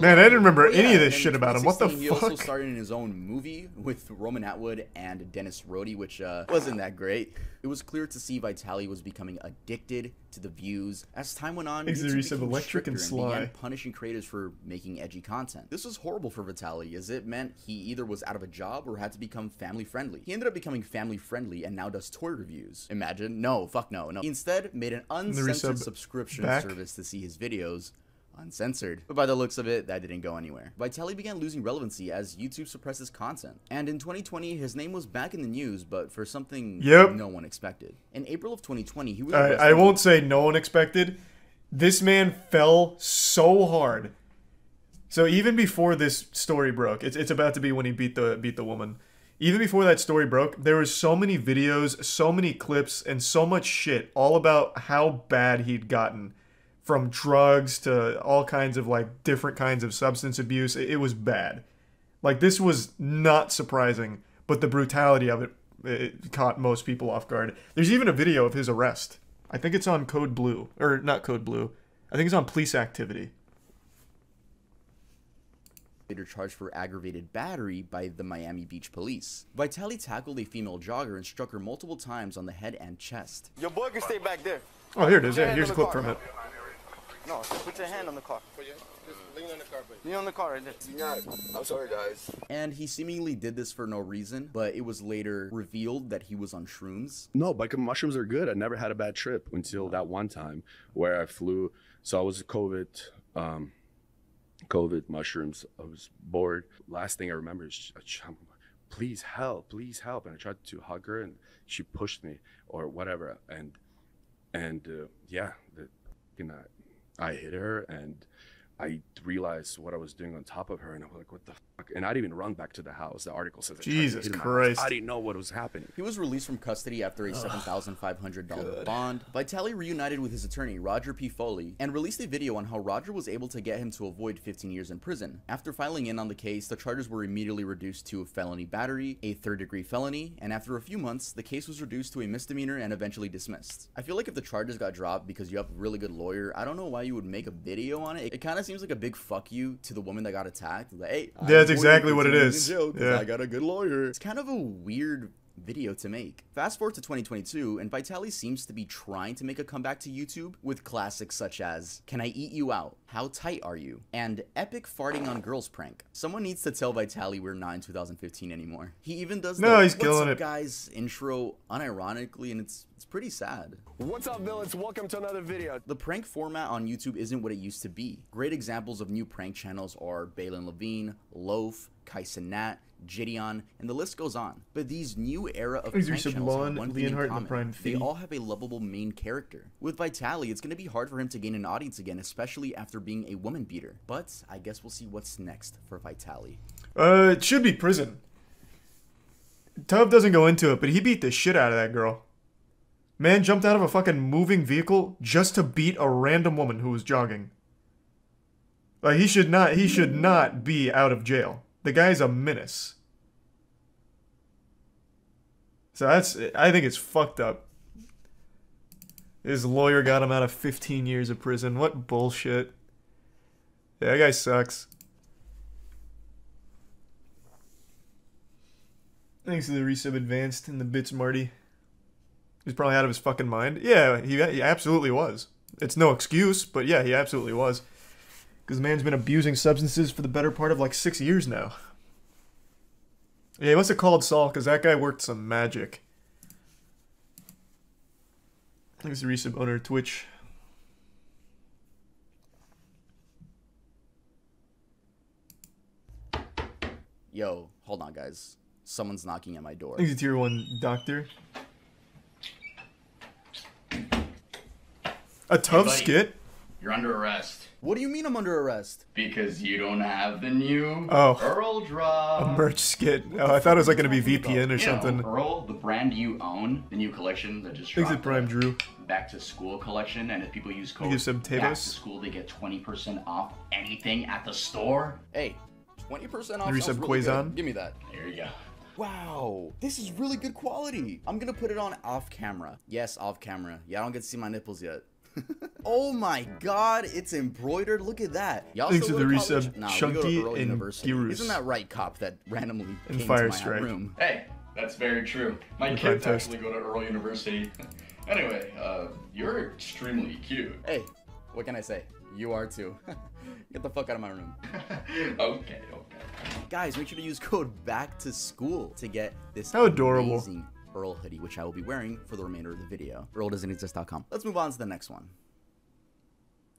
Man, I didn't remember any of this shit about him. What the fuck? He also starred in his own movie with Roman Atwood and Dennis Roddy, which wasn't that great. It was clear to see Vitaly was becoming addicted to the views. As time went on, YouTube became electric and sly, began punishing creators for making edgy content. This was horrible for Vitaly, as it meant he either was out of a job or had to become family friendly. He ended up becoming family friendly and now does toy reviews. Imagine? No, fuck no. He instead made an uncensored subscription service to see his videos uncensored. But by the looks of it, that didn't go anywhere. Vitaly began losing relevancy as YouTube suppresses content. And in 2020, his name was back in the news, but for something no one expected. In April of 2020, he was I won't say no one expected. This man fell so hard. So even before this story broke, it's about to be when he beat the woman. Even before that story broke, there was so many videos, so many clips, and so much shit all about how bad he'd gotten. From drugs to all kinds of like different kinds of substance abuse. It was bad. Like, this was not surprising, but the brutality of it caught most people off guard. There's even a video of his arrest. I think it's on Code Blue, or not Code Blue. I think it's on Police Activity. Later charged for aggravated battery by the Miami Beach police. Vitaly tackled a female jogger and struck her multiple times on the head and chest. Your boy can stay back there. Oh, here it is. Yeah, here's a clip from it. No, put your hand on the car. Just lean on the car, buddy. Lean on the car right there. I'm sorry, guys. And he seemingly did this for no reason, but it was later revealed that he was on shrooms. No, but mushrooms are good. I never had a bad trip until that one time where I flew. So I was COVID mushrooms. I was bored. Last thing I remember is, please help. And I tried to hug her and she pushed me or whatever. Yeah, I hit her and I realized what I was doing on top of her, and I was like, what the fuck? And I didn't even run back to the house. The article says, Jesus Christ. I didn't know what was happening. He was released from custody after a $7,500 bond. Vitaly reunited with his attorney, Roger P. Foley, and released a video on how Roger was able to get him to avoid 15 years in prison. After filing in on the case, the charges were immediately reduced to felony battery, a third-degree felony, and after a few months, the case was reduced to a misdemeanor and eventually dismissed. I feel like if the charges got dropped because you have a really good lawyer, I don't know why you would make a video on it. It kind of seems like a big fuck you to the woman that got attacked. Like, hey, yeah, that's exactly what it is. I got a good lawyer. It's kind of a weird video to make. Fast forward to 2022, and Vitaly seems to be trying to make a comeback to YouTube with classics such as Can I Eat You Out? How Tight Are You? And Epic Farting on Girls prank. Someone needs to tell Vitaly we're not in 2015 anymore. He even does the he's killing it, guys intro unironically, and it's pretty sad. What's up, villains? Welcome to another video. The prank format on YouTube isn't what it used to be. Great examples of new prank channels are Balin Levine, Loaf, Kai Cenat, Gideon, and the list goes on. But these new era of prank channels have one thing in common. They all have a lovable main character. With Vitaly, it's going to be hard for him to gain an audience again, especially after being a woman beater. But I guess we'll see what's next for Vitaly. It should be prison. Tuv doesn't go into it, but he beat the shit out of that girl. Man jumped out of a fucking moving vehicle just to beat a random woman who was jogging. Like, he should not be out of jail. The guy's a menace. So I think it's fucked up. His lawyer got him out of 15 years of prison. What bullshit. Yeah, that guy sucks. Thanks to the resub advanced in the bits, Marty. He's probably out of his fucking mind. Yeah, he absolutely was. It's no excuse, but yeah, he absolutely was. Because the man's been abusing substances for the better part of like 6 years now. Yeah, he must have called Saul, because that guy worked some magic. Thanks to the resub owner of Twitch. Yo, hold on, guys. Someone's knocking at my door. Thanks to Tier 1 Doctor. A tough skit? You're under arrest. What do you mean I'm under arrest? Because you don't have the new Earl drop. A merch skit. Oh, I thought it was like going to be VPN or something. Earl, the brand you own, the new collection that just dropped. Exit Prime Drew. Back to school collection, and if people use code some back to school, they get 20% off anything at the store. Hey, 20% off. Maybe some Quazon. Give me that. There you go. Wow, this is really good quality. I'm gonna put it on off camera. Yes, off camera. Yeah, I don't get to see my nipples yet. Oh my god, it's embroidered. Look at that. Y'all Thanks to still the go to college? resub, Nah, Chunky we go to and University. Girus. Isn't that right, cop, that randomly And came Fire to my Strike. room? Hey, that's very true. My kids actually go to Earl University. Anyway, you're extremely cute. Hey, what can I say? You are too. Get the fuck out of my room. Okay. Guys, make sure to use code back to school to get this How adorable. amazing Earl hoodie, which I will be wearing for the remainder of the video. EarlDoesn'tExist.com. Let's move on to the next one.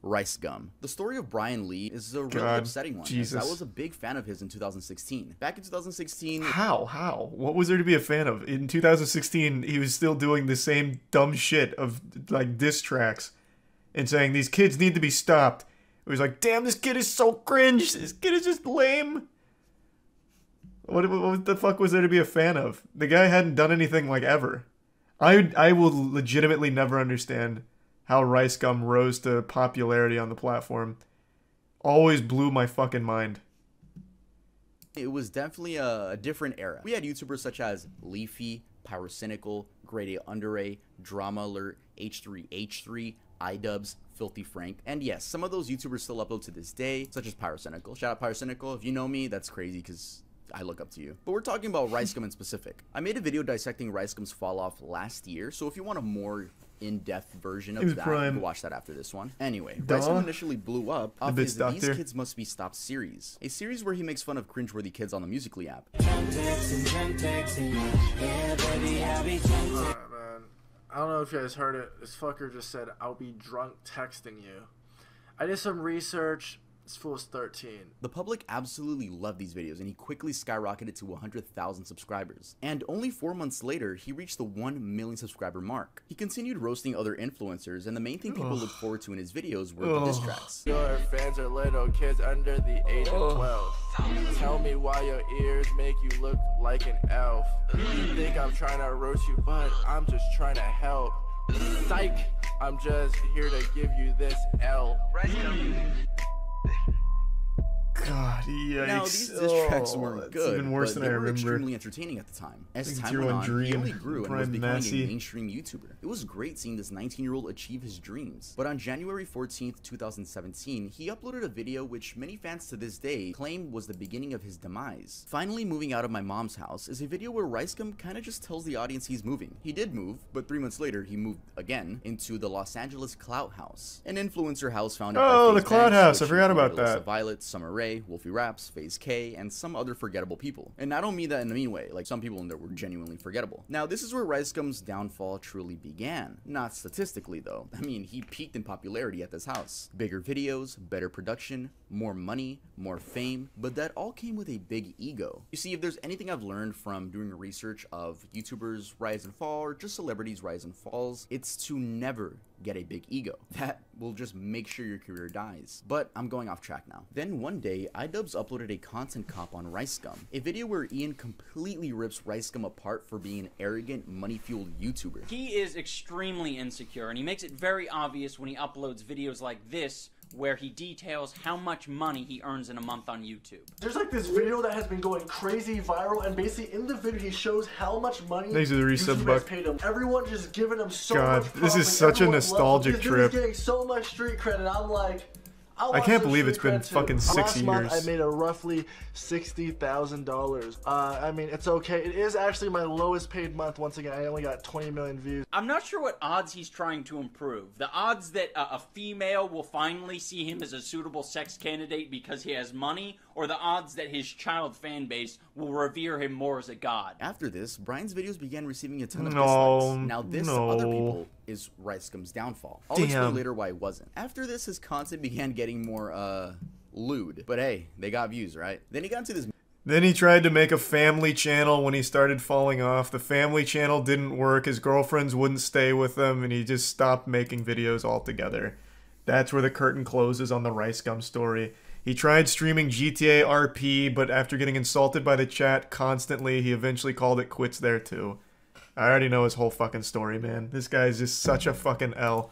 Rice gum. The story of Brian Lee is a really upsetting one. Jesus. I was a big fan of his in 2016. Back in 2016... How? What was there to be a fan of? In 2016, he was still doing the same dumb shit of, like, diss tracks. And saying, these kids need to be stopped. It was like, damn, this kid is so cringe. This kid is just lame. What the fuck was there to be a fan of? The guy hadn't done anything, like, ever. I will legitimately never understand how Rice Gum rose to popularity on the platform. Always blew my fucking mind. It was definitely a different era. We had YouTubers such as Leafy, Pyrocynical, Grade A Under A, Drama Alert, H3H3, iDubbbz, Filthy Frank, and yes, some of those YouTubers still upload to this day, such as Pyrocynical. Shout out Pyrocynical. If you know me, that's crazy because I look up to you. But we're talking about Rice Gum in specific. I made a video dissecting Rice Gum's fall off last year, so if you want a more in-depth version of that, you can watch that after this one. Anyway, Rice Gum initially blew up off his These Kids Must Be Stopped series, a series where he makes fun of cringeworthy kids on the Musical.ly app. Man, I don't know if you guys heard it. This fucker just said, "I'll be drunk texting you." I did some research. This fool is 13. The public absolutely loved these videos, and he quickly skyrocketed to 100,000 subscribers. And only 4 months later, he reached the 1 million subscriber mark. He continued roasting other influencers, and the main thing people looked forward to in his videos were the diss tracks. Your fans are little kids under the age of 12. Tell me why your ears make you look like an elf. You think I'm trying to roast you, but I'm just trying to help. Psych, I'm just here to give you this L. God, yikes. Now, these diss tracks weren't good, even worse but than they I were remember. extremely entertaining at the time. As Like time Tier went 1 on, Dream, he only grew and was Prime becoming Massey. a mainstream YouTuber. It was great seeing this 19-year-old achieve his dreams. But on January 14th, 2017, he uploaded a video which many fans to this day claim was the beginning of his demise. Finally Moving Out of My Mom's House is a video where Rice Gum kinda just tells the audience he's moving. He did move, but 3 months later, he moved again into the Los Angeles Clout House, an influencer house founded by the Clout House, I forgot about that. Violet, Summer Rae, Wolfie Raps, FaZe K, and some other forgettable people. And I don't mean that in a mean way, like some people in there were genuinely forgettable. Now, this is where Rice Gum's downfall truly began. Not statistically, though. I mean, he peaked in popularity at this house. Bigger videos, better production, more money, more fame, but that all came with a big ego. You see, if there's anything I've learned from doing research of YouTubers' rise and fall, or just celebrities' rise and falls, it's to never get a big ego. That will just make sure your career dies. But I'm going off track now. Then one day, iDubbbz uploaded a content cop on Rice Gum, a video where Ian completely rips Rice Gum apart for being an arrogant, money-fueled YouTuber. He is extremely insecure, and he makes it very obvious when he uploads videos like this, where he details how much money he earns in a month on YouTube. There's like this video that has been going crazy viral, and basically in the video he shows how much money Thanks to the resub YouTube buck. has paid him. Everyone just giving him so God, much this props, is like, such a everyone nostalgic loves him. trip. He's getting so much street credit. I'm like, I can't believe it's been fucking 6 Last years. month I made a roughly $60,000. I mean, it's okay. It is actually my lowest paid month. Once again, I only got 20 million views. I'm not sure what odds he's trying to improve. The odds that a female will finally see him as a suitable sex candidate because he has money, or the odds that his child fan base will revere him more as a god. After this, Brian's videos began receiving a ton of No, dislikes. Now this, to other people, is Rice Gum's downfall. I'll explain later why it wasn't. After this, his content began getting more, lewd. But hey, they got views, right? Then he got into this... Then he tried to make a family channel when he started falling off. The family channel didn't work. His girlfriends wouldn't stay with him, and he just stopped making videos altogether. That's where the curtain closes on the Rice Gum story. He tried streaming GTA RP, but after getting insulted by the chat constantly, he eventually called it quits there too. I already know his whole fucking story, man. This guy's just such a fucking L.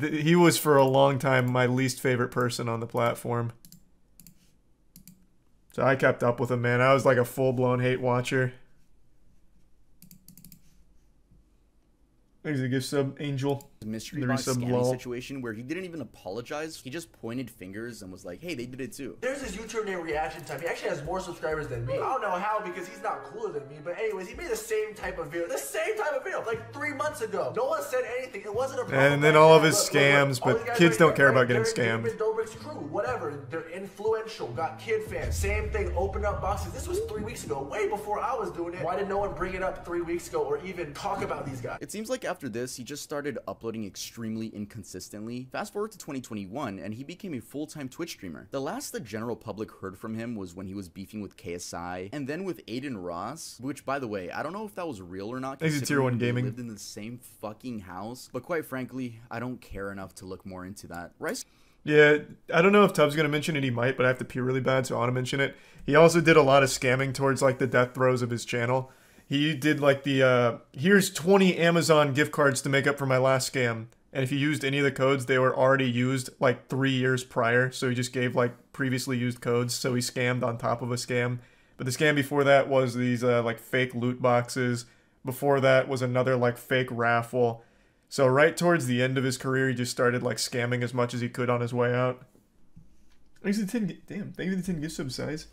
He was for a long time my least favorite person on the platform. So I kept up with him, man. I was like a full-blown hate watcher. Thanks for the gift sub, Angel. The mystery box scamming situation where he didn't even apologize. He just pointed fingers and was like, hey, they did it too. There's this YouTuber named Reaction Time. He actually has more subscribers than me. I don't know how because he's not cooler than me. But anyways, he made the same type of video. The same type of video like 3 months ago. No one said anything. It wasn't a problem. And then all of his scams, but kids don't care about getting scammed. Dobrik's crew, whatever. They're influential. Got kid fans. Same thing. Open up boxes. This was 3 weeks ago. Way before I was doing it. Why did no one bring it up 3 weeks ago or even talk about these guys? It seems like after this, he just started uploading extremely inconsistently. Fast forward to 2021 and he became a full-time Twitch streamer. The last the general public heard from him was when he was beefing with KSI and then with Aiden Ross, which by the way, I don't know if that was real or not. He's a tier 1 gaming. Lived in the same fucking house, but quite frankly, I don't care enough to look more into that. Rice? Yeah, I don't know if Tubbs gonna mention it, he might, but I have to pee really bad, so I want to mention it. He also did a lot of scamming towards like the death throes of his channel. He did like the, here's 20 Amazon gift cards to make up for my last scam. And if you used any of the codes, they were already used like 3 years prior. So he just gave like previously used codes. So he scammed on top of a scam. But the scam before that was these like fake loot boxes. Before that was another like fake raffle. So right towards the end of his career, he just started like scamming as much as he could on his way out. Thanks to the 10, damn, thank you for the 10 gift sub size.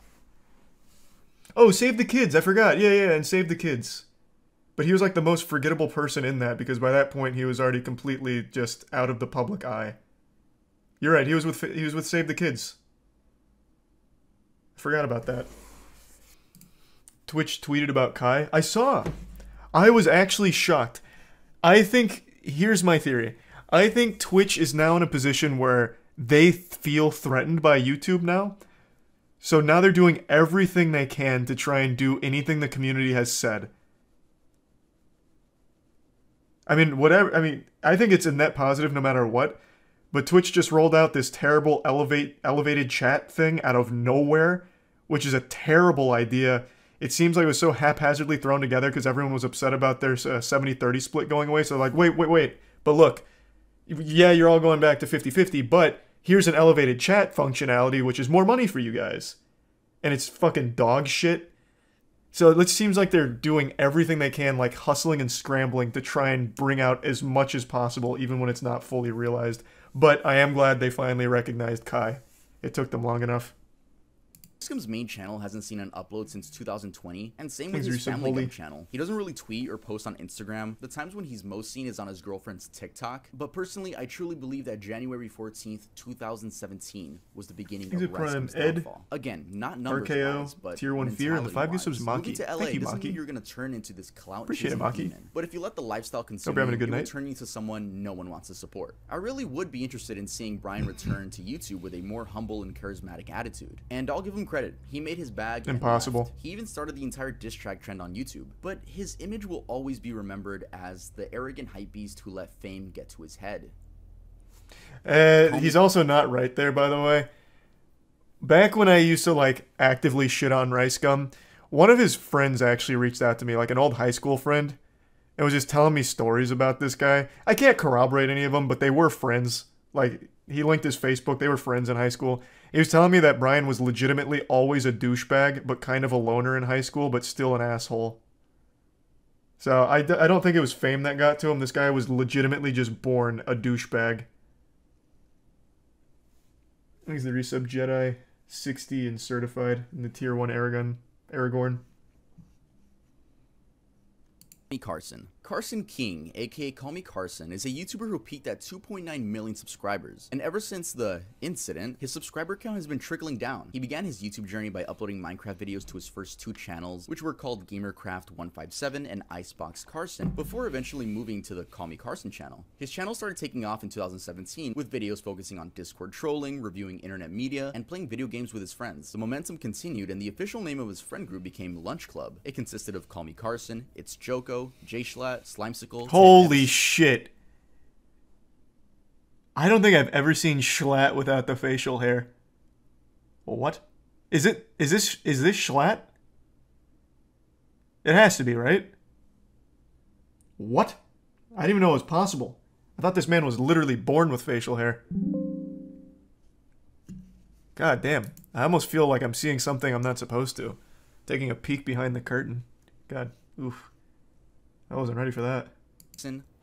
Oh, Save the Kids, I forgot. Yeah, and Save the Kids. But he was like the most forgettable person in that because by that point he was already completely just out of the public eye. You're right, he was with Save the Kids. I forgot about that. Twitch tweeted about Kai. I saw. I was actually shocked. I think, here's my theory. I think Twitch is now in a position where they feel threatened by YouTube now. So now they're doing everything they can to try and do anything the community has said. I mean, whatever. I mean, I think it's a net positive no matter what. But Twitch just rolled out this terrible elevated chat thing out of nowhere, which is a terrible idea. It seems like it was so haphazardly thrown together because everyone was upset about their 70-30 split going away. So like, wait. But look, yeah, you're all going back to 50-50, but here's an elevated chat functionality, which is more money for you guys. And it's fucking dog shit. So it seems like they're doing everything they can, like hustling and scrambling to try and bring out as much as possible, even when it's not fully realized. But I am glad they finally recognized Kai. It took them long enough. Scum's main channel hasn't seen an upload since 2020, and same with his Family Gum channel. He doesn't really tweet or post on Instagram. The times when he's most seen is on his girlfriend's TikTok, but personally, I truly believe that January 14th, 2017 was the beginning of Scum's downfall. Again, not numbers-wise, but tier 1 fear and the 5 gift subs, Maki. Moving to LA doesn't mean you're gonna turn into this clout-chasing demon. But if you let the lifestyle consume you, you will turn into someone no one wants to support. I really would be interested in seeing Brian return to YouTube with a more humble and charismatic attitude, and I'll give him credit. He made his bag. Impossible. He even started the entire diss track trend on YouTube. But his image will always be remembered as the arrogant hypebeast who let fame get to his head. He's also not right there, by the way. Back when I used to like actively shit on Rice Gum, one of his friends actually reached out to me, like an old high school friend, and was just telling me stories about this guy. I can't corroborate any of them, but they were friends. Like, he linked his Facebook. They were friends in high school. He was telling me that Brian was legitimately always a douchebag, but kind of a loner in high school, but still an asshole. So I don't think it was fame that got to him. This guy was legitimately just born a douchebag. He's the resub Jedi 60 and certified in the tier 1 Aragorn. Carson King, aka Call Me Carson, is a YouTuber who peaked at 2.9 million subscribers, and ever since the incident, his subscriber count has been trickling down. He began his YouTube journey by uploading Minecraft videos to his first 2 channels, which were called GamerCraft157 and Icebox Carson, before eventually moving to the Call Me Carson channel. His channel started taking off in 2017, with videos focusing on Discord trolling, reviewing internet media, and playing video games with his friends. The momentum continued, and the official name of his friend group became Lunch Club. It consisted of Call Me Carson, It's Joko, J Schlatt, Schlatt, Slimesicle. Holy shit. I don't think I've ever seen Schlatt without the facial hair. What? Is this Schlatt? It has to be, right? What? I didn't even know it was possible. I thought this man was literally born with facial hair. God damn. I almost feel like I'm seeing something I'm not supposed to. Taking a peek behind the curtain. God. Oof. I wasn't ready for that.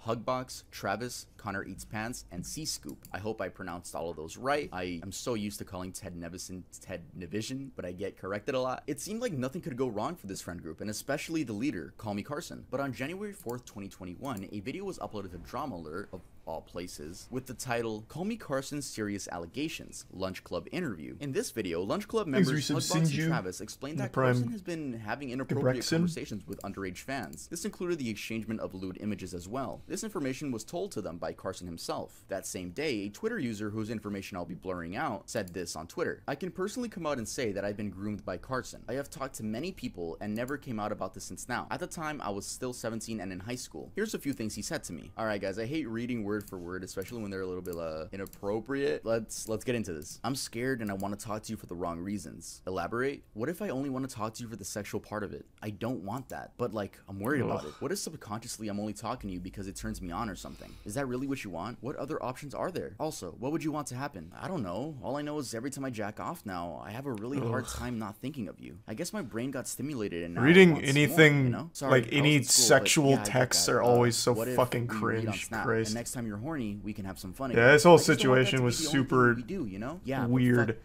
Hugbox, Travis, Connor Eats Pants, and C-Scoop. I hope I pronounced all of those right. I am so used to calling Ted Nevison Ted Nevision, but I get corrected a lot. It seemed like nothing could go wrong for this friend group, and especially the leader, Call Me Carson. But on January 4th, 2021, a video was uploaded to Drama Alert, of all places, with the title, Call Me Carson's Serious Allegations, Lunch Club Interview. In this video, Lunch Club members Hugbox and Travis explained that Carson has been having inappropriate conversations with underage fans. This included the exchangement of lewd images as well. This information was told to them by Carson himself. That same day, a Twitter user whose information I'll be blurring out said this on Twitter. I can personally come out and say that I've been groomed by Carson. I have talked to many people and never came out about this since now. At the time, I was still 17 and in high school. Here's a few things he said to me. Alright guys, I hate reading word for word, especially when they're a little bit inappropriate. Let's get into this. I'm scared and I want to talk to you for the wrong reasons. Elaborate? What if I only want to talk to you for the sexual part of it? I don't want that, but like, I'm worried about it. What if subconsciously I'm only talking to you because it turns me on or something? Is that really what you want? What other options are there? Also, what would you want to happen? I don't know. All I know is every time I jack off now, I have a really hard time not thinking of you. I guess my brain got stimulated and now reading anything more, you know? Sorry, like any sexual texts are always so fucking cringe. And next time you're horny, we can have some fun. Yeah, this whole situation was super you know? weird.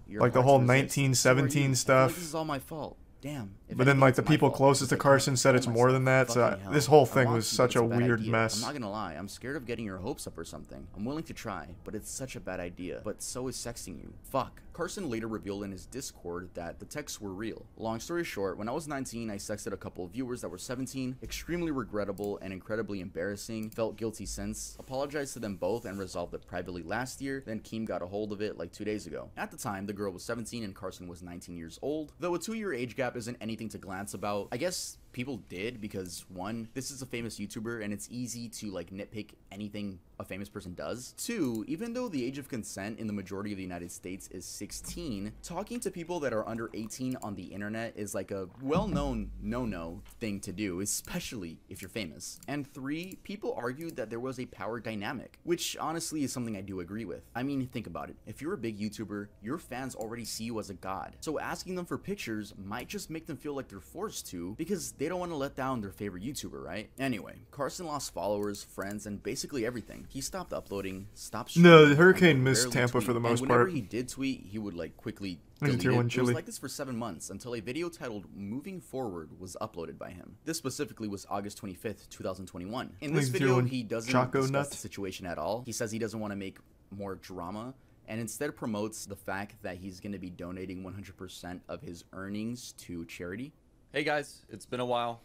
Like the whole 1917 stuff. Like this is all my fault. Damn. But then like the people closest to Carson said it's more than that, so this whole thing was such a weird mess. I'm not gonna lie, I'm scared of getting your hopes up or something. I'm willing to try, but it's such a bad idea. But so is sexting you. Fuck. Carson later revealed in his Discord that the texts were real. Long story short, when I was 19, I sexted a couple of viewers that were 17. Extremely regrettable and incredibly embarrassing. Felt guilty since. Apologized to them both and resolved it privately last year. Then Keem got a hold of it like 2 days ago. At the time, the girl was 17 and Carson was 19 years old. Though a 2-year age gap isn't anything to glance about, I guess people did because, one, this is a famous YouTuber and it's easy to like nitpick anything a famous person does. 2, even though the age of consent in the majority of the United States is 16, talking to people that are under 18 on the internet is like a well-known no-no thing to do, especially if you're famous. And 3, people argued that there was a power dynamic, which honestly is something I do agree with. I mean, think about it. If you're a big YouTuber, your fans already see you as a god. So asking them for pictures might just make them feel like they're forced to because they don't want to let down their favorite YouTuber, right? Anyway, Carson lost followers, friends, and basically everything. He stopped uploading, stopped streaming. No, the hurricane missed Tampa for the most part. Whenever he did tweet, he would like quickly delete it. It was like this for 7 months until a video titled Moving Forward was uploaded by him. This specifically was August 25th, 2021. In this video, he doesn't discuss the situation at all. He says he doesn't want to make more drama and instead promotes the fact that he's going to be donating 100% of his earnings to charity. Hey guys, it's been a while.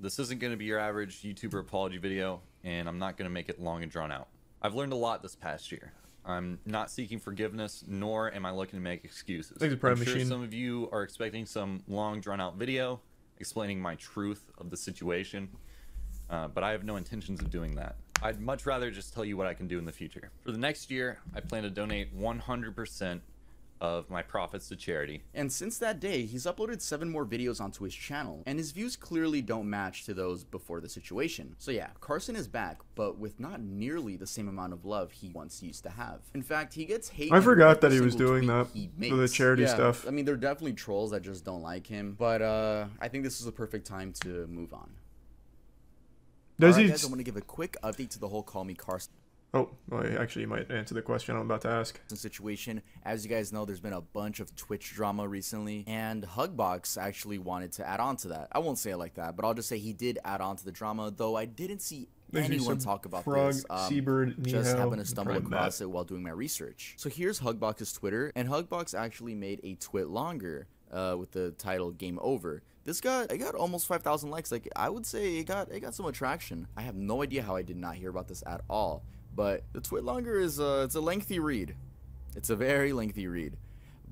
This isn't going to be your average YouTuber apology video, and I'm not going to make it long and drawn out. I've learned a lot this past year. I'm not seeking forgiveness, nor am I looking to make excuses. I'm sure some of you are expecting some long drawn out video explaining my truth of the situation, but I have no intentions of doing that. I'd much rather just tell you what I can do in the future. For the next year, I plan to donate 100% of my profits to charity. And since that day, he's uploaded 7 more videos onto his channel, and his views clearly don't match to those before the situation. So yeah, Carson is back, but with not nearly the same amount of love he once used to have. In fact, he gets hate. I forgot that he was doing that for the charity stuff. I mean, there are definitely trolls that just don't like him, but I think this is a perfect time to move on. Guys, I want to give a quick update to the whole Call Me Carson. Oh, well, actually, you might answer the question I'm about to ask. Situation. As you guys know, there's been a bunch of Twitch drama recently, and Hugbox actually wanted to add on to that. I won't say it like that, but I'll just say he did add on to the drama, though I didn't see anyone talk about this. Just happened to stumble across it while doing my research. So here's Hugbox's Twitter, and Hugbox actually made a twit longer with the title Game Over. This got almost 5,000 likes. Like, I would say it got some attraction. I have no idea how I did not hear about this at all. But the twit longer is it's a lengthy read. It's a very lengthy read.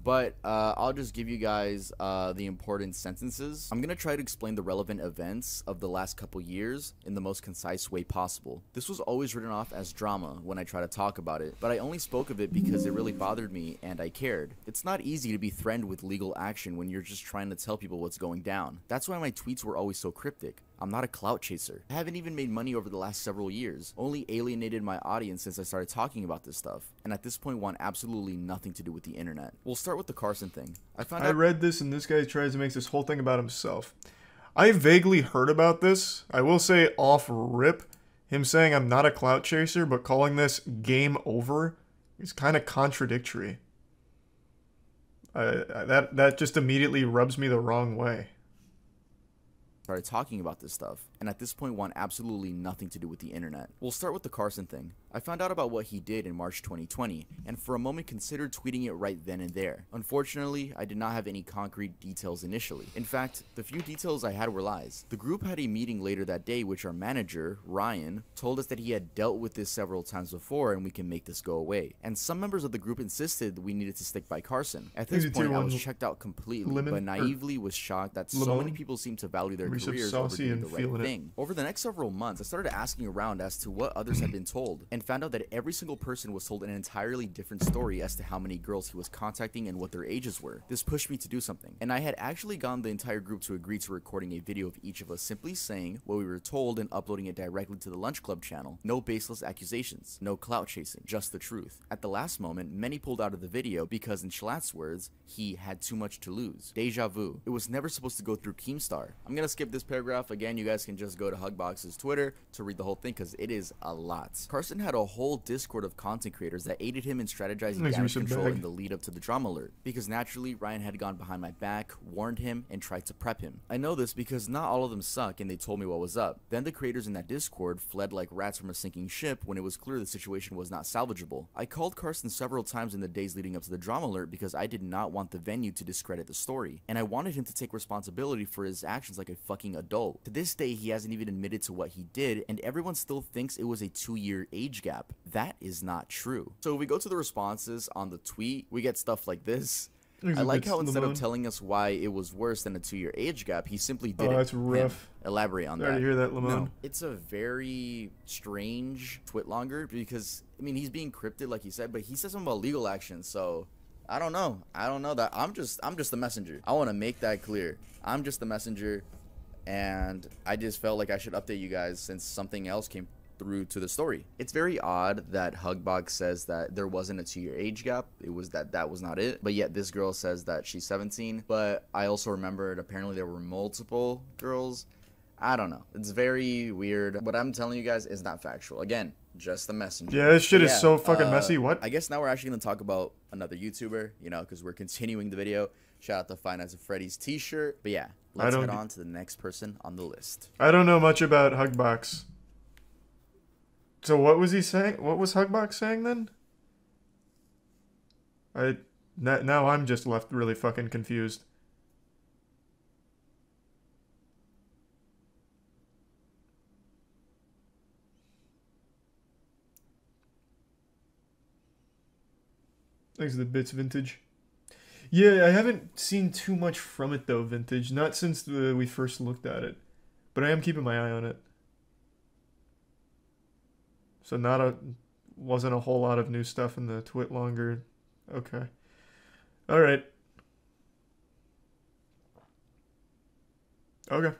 but I'll just give you guys the important sentences. I'm gonna try to explain the relevant events of the last couple years in the most concise way possible. This was always written off as drama when I try to talk about it, but I only spoke of it because it really bothered me and I cared. It's not easy to be threatened with legal action when you're just trying to tell people what's going down. That's why my tweets were always so cryptic. I'm not a clout chaser. I haven't even made money over the last several years, only alienated my audience since I started talking about this stuff, and at this point want absolutely nothing to do with the internet. We'll start with the Carson thing. I read this and this guy tries to make this whole thing about himself. I vaguely heard about this. I will say off rip, him saying I'm not a clout chaser but calling this game over is kind of contradictory. That just immediately rubs me the wrong way. Started talking about this stuff, and at this point want absolutely nothing to do with the internet. We'll start with the Carson thing. I found out about what he did in March 2020, and for a moment considered tweeting it right then and there. Unfortunately, I did not have any concrete details initially. In fact, the few details I had were lies. The group had a meeting later that day, which our manager, Ryan, told us that he had dealt with this several times before and we can make this go away. And some members of the group insisted we needed to stick by Carson. At this point, I was checked out completely, but naively was shocked that so many people seemed to value their careers over doing the right thing. Over the next several months, I started asking around as to what others had been told, and found out that every single person was told an entirely different story as to how many girls he was contacting and what their ages were. This pushed me to do something, and I had actually gotten the entire group to agree to recording a video of each of us simply saying what we were told and uploading it directly to the Lunch Club channel. No baseless accusations, no clout chasing, just the truth. At the last moment, many pulled out of the video because, in Schlatt's words, he had too much to lose. Deja vu. It was never supposed to go through Keemstar. I'm gonna skip this paragraph. Again, you guys can just go to Hugbox's Twitter to read the whole thing because it is a lot. Carson had a whole Discord of content creators that aided him in strategizing damage control in the lead up to the drama alert, because naturally Ryan had gone behind my back, warned him, and tried to prep him. I know this because not all of them suck and they told me what was up. Then the creators in that Discord fled like rats from a sinking ship when it was clear the situation was not salvageable. I called Carson several times in the days leading up to the drama alert because I did not want the venue to discredit the story, and I wanted him to take responsibility for his actions like a fucking adult. To this day, he hasn't even admitted to what he did, and everyone still thinks it was a 2-year age gap. That is not true. So if we go to the responses on the tweet, we get stuff like this. I like how instead of telling us why it was worse than a 2-year age gap, he simply didn't that's rough. Elaborate on that. Sorry to hear that, Lamone. No, it's a very strange twit longer because, I mean, he's being cryptic like he said, but he said something about legal action, so I don't know. I don't know that. I'm just the messenger. I want to make that clear. I'm just the messenger, and I just felt like I should update you guys since something else came through to the story. It's very odd that Hugbox says that there wasn't a 2-year age gap. It was that was not it. But yet this girl says that she's 17. But I also remembered apparently there were multiple girls. I don't know. It's very weird. What I'm telling you guys is not factual. Again, just the messenger. Yeah, this shit is so fucking messy. What? I guess now we're actually going to talk about another YouTuber, you know, because we're continuing the video. Shout out to Five Nights at Freddy's t-shirt. But yeah, let's head on to the next person on the list. I don't know much about Hugbox. So what was he saying? What was Hugbox saying then? Now I'm just left really fucking confused. Thanks to the bits, Vintage. Yeah, I haven't seen too much from it though, Vintage. Not since we first looked at it, but I am keeping my eye on it. So wasn't a whole lot of new stuff in the twit longer. Okay. All right. Okay.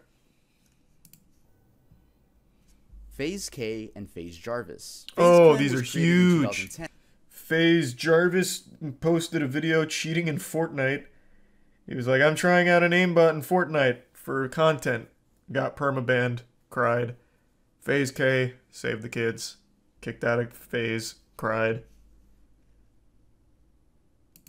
FaZe K and FaZe Jarvis. Oh, these are huge. FaZe Jarvis posted a video cheating in Fortnite. He was like, I'm trying out an aimbot in Fortnite for content. Got permabanned. Cried. FaZe K saved the kids. Kicked out of FaZe, cried.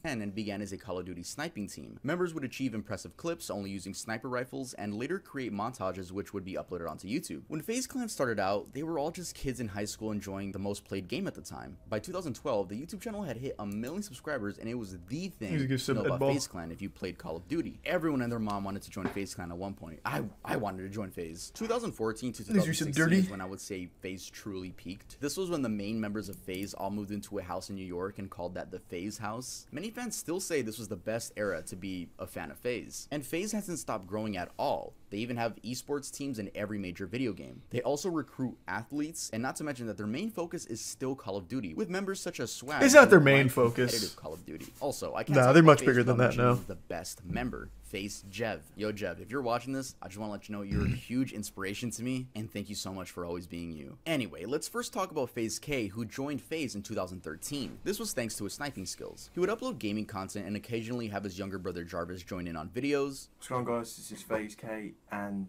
And began as a Call of Duty sniping team. Members would achieve impressive clips only using sniper rifles and later create montages which would be uploaded onto YouTube. When FaZe Clan started out, they were all just kids in high school enjoying the most played game at the time. By 2012, the YouTube channel had hit 1 million subscribers and it was the thing to know about FaZe Clan if you played Call of Duty. Everyone and their mom wanted to join FaZe Clan at one point. I wanted to join FaZe. 2014 to 2016 is when I would say FaZe truly peaked. This was when the main members of FaZe all moved into a house in New York and called that the FaZe house. Many many fans still say this was the best era to be a fan of FaZe. And FaZe hasn't stopped growing at all. They even have esports teams in every major video game. They also recruit athletes, and not to mention that their main focus is still Call of Duty, with members such as Swag. It's not their main focus. Call of Duty. Also, I can't. Nah, they're much bigger than that now. The best member, FaZe Jev. Yo, Jev, if you're watching this, I just want to let you know you're a huge inspiration to me, and thank you so much for always being you. Anyway, let's first talk about FaZe K, who joined FaZe in 2013. This was thanks to his sniping skills. He would upload gaming content and occasionally have his younger brother Jarvis join in on videos. What's going on, guys? This is FaZe K, and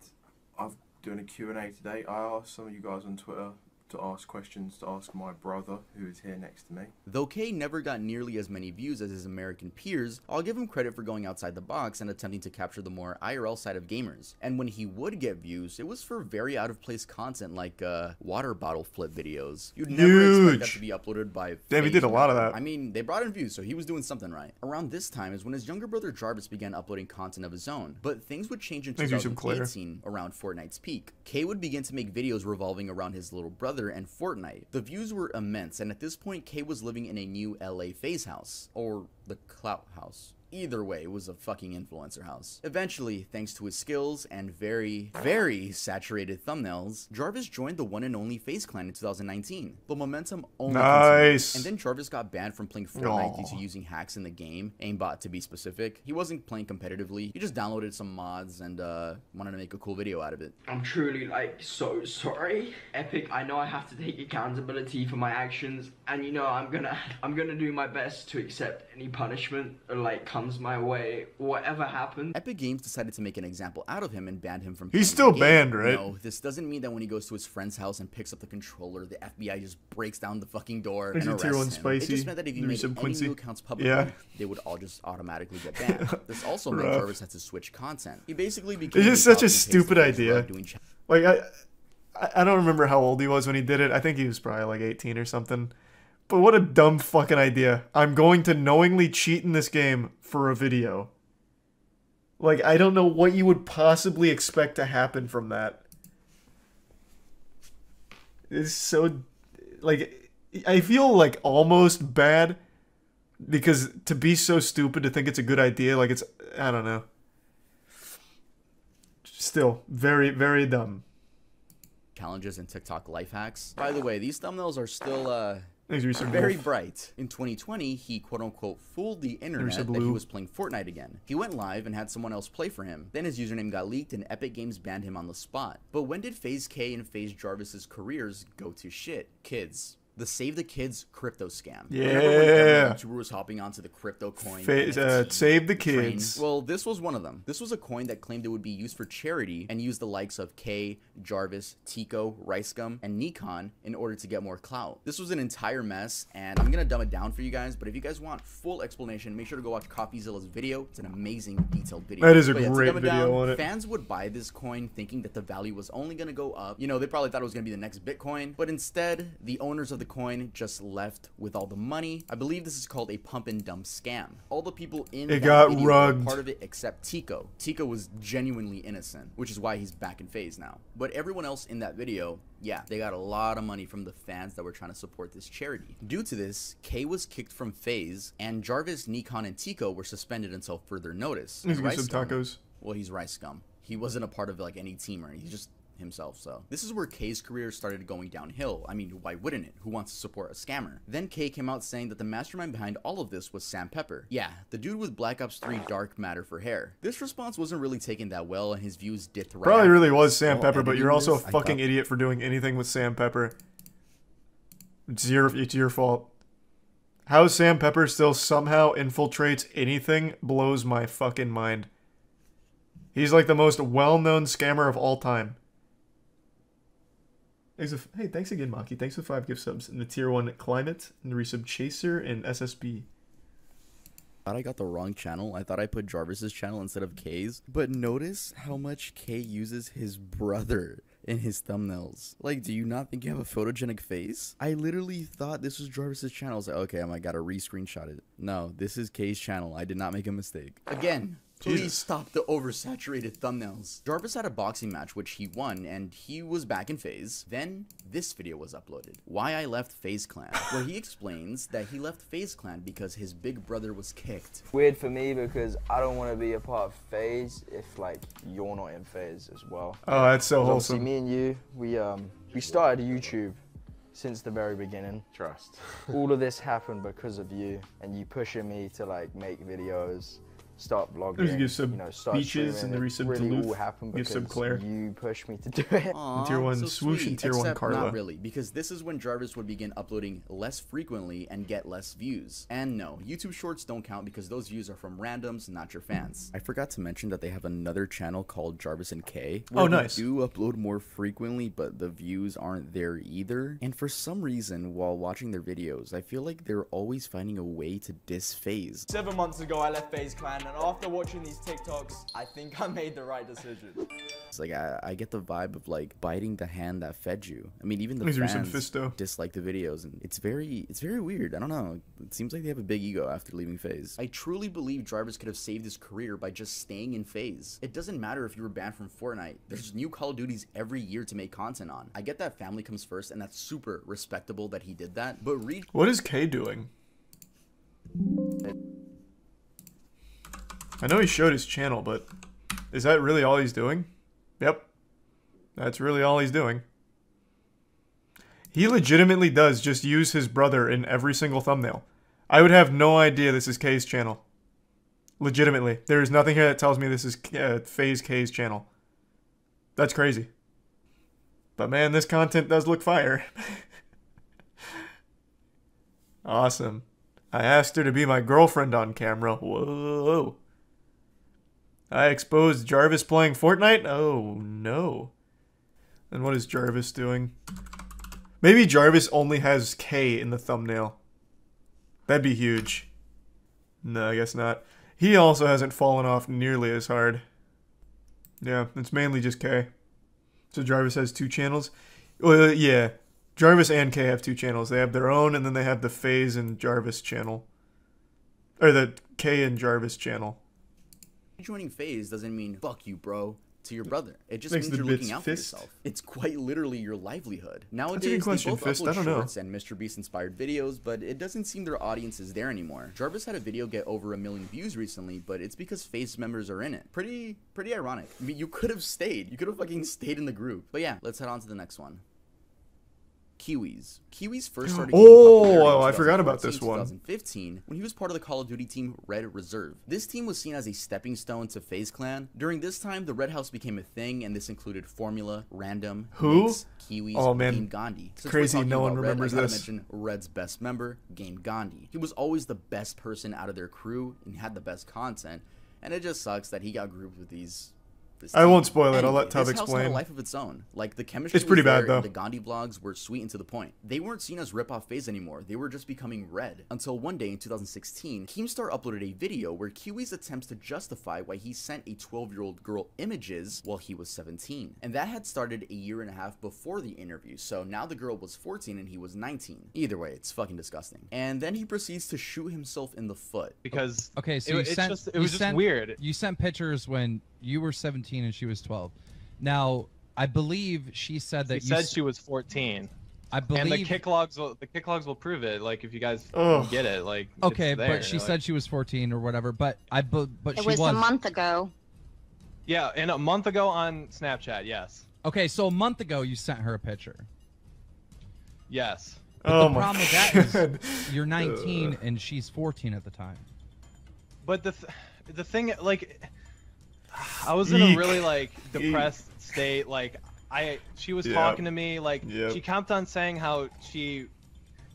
I'm doing a Q&A today. I asked some of you guys on Twitter to ask questions to ask my brother, who is here next to me. Though K never got nearly as many views as his American peers, I'll give him credit for going outside the box and attempting to capture the more IRL side of gamers. And when he would get views, it was for very out of place content like water bottle flip videos. You'd never expect that to be uploaded by Damn, he did a lot of that. I mean, they brought in views, so he was doing something right. Around this time is when his younger brother Jarvis began uploading content of his own, but things would change in 2018 around Fortnite's peak. K would begin to make videos revolving around his little brother and Fortnite. The views were immense, and at this point, K was living in a new LA FaZe house, or the Clout house. Either way, it was a fucking influencer house. Eventually, thanks to his skills and very, very saturated thumbnails, Jarvis joined the one and only FaZe clan in 2019. The momentum only continued, and then Jarvis got banned from playing Fortnite due to using hacks in the game, aimbot to be specific. He wasn't playing competitively, he just downloaded some mods and wanted to make a cool video out of it. I'm truly like so sorry. Epic, I know I have to take accountability for my actions, and you know I'm gonna do my best to accept any punishment or like comes my way, whatever happens. Epic Games decided to make an example out of him and banned him from He's still the banned, right? No, this doesn't mean that when he goes to his friend's house and picks up the controller, the FBI just breaks down the fucking door and arrests him. Spicy. It just meant that if he made any new accounts publicly, they would all just automatically get banned. This also meant Jarvis had to switch content. He basically became It's just such a stupid idea. Like, I don't remember how old he was when he did it. I think he was probably like 18 or something. But what a dumb fucking idea. I'm going to knowingly cheat in this game for a video. Like, I don't know what you would possibly expect to happen from that. It's so... Like, I feel like almost bad. Because to be so stupid to think it's a good idea, like it's... I don't know. Still, very, very dumb. Challenges and TikTok life hacks. By the way, these thumbnails are still, Very very bright. In 2020, he quote-unquote fooled the internet that he was playing Fortnite again. He went live and had someone else play for him. Then his username got leaked and Epic Games banned him on the spot. But when did FaZe K and FaZe Jarvis's careers go to shit? Kids. The Save the Kids crypto scam. Yeah. YouTuber was hopping onto the crypto coin. Save the Kids. Train. Well, this was one of them. This was a coin that claimed it would be used for charity and used the likes of K, Jarvis, Tico, Ricegum, and Nikon in order to get more clout. This was an entire mess, and I'm gonna dumb it down for you guys, but if you guys want full explanation, make sure to go watch CoffeeZilla's video. It's an amazing, detailed video. That is a great video on it. Fans would buy this coin thinking that the value was only gonna go up. You know, they probably thought it was gonna be the next Bitcoin, but instead, the owners of the coin just left with all the money. I believe this is called a pump and dump scam. All the people in that video were part of it except Tico. Tico was genuinely innocent, which is why he's back in FaZe now. But everyone else in that video, yeah, they got a lot of money from the fans that were trying to support this charity. Due to this, K was kicked from FaZe, and Jarvis, Nikon, and Tico were suspended until further notice. He's some tacos. Well, he's Ricegum. He wasn't a part of like any team or anything. He's just himself. So this is where K's career started going downhill. I mean, why wouldn't it? Who wants to support a scammer? Then K came out saying that the mastermind behind all of this was Sam Pepper. Yeah, the dude with Black Ops 3 dark matter for hair. This response wasn't really taken that well, and his views dipped right Probably really was Sam Pepper, but you're also a fucking idiot for doing anything with Sam Pepper. It's your fault. How Sam Pepper still somehow infiltrates anything blows my fucking mind. He's like the most well-known scammer of all time. Hey, thanks again, Maki. Thanks for 5 gift subs in the tier 1 Climate, and the resub Chaser, and SSB. I thought I got the wrong channel. I thought I put Jarvis's channel instead of K's. But notice how much K uses his brother in his thumbnails. Like, do you not think you have a photogenic face? I literally thought this was Jarvis's channel. I was like, okay, I gotta re-screenshot it. No, this is K's channel. I did not make a mistake. Again, Please stop the oversaturated thumbnails. Jarvis had a boxing match which he won, and he was back in FaZe. Then this video was uploaded, Why I Left FaZe Clan, where he explains that he left FaZe Clan because his big brother was kicked. Weird for me because I don't want to be a part of FaZe if like you're not in FaZe as well. Oh, that's so wholesome. Me and you, we started YouTube since the very beginning. Trust. All of this happened because of you and you pushing me to like make videos, start vlogging, give some start beaches and the streaming. It really all happened give because some Claire. you pushed me to do it. Aww, Tier 1 so Swoosh sweet. and Tier 1 Except Carla. Not really, because this is when Jarvis would begin uploading less frequently and get less views. And no, YouTube Shorts don't count because those views are from randoms, not your fans. I forgot to mention that they have another channel called Jarvis and K, where nice. they do upload more frequently, but the views aren't there either. And for some reason, while watching their videos, I feel like they're always finding a way to diss FaZe. 7 months ago, I left FaZe Clan, and after watching these TikToks, I think I made the right decision. It's like I get the vibe of like biting the hand that fed you. I mean, even the He's fans Fisto. dislike the videos, and it's very weird. I don't know. It seems like they have a big ego after leaving FaZe. I truly believe Jarvis could have saved his career by just staying in FaZe. It doesn't matter if you were banned from Fortnite. There's new Call of Duties every year to make content on. I get that family comes first, and that's super respectable that he did that. But what is K doing? I know he showed his channel, but is that really all he's doing? Yep. That's really all he's doing. He legitimately does just use his brother in every single thumbnail. I would have no idea this is K's channel. Legitimately. There is nothing here that tells me this is FaZe K's channel. That's crazy. But man, this content does look fire. Awesome. I asked her to be my girlfriend on camera. Whoa. I exposed Jarvis playing Fortnite? Oh, no. And what is Jarvis doing? Maybe Jarvis only has K in the thumbnail. That'd be huge. No, I guess not. He also hasn't fallen off nearly as hard. Yeah, it's mainly just K. So Jarvis has 2 channels? Well, yeah. Jarvis and K have 2 channels. They have their own, and then they have the FaZe and Jarvis channel. Or the K and Jarvis channel. Joining FaZe doesn't mean fuck you, bro, to your brother. It just Makes means the you're looking bits out for fist. yourself. It's quite literally your livelihood. That's a Nowadays, good question, they both Fist. I upload don't know. shorts and Mr. Beast inspired videos, but it doesn't seem their audience is there anymore. Jarvis had a video get over 1 million views recently, but it's because FaZe members are in it. Pretty ironic. I mean, you could have stayed. You could have fucking stayed in the group. But yeah, let's head on to the next one. Kiwis. Kiwis first started getting popular in I forgot about this one. 2015 when he was part of the Call of Duty team Red Reserve. This team was seen as a stepping stone to FaZe Clan. During this time, the Red House became a thing, and this included Formula, Random, Mix, Kiwis, Game Gandhi. Since crazy, we're talking no one about Red, remembers I gotta this. mention Red's best member, Game Gandhi. He was always the best person out of their crew and had the best content, and it just sucks that he got grouped with these. I won't spoil it. I'll Anyway, let Tub this house had explain. a life of its own. Like, the chemistry It's pretty was bad, there, though. and the Gandhi vlogs were sweet and to the point. They weren't seen as rip-off FaZe anymore. They were just becoming Red. Until one day in 2016, Keemstar uploaded a video where Kiwi's attempts to justify why he sent a 12-year-old girl images while he was 17. And that had started a 1.5 years before the interview, so now the girl was 14 and he was 19. Either way, it's fucking disgusting. And then he proceeds to shoot himself in the foot. Because okay, so it was just weird. You sent pictures when you were 17 and she was 12. Now, I believe she said that she said she was 14. I believe, and the kick logs will prove it. Like, if you guys get it, like, okay, it's there, but she said she was 14 or whatever. But it was a month ago. Yeah, and a month ago on Snapchat. Yes. Okay, so a month ago you sent her a picture. Yes. But the problem with that is you're 19 and she's 14 at the time. But the thing, like, I was in a really like depressed state. Like, she was talking to me. Like, she kept on saying how she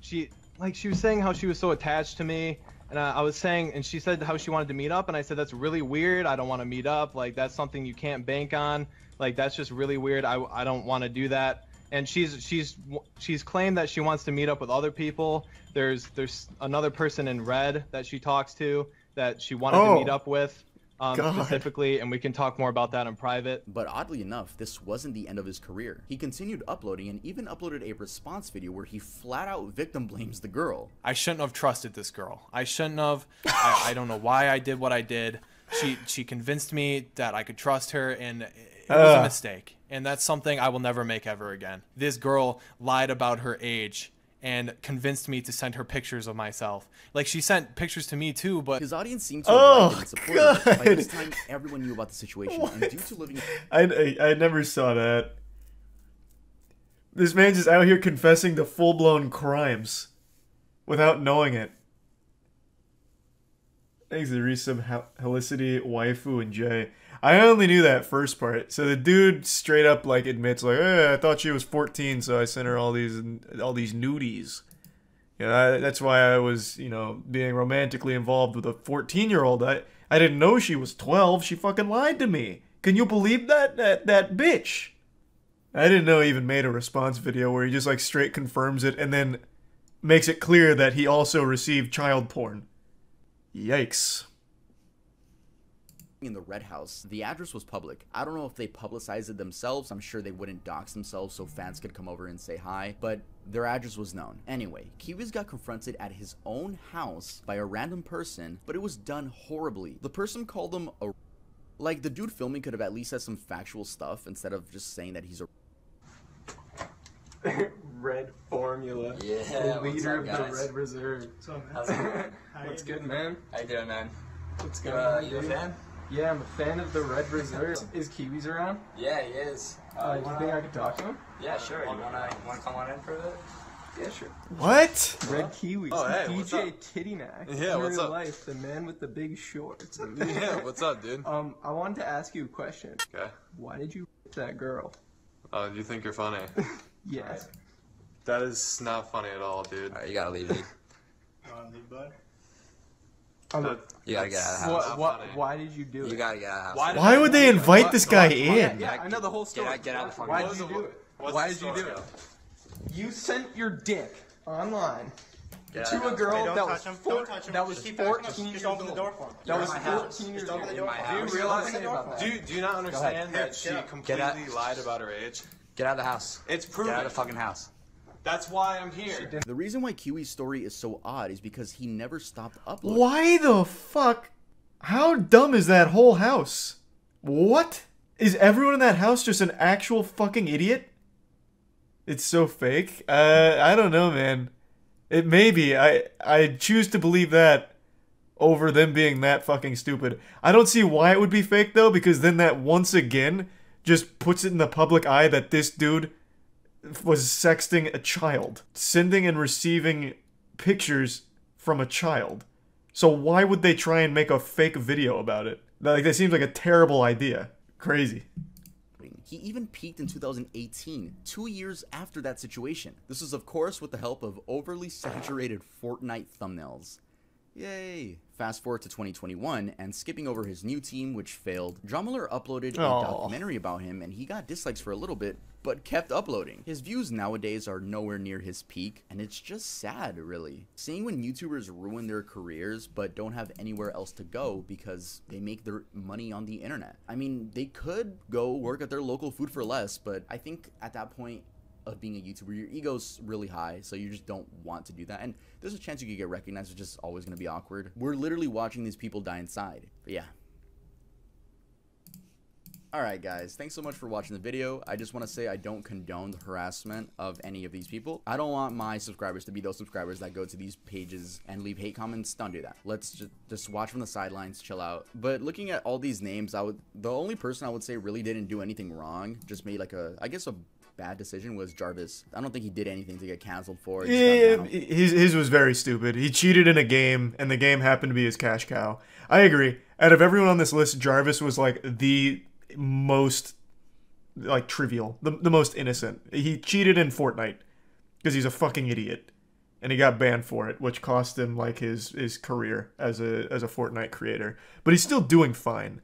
was saying how she was so attached to me. And I was saying, and she said how she wanted to meet up, and I said that's really weird. I don't want to meet up. Like, that's something you can't bank on. Like, that's just really weird. I don't want to do that. And she's claimed that she wants to meet up with other people. There's another person in Red that she talks to that she wanted to meet up with. Specifically, and we can talk more about that in private. But oddly enough, this wasn't the end of his career. He continued uploading and even uploaded a response video where he flat out victim blames the girl. I shouldn't have trusted this girl. I shouldn't have. I don't know why I did what I did. She convinced me that I could trust her, and it was a mistake. And that's something I will never make ever again. This girl lied about her age and convinced me to send her pictures of myself. Like, she sent pictures to me too, but his audience seemed to have liked it and supported it. By this time, everyone knew about the situation, and due to living... I never saw that. This man's just out here confessing to full-blown crimes without knowing it. Thanks to the resub Helicity, Waifu, and Jay. I only knew that first part. So the dude straight up like admits like, I thought she was 14, so I sent her all these nudies. You know, that's why I was, you know, being romantically involved with a 14-year-old. I didn't know she was 12. She fucking lied to me. Can you believe that? That bitch. I didn't know he even made a response video where he just like straight confirms it and then makes it clear that he also received child porn. Yikes. In the Red House, the address was public. I don't know if they publicized it themselves. I'm sure they wouldn't dox themselves so fans could come over and say hi, but their address was known. Anyway, Kiwiz got confronted at his own house by a random person, but it was done horribly. The person called him a... Like, the dude filming could have at least said some factual stuff instead of just saying that he's a... Red Formula. Yeah, the leader up, of the Red Reserve. What's good, man? How you doing, man? What's going on, you a fan? Yeah, I'm a fan of the Red Reserve. Is Kiwiz around? Yeah, he is. Do you think I could talk to him? Yeah, sure. You wanna come on in for a bit? Yeah, sure. What? Red Kiwiz. Oh, hey, DJ Tittynack. Yeah, what's up? Life, the man with the big shorts. Yeah, what's up, dude? I wanted to ask you a question. Okay. Why did you that girl? Oh, you think you're funny? Yes. That is not funny at all, dude. Alright, you gotta leave me. Leave, bud? You gotta get out of the house. Why did you do it? You gotta get out of the house. Why would they invite this guy in? Yeah, I know the whole story. Get out of the fucking Why house. did you do it? Why did you do it? You sent your dick online Get to out. a girl Hey, that was 14 years old. That was 14 years old. Do you realize realize? Do you not understand that she completely lied about her age? Get out of the house. It's proven. Get out of the fucking house. That's why I'm here. The reason why Kiwi's story is so odd is because he never stopped uploading. Why the fuck? How dumb is that whole house? What? Is everyone in that house just an actual fucking idiot? It's so fake. I don't know, man. It may be. I choose to believe that over them being that fucking stupid. I don't see why it would be fake, though, because then that once again just puts it in the public eye that this dude was sexting a child. Sending and receiving pictures from a child. So why would they try and make a fake video about it? Like, that seems like a terrible idea. Crazy. He even peaked in 2018, 2 years after that situation. This is, of course, with the help of overly saturated Fortnite thumbnails. Yay! Fast forward to 2021, and skipping over his new team, which failed, Drumler uploaded a documentary about him, and he got dislikes for a little bit, but kept uploading. His views nowadays are nowhere near his peak, and it's just sad, really. Seeing when YouTubers ruin their careers, but don't have anywhere else to go because they make their money on the internet. I mean, they could go work at their local Food for Less, but I think at that point, of being a YouTuber, your ego's really high, so you just don't want to do that. And there's a chance you could get recognized, which is always going to be awkward. We're literally watching these people die inside. But yeah. Alright guys, thanks so much for watching the video. I just want to say I don't condone the harassment of any of these people. I don't want my subscribers to be those subscribers that go to these pages and leave hate comments. Don't do that. Let's just watch from the sidelines, chill out. But looking at all these names, the only person I would say really didn't do anything wrong, just made like I guess a bad decision, was Jarvis. I don't think he did anything to get canceled for it. Yeah, his was very stupid. He cheated in a game, and the game happened to be his cash cow. I agree. Out of everyone on this list, Jarvis was like the most like trivial, the most innocent. He cheated in Fortnite because he's a fucking idiot, and he got banned for it, which cost him like his career as a Fortnite creator. But he's still doing fine.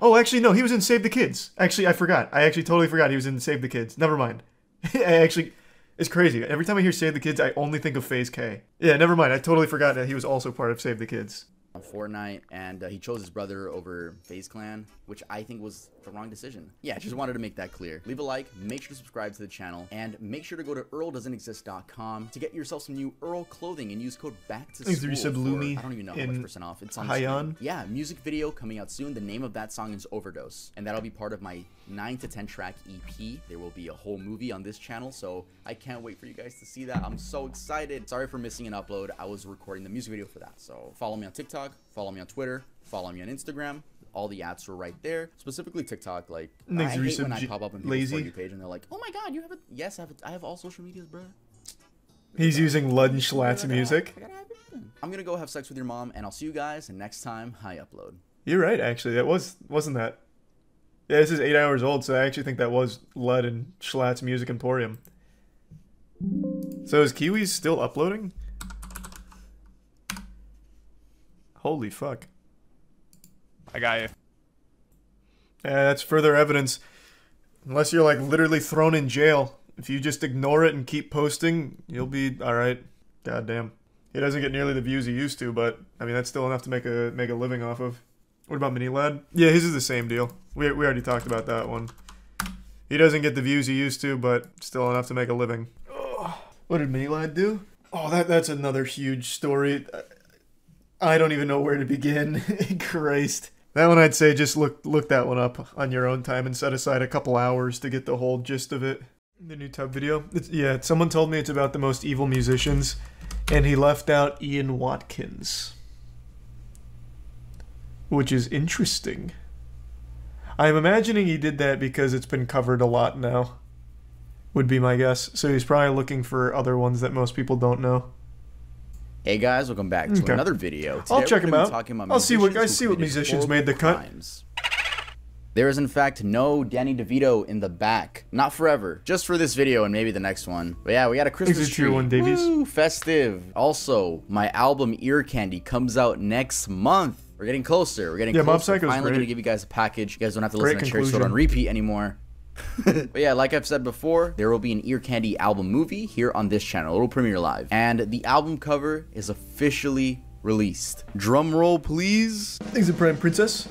Oh, actually, no, he was in Save the Kids. Actually, I forgot. I actually totally forgot he was in Save the Kids. Never mind. It's crazy. Every time I hear Save the Kids, I only think of FaZe K. Yeah, never mind. I totally forgot that he was also part of Save the Kids. on Fortnite, and he chose his brother over FaZe Clan, which I think was the wrong decision. Yeah, just wanted to make that clear. Leave a like, make sure to subscribe to the channel, and make sure to go to earldoesn'texist.com to get yourself some new Earl clothing and use code BACKTOSCHOOL for, I don't even know how much % off. It's on the screen. Yeah, music video coming out soon. The name of that song is Overdose, and that'll be part of my 9 to 10 track EP. There will be a whole movie on this channel, so I can't wait for you guys to see that. I'm so excited. Sorry for missing an upload. I was recording the music video for that. So follow me on TikTok, follow me on Twitter, follow me on Instagram. All the ads were right there. Specifically TikTok, like I hate when I pop up in people's For You page and they're like, "Oh my god, you have it?" Yes, I have all social medias, bro. He's using Lud and Schlatt's music. I'm gonna go have sex with your mom, and I'll see you guys next time I upload. You're right, actually. That wasn't that. Yeah, this is 8 hours old, so I actually think that was Lud and Schlatt's Music Emporium. So is Kiwi still uploading? Holy fuck. I got you. Yeah, that's further evidence. Unless you're like literally thrown in jail. If you just ignore it and keep posting, you'll be alright. Goddamn. He doesn't get nearly the views he used to, but I mean that's still enough to make a living off of. What about Mini Lad? Yeah, his is the same deal. We already talked about that one. He doesn't get the views he used to, but still enough to make a living. What did Mini Lad do? Oh, that's another huge story. I don't even know where to begin. Christ. That one I'd say just look that one up on your own time and set aside a couple hours to get the whole gist of it. The new tub video. Yeah, someone told me it's about the most evil musicians, and he left out Ian Watkins. Which is interesting. I'm imagining he did that because it's been covered a lot now. Would be my guess. So he's probably looking for other ones that most people don't know. Hey guys, welcome back to another video. Today I'll check them out. I'll see what musicians made the cut. There is in fact no Danny DeVito in the back. Not forever. Just for this video and maybe the next one. But yeah, we got a Christmas tree. Woo, festive. Also, my album Ear Candy comes out next month. We're getting closer. We're getting closer. Finally gonna give you guys a package. You guys don't have to listen to Cherry Soda on repeat anymore. But yeah, like I've said before, there will be an Ear Candy album movie here on this channel. It'll premiere live. And the album cover is officially released. Drum roll, please. Thanks for Prime Princess.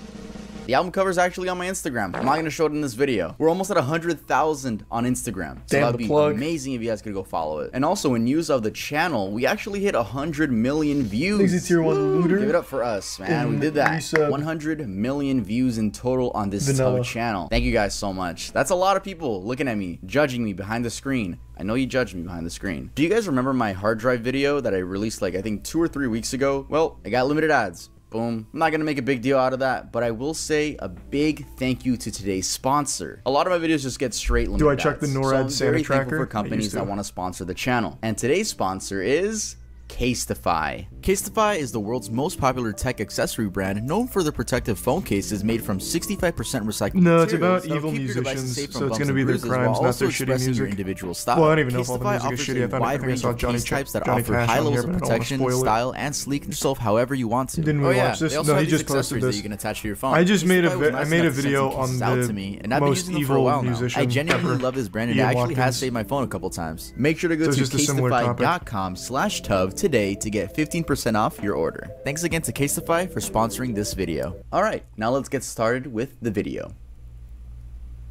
The album cover is actually on my Instagram. I'm not going to show it in this video. We're almost at 100,000 on Instagram. So that would be amazing if you guys could go follow it. And also in news of the channel, we actually hit 100 million views. Thanks to Tier 1 Looter. Give it up for us, man. We did that. 100 million views in total on this channel. Thank you guys so much. That's a lot of people looking at me, judging me behind the screen. I know you judged me behind the screen. Do you guys remember my hard drive video that I released like I think 2 or 3 weeks ago? Well, I got limited ads. Boom. I'm not gonna make a big deal out of that, but I will say a big thank you to today's sponsor. A lot of my videos just get straight limited ads. Do I check the NORAD Santa tracker? For companies that want to sponsor the channel. And today's sponsor is Casetify. Casetify is the world's most popular tech accessory brand, known for their protective phone cases made from 65% recycled materials. It's about evil musicians, so it's going to be their crimes, not their shitty music. Your individual style. Well, I don't even know if all the music is shitty. I think I saw Johnny types that offer high levels of protection, style, and sleek yourself however you want to. Didn't we watch this? No, he just posted this. That you can attach to your phone. I just made a video on the most evil musician. I genuinely love this brand, and it actually has saved my phone a couple times. Make sure to go to casetify.com/tub today to get 15% off your order. Thanks again to Casetify for sponsoring this video. Alright, now let's get started with the video.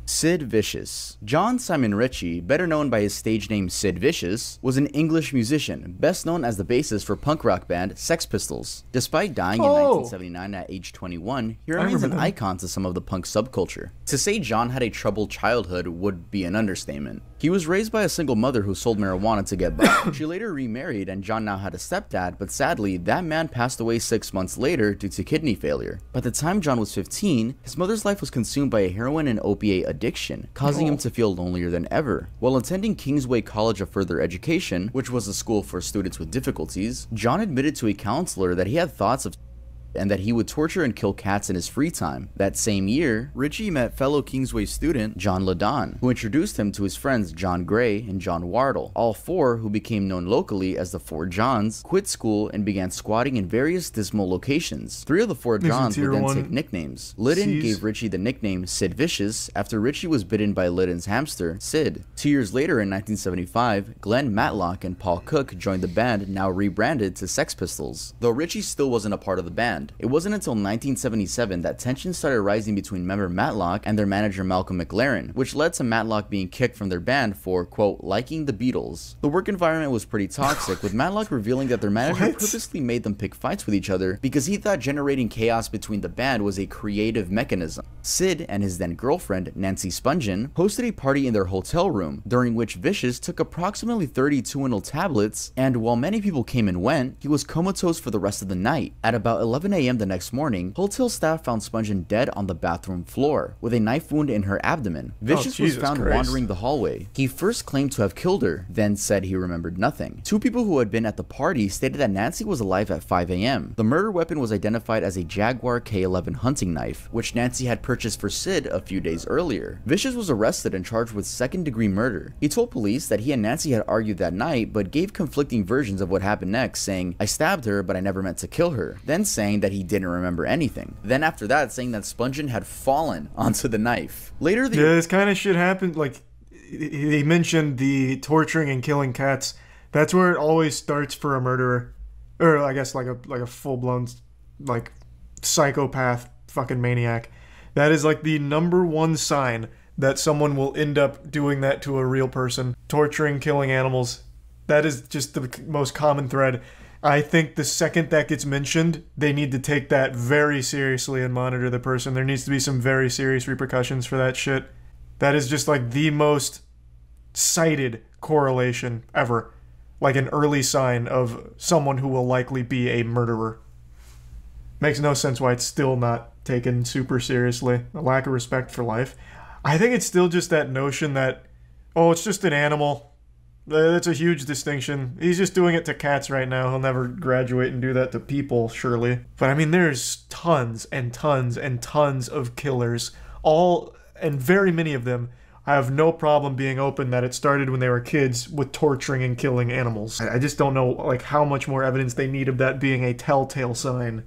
Sid Vicious. John Simon Ritchie, better known by his stage name Sid Vicious, was an English musician, best known as the bassist for punk rock band Sex Pistols. Despite dying in 1979 at age 21, he remains an icon to some of the punk subculture. To say John had a troubled childhood would be an understatement. He was raised by a single mother who sold marijuana to get by. She later remarried and John now had a stepdad, but sadly, that man passed away 6 months later due to kidney failure. By the time John was 15, his mother's life was consumed by a heroin and opiate addiction, causing him to feel lonelier than ever. While attending Kingsway College of Further Education, which was a school for students with difficulties, John admitted to a counselor that he had thoughts of and that he would torture and kill cats in his free time. That same year, Ritchie met fellow Kingsway student John Ladon, who introduced him to his friends John Gray and John Wardle. All four, who became known locally as the Four Johns, quit school and began squatting in various dismal locations. 3 of the 4 Johns would then take nicknames. Liddon gave Ritchie the nickname Sid Vicious after Ritchie was bitten by Liddon's hamster, Sid. 2 years later in 1975, Glenn Matlock and Paul Cook joined the band, now rebranded to Sex Pistols. Though Ritchie still wasn't a part of the band, band. It wasn't until 1977 that tensions started rising between member Matlock and their manager Malcolm McLaren, which led to Matlock being kicked from their band for, quote, liking the Beatles. The work environment was pretty toxic, with Matlock revealing that their manager purposely made them pick fights with each other because he thought generating chaos between the band was a creative mechanism. Sid and his then girlfriend, Nancy Spungen, hosted a party in their hotel room, during which Vicious took approximately 30 Tuinal tablets, and while many people came and went, he was comatose for the rest of the night. At about 11 a.m. the next morning, hotel staff found Spungen dead on the bathroom floor, with a knife wound in her abdomen. Vicious was found wandering the hallway. He first claimed to have killed her, then said he remembered nothing. Two people who had been at the party stated that Nancy was alive at 5 a.m. The murder weapon was identified as a Jaguar K11 hunting knife, which Nancy had purchased for Sid a few days earlier. Vicious was arrested and charged with second-degree murder. He told police that he and Nancy had argued that night, but gave conflicting versions of what happened next, saying, "I stabbed her, but I never meant to kill her," then saying that he didn't remember anything. Then after that, saying that Spungen had fallen onto the knife. Later, yeah, this kind of shit happened. Like, he mentioned the torturing and killing cats. That's where it always starts for a murderer, or I guess like a full-blown like psychopath fucking maniac. That is like the #1 sign that someone will end up doing that to a real person. Torturing, killing animals. That is just the most common thread. I think the second that gets mentioned, they need to take that very seriously and monitor the person. There needs to be some very serious repercussions for that shit. That is just like the most cited correlation ever. Like an early sign of someone who will likely be a murderer. Makes no sense why it's still not taken super seriously. A lack of respect for life. I think it's still just that notion that, oh, it's just an animal. That's a huge distinction. He's just doing it to cats right now. He'll never graduate and do that to people, surely. But I mean, there's tons and tons and tons of killers. All, and very many of them, have no problem being open that it started when they were kids with torturing and killing animals. I just don't know like how much more evidence they need of that being a telltale sign.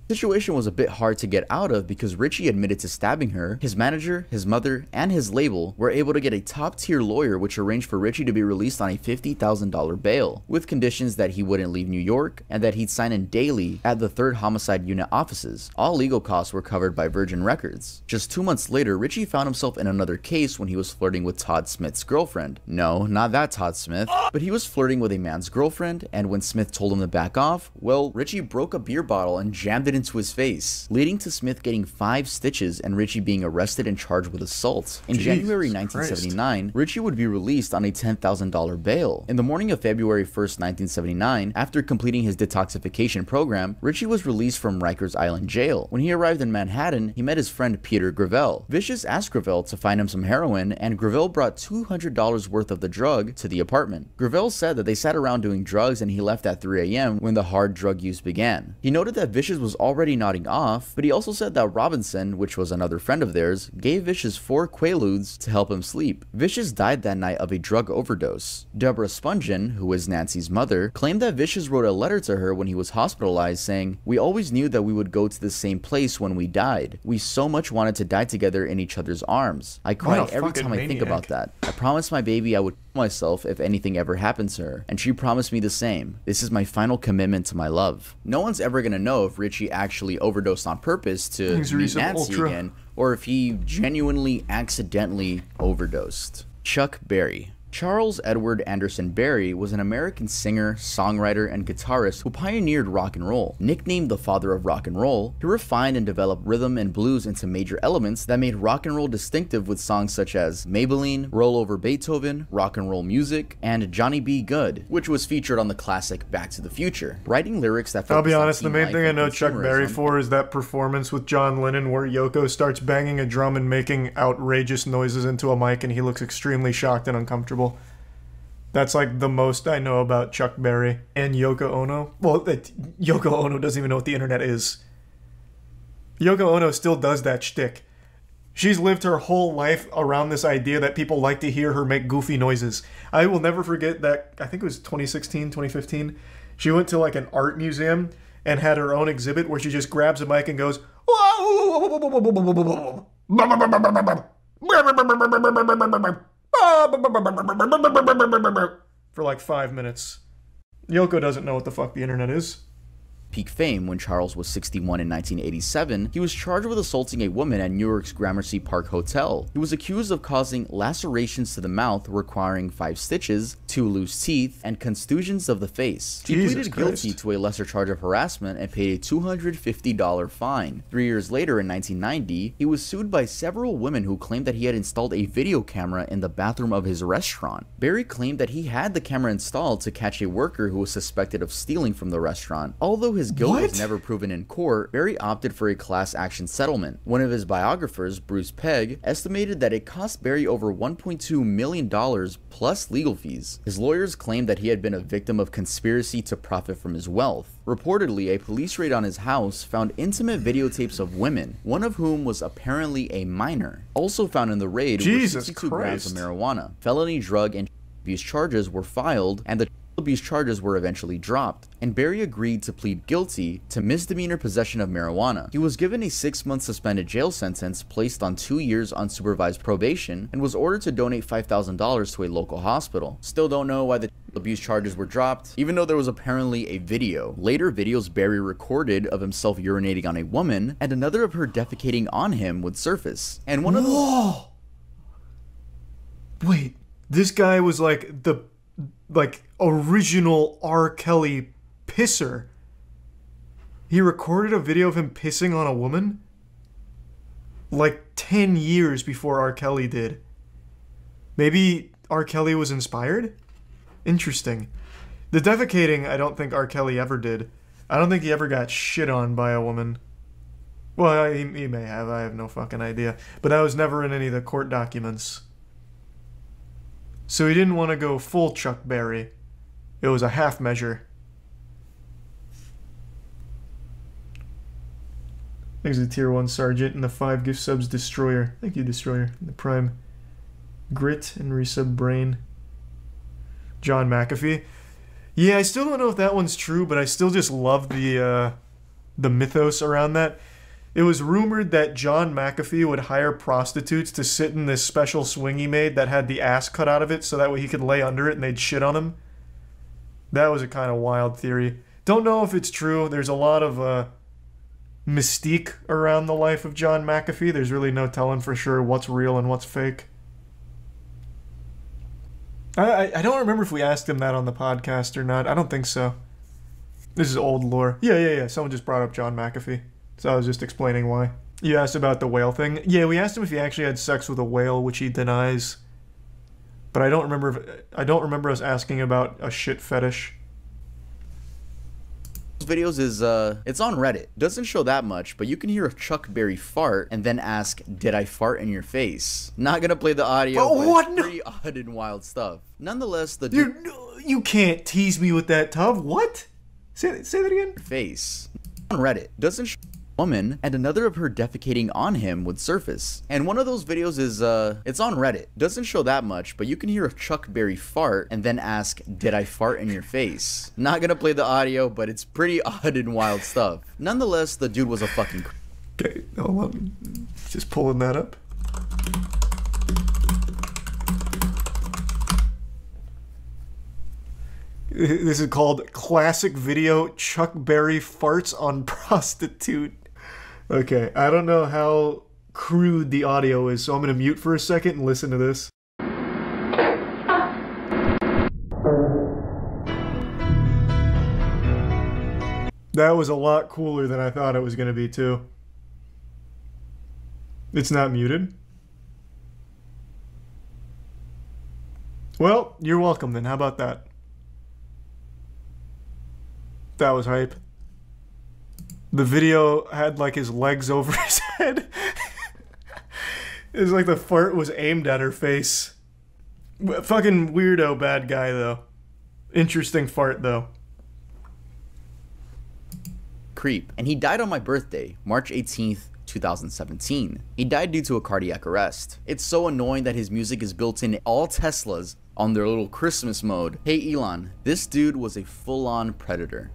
The situation was a bit hard to get out of because Richie admitted to stabbing her. His manager, his mother, and his label were able to get a top-tier lawyer which arranged for Richie to be released on a $50,000 bail, with conditions that he wouldn't leave New York and that he'd sign in daily at the 3rd Homicide Unit offices. All legal costs were covered by Virgin Records. Just 2 months later, Richie found himself in another case when he was flirting with Todd Smith's girlfriend. No, not that Todd Smith, but he was flirting with a man's girlfriend, and when Smith told him to back off, well, Richie broke a beer bottle and jammed it into his face, leading to Smith getting 5 stitches and Richie being arrested and charged with assault. In January 1979, Richie would be released on a $10,000 bail. In the morning of February 1st, 1979, after completing his detoxification program, Richie was released from Rikers Island Jail. When he arrived in Manhattan, he met his friend Peter Gravel. Vicious asked Gravel to find him some heroin, and Gravel brought $200 worth of the drug to the apartment. Gravel said that they sat around doing drugs and he left at 3 a.m. when the hard drug use began. He noted that Vicious was already nodding off, but he also said that Robinson, which was another friend of theirs, gave Vicious 4 Quaaludes to help him sleep. Vicious died that night of a drug overdose. Deborah Spungen, who was Nancy's mother, claimed that Vicious wrote a letter to her when he was hospitalized saying, "We always knew that we would go to the same place when we died. We so much wanted to die together in each other's arms. I cry every time I think about that. I promised my baby I would kill myself if anything ever happened to her, and she promised me the same. This is my final commitment to my love." No one's ever gonna know if Richie actually overdosed on purpose to meet Nancy again, or if he genuinely accidentally overdosed. Chuck Berry. Charles Edward Anderson Berry was an American singer, songwriter, and guitarist who pioneered rock and roll. Nicknamed the father of rock and roll, he refined and developed rhythm and blues into major elements that made rock and roll distinctive with songs such as Maybelline, Roll Over Beethoven, Rock and Roll Music, and Johnny B. Good, which was featured on the classic Back to the Future. Writing lyrics that I'll be honest, the main thing I know Chuck Berry for is that performance with John Lennon where Yoko starts banging a drum and making outrageous noises into a mic and he looks extremely shocked and uncomfortable. That's like the most I know about Chuck Berry and Yoko Ono. Well, Yoko Ono doesn't even know what the internet is. Yoko Ono still does that shtick. She's lived her whole life around this idea that people like to hear her make goofy noises. I will never forget that, I think it was 2016, 2015. She went to like an art museum and had her own exhibit where she just grabs a mic and goes, for like 5 minutes. Yoko doesn't know what the fuck the internet is. peak fame when Charles was 61 in 1987, he was charged with assaulting a woman at New York's Gramercy Park Hotel. He was accused of causing lacerations to the mouth requiring 5 stitches, 2 loose teeth, and contusions of the face. He pleaded guilty to a lesser charge of harassment and paid a $250 fine. 3 years later in 1990, he was sued by several women who claimed that he had installed a video camera in the bathroom of his restaurant. Barry claimed that he had the camera installed to catch a worker who was suspected of stealing from the restaurant. Although his guilt was never proven in court, Barry opted for a class action settlement. One of his biographers, Bruce Pegg, estimated that it cost Barry over $1.2 million plus legal fees. His lawyers claimed that he had been a victim of conspiracy to profit from his wealth. Reportedly, a police raid on his house found intimate videotapes of women, one of whom was apparently a minor. Also found in the raid were 62 grams of marijuana. Felony drug and abuse charges were filed, and the abuse charges were eventually dropped, and Barry agreed to plead guilty to misdemeanor possession of marijuana. He was given a 6-month suspended jail sentence, placed on 2 years unsupervised probation, and was ordered to donate $5,000 to a local hospital. Still don't know why the abuse charges were dropped, even though there was apparently a video. Later videos Barry recorded of himself urinating on a woman, and another of her defecating on him would surface. And one of the— Wait, this guy was like the original R. Kelly pisser. He recorded a video of him pissing on a woman like 10 years before R. Kelly did. Maybe R. Kelly was inspired? Interesting. The defecating, I don't think R. Kelly ever did. I don't think he ever got shit on by a woman. Well, he may have. I have no fucking idea. But that was never in any of the court documents. So he didn't want to go full Chuck Berry. It was a half measure. Thanks to the tier 1 sergeant and the 5 gift subs destroyer. Thank you, destroyer. And the prime grit and resub brain. John McAfee. Yeah, I still don't know if that one's true, but I still just love the mythos around that. It was rumored that John McAfee would hire prostitutes to sit in this special swing he made that had the ass cut out of it so that way he could lay under it and they'd shit on him. That was a kind of wild theory. Don't know if it's true. There's a lot of mystique around the life of John McAfee. There's really no telling for sure what's real and what's fake. I don't remember if we asked him that on the podcast or not. I don't think so. This is old lore. Yeah. Someone just brought up John McAfee. So I was just explaining why. You asked about the whale thing. Yeah, we asked him if he actually had sex with a whale, which he denies. But I don't remember us asking about a shit fetish. Videos is it's on Reddit. Doesn't show that much, but you can hear a Chuck Berry fart and then ask, "Did I fart in your face?" Not gonna play the audio. Oh, what? It's pretty odd and wild stuff. Nonetheless, you can't tease me with that, Tub. What? Say that again. Face on Reddit doesn't show woman, and another of her defecating on him would surface. And one of those videos is it's on Reddit. Doesn't show that much, but you can hear a Chuck Berry fart and then ask, "Did I fart in your face?" Not gonna play the audio, but it's pretty odd and wild stuff. Nonetheless, the dude was a fucking Okay, hold on. Just pulling that up. This is called Classic Video Chuck Berry Farts on Prostitute. Okay, I don't know how crude the audio is, so I'm going to mute for a second and listen to this. That was a lot cooler than I thought it was going to be, too. It's not muted. Well, you're welcome then. How about that? That was hype. The video had like his legs over his head. It was like the fart was aimed at her face. Fucking weirdo bad guy though. Interesting fart though. Creep. And he died on my birthday, March 18th, 2017. He died due to a cardiac arrest. It's so annoying that his music is built in all Teslas on their little Christmas mode. Hey Elon, this dude was a full-on predator.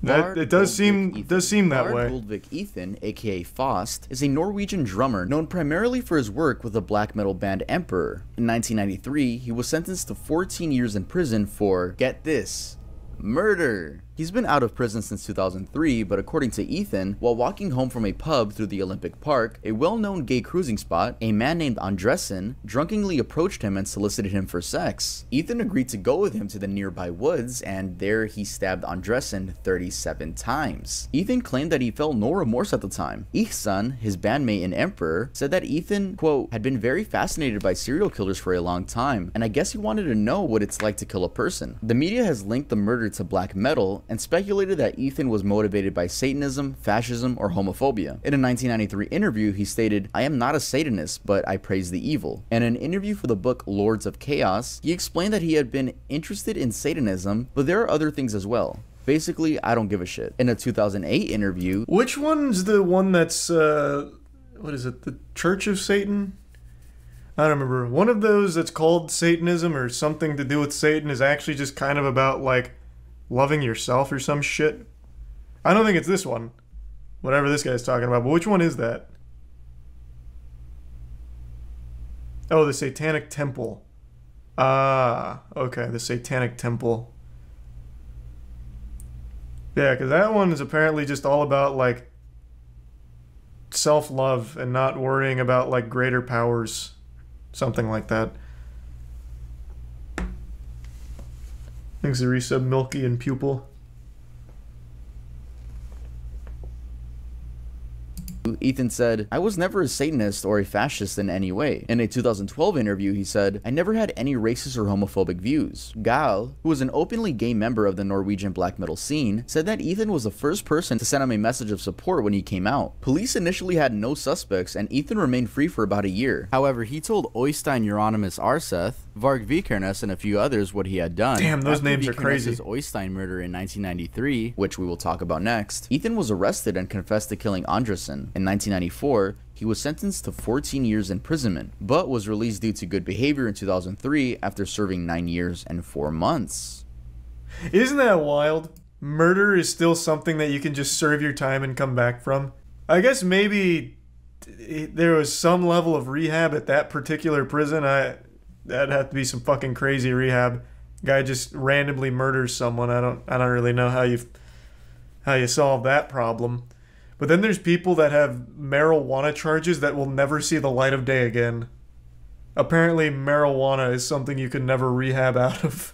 It does seem that way. Goldvik Ethan, aka Faust, is a Norwegian drummer known primarily for his work with the black metal band Emperor. In 1993, he was sentenced to 14 years in prison for, get this, murder. He's been out of prison since 2003, but according to Ethan, while walking home from a pub through the Olympic Park, a well-known gay cruising spot, a man named Andressen drunkenly approached him and solicited him for sex. Ethan agreed to go with him to the nearby woods, and there he stabbed Andressen 37 times. Ethan claimed that he felt no remorse at the time. Ihsan, his bandmate and Emperor, said that Ethan, quote, had been very fascinated by serial killers for a long time, and I guess he wanted to know what it's like to kill a person. The media has linked the murder to black metal and speculated that Ethan was motivated by Satanism, fascism, or homophobia. In a 1993 interview, he stated, "I am not a Satanist, but I praise the evil." In an interview for the book Lords of Chaos, he explained that he had been interested in Satanism, but there are other things as well. Basically, I don't give a shit. In a 2008 interview... Which one's the one that's, what is it, the Church of Satan? I don't remember. One of those that's called Satanism or something to do with Satan is actually just kind of about, like, loving yourself or some shit. I don't think it's this one. Whatever this guy's talking about. But which one is that? Oh, the Satanic Temple. Ah, okay. The Satanic Temple. Yeah, because that one is apparently just all about, like, self-love and not worrying about, like, greater powers. Something like that. Thanks to resub Milky and Pupil. Ethan said, "I was never a Satanist or a fascist in any way." In a 2012 interview, he said, "I never had any racist or homophobic views." Gal, who was an openly gay member of the Norwegian black metal scene, said that Ethan was the first person to send him a message of support when he came out. Police initially had no suspects, and Ethan remained free for about a year. However, he told Oystein Euronymous Arseth, Varg Vikernes, and a few others what he had done. Damn, those names are crazy. Oystein murder in 1993, which we will talk about next, Ethan was arrested and confessed to killing Andressen. In 1994, he was sentenced to 14 years imprisonment, but was released due to good behavior in 2003 after serving 9 years and 4 months. Isn't that wild? Murder is still something that you can just serve your time and come back from. I guess maybe there was some level of rehab at that particular prison. That'd have to be some fucking crazy rehab. Guy just randomly murders someone. I don't really know how you solve that problem. But then there's people that have marijuana charges that will never see the light of day again. Apparently marijuana is something you can never rehab out of.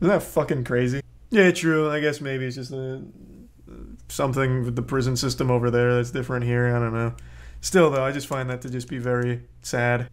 Isn't that fucking crazy? Yeah, true. I guess maybe it's just something with the prison system over there that's different here. I don't know. Still, though, I just find that to just be very sad.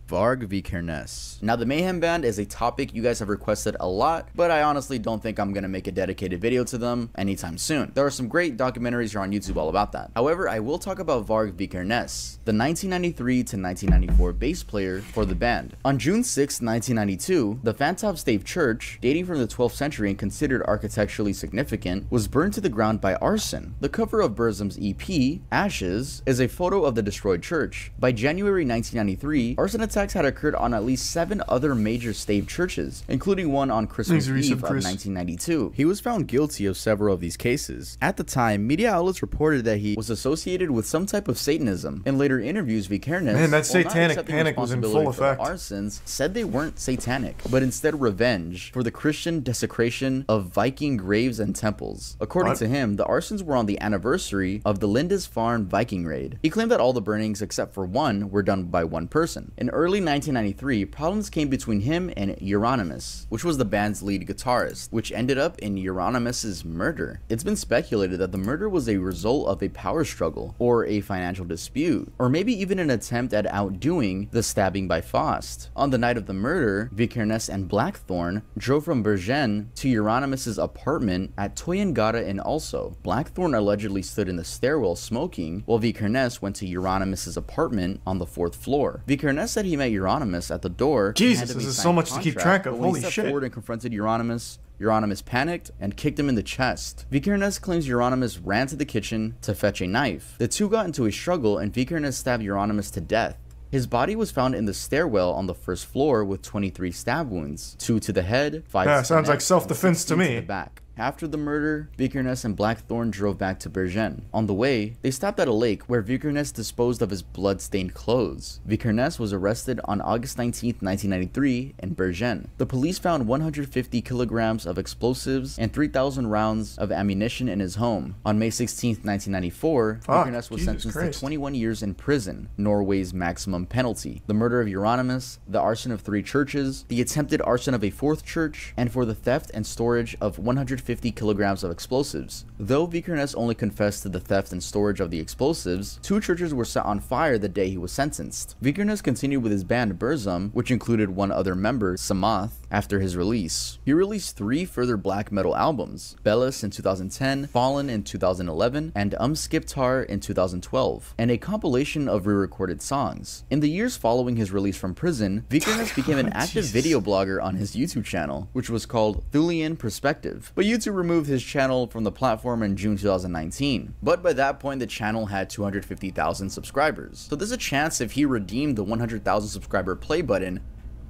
Varg Vikernes. Now, the Mayhem Band is a topic you guys have requested a lot, but I honestly don't think I'm gonna make a dedicated video to them anytime soon. There are some great documentaries here on YouTube all about that. However, I will talk about Varg Vikernes, the 1993 to 1994 bass player for the band. On June 6, 1992, the Fantovstave Church, dating from the 12th century and considered architecturally significant, was burned to the ground by arson. The cover of Burzum's EP, Ashes, is a photo of the destroyed church. By January 1993, arson attacks had occurred on at least 7 other major stave churches, including one on Christmas Eve of 1992. He was found guilty of several of these cases. At the time, media outlets reported that he was associated with some type of Satanism. In later interviews, Vikernes, man, that satanic panic was in full effect. Arsons said they weren't satanic, but instead revenge for the Christian desecration of Viking graves and temples. According to him, the arsons were on the anniversary of the Lindisfarne Viking raid. He claimed that all the burnings except for one were done by one person. In early 1993, problems came between him and Euronymous, which was the band's lead guitarist, which ended up in Euronymous' murder. It's been speculated that the murder was a result of a power struggle, or a financial dispute, or maybe even an attempt at outdoing the stabbing by Faust. On the night of the murder, Vikernes and Blackthorn drove from Bergen to Euronymous' apartment at Toyengata in Also. Blackthorn allegedly stood in the stairwell smoking, while Vikernes went to Euronymous' apartment on the 4th floor. Vikernes said he met Euronymous at the door. Jesus, this is so much to keep track of. Holy shit. When he stepped forward and confronted Euronymous panicked and kicked him in the chest. Vikernes claims Euronymous ran to the kitchen to fetch a knife. The two got into a struggle and Vikernes stabbed Euronymous to death. His body was found in the stairwell on the 1st floor with 23 stab wounds, 2 to the head, 5 to the sounds neck, like self-defense to me. The back. After the murder, Vikernes and Blackthorn drove back to Bergen. On the way, they stopped at a lake where Vikernes disposed of his blood-stained clothes. Vikernes was arrested on August 19, 1993 in Bergen. The police found 150 kilograms of explosives and 3,000 rounds of ammunition in his home. On May 16, 1994, Vikernes was sentenced to 21 years in prison, Norway's maximum penalty. The murder of Euronymous, the arson of 3 churches, the attempted arson of a 4th church, and for the theft and storage of 150 kilograms of explosives. Though Vikernes only confessed to the theft and storage of the explosives, 2 churches were set on fire the day he was sentenced. Vikernes continued with his band Burzum, which included 1 other member, Samath, after his release. He released 3 further black metal albums, Bellis in 2010, Fallen in 2011, and Skiptar in 2012, and a compilation of re-recorded songs. In the years following his release from prison, Vikernes became an active video blogger on his YouTube channel, which was called Thulian Perspective, but YouTube removed his channel from the platform in June 2019. But by that point, the channel had 250,000 subscribers. So there's a chance if he redeemed the 100,000 subscriber play button,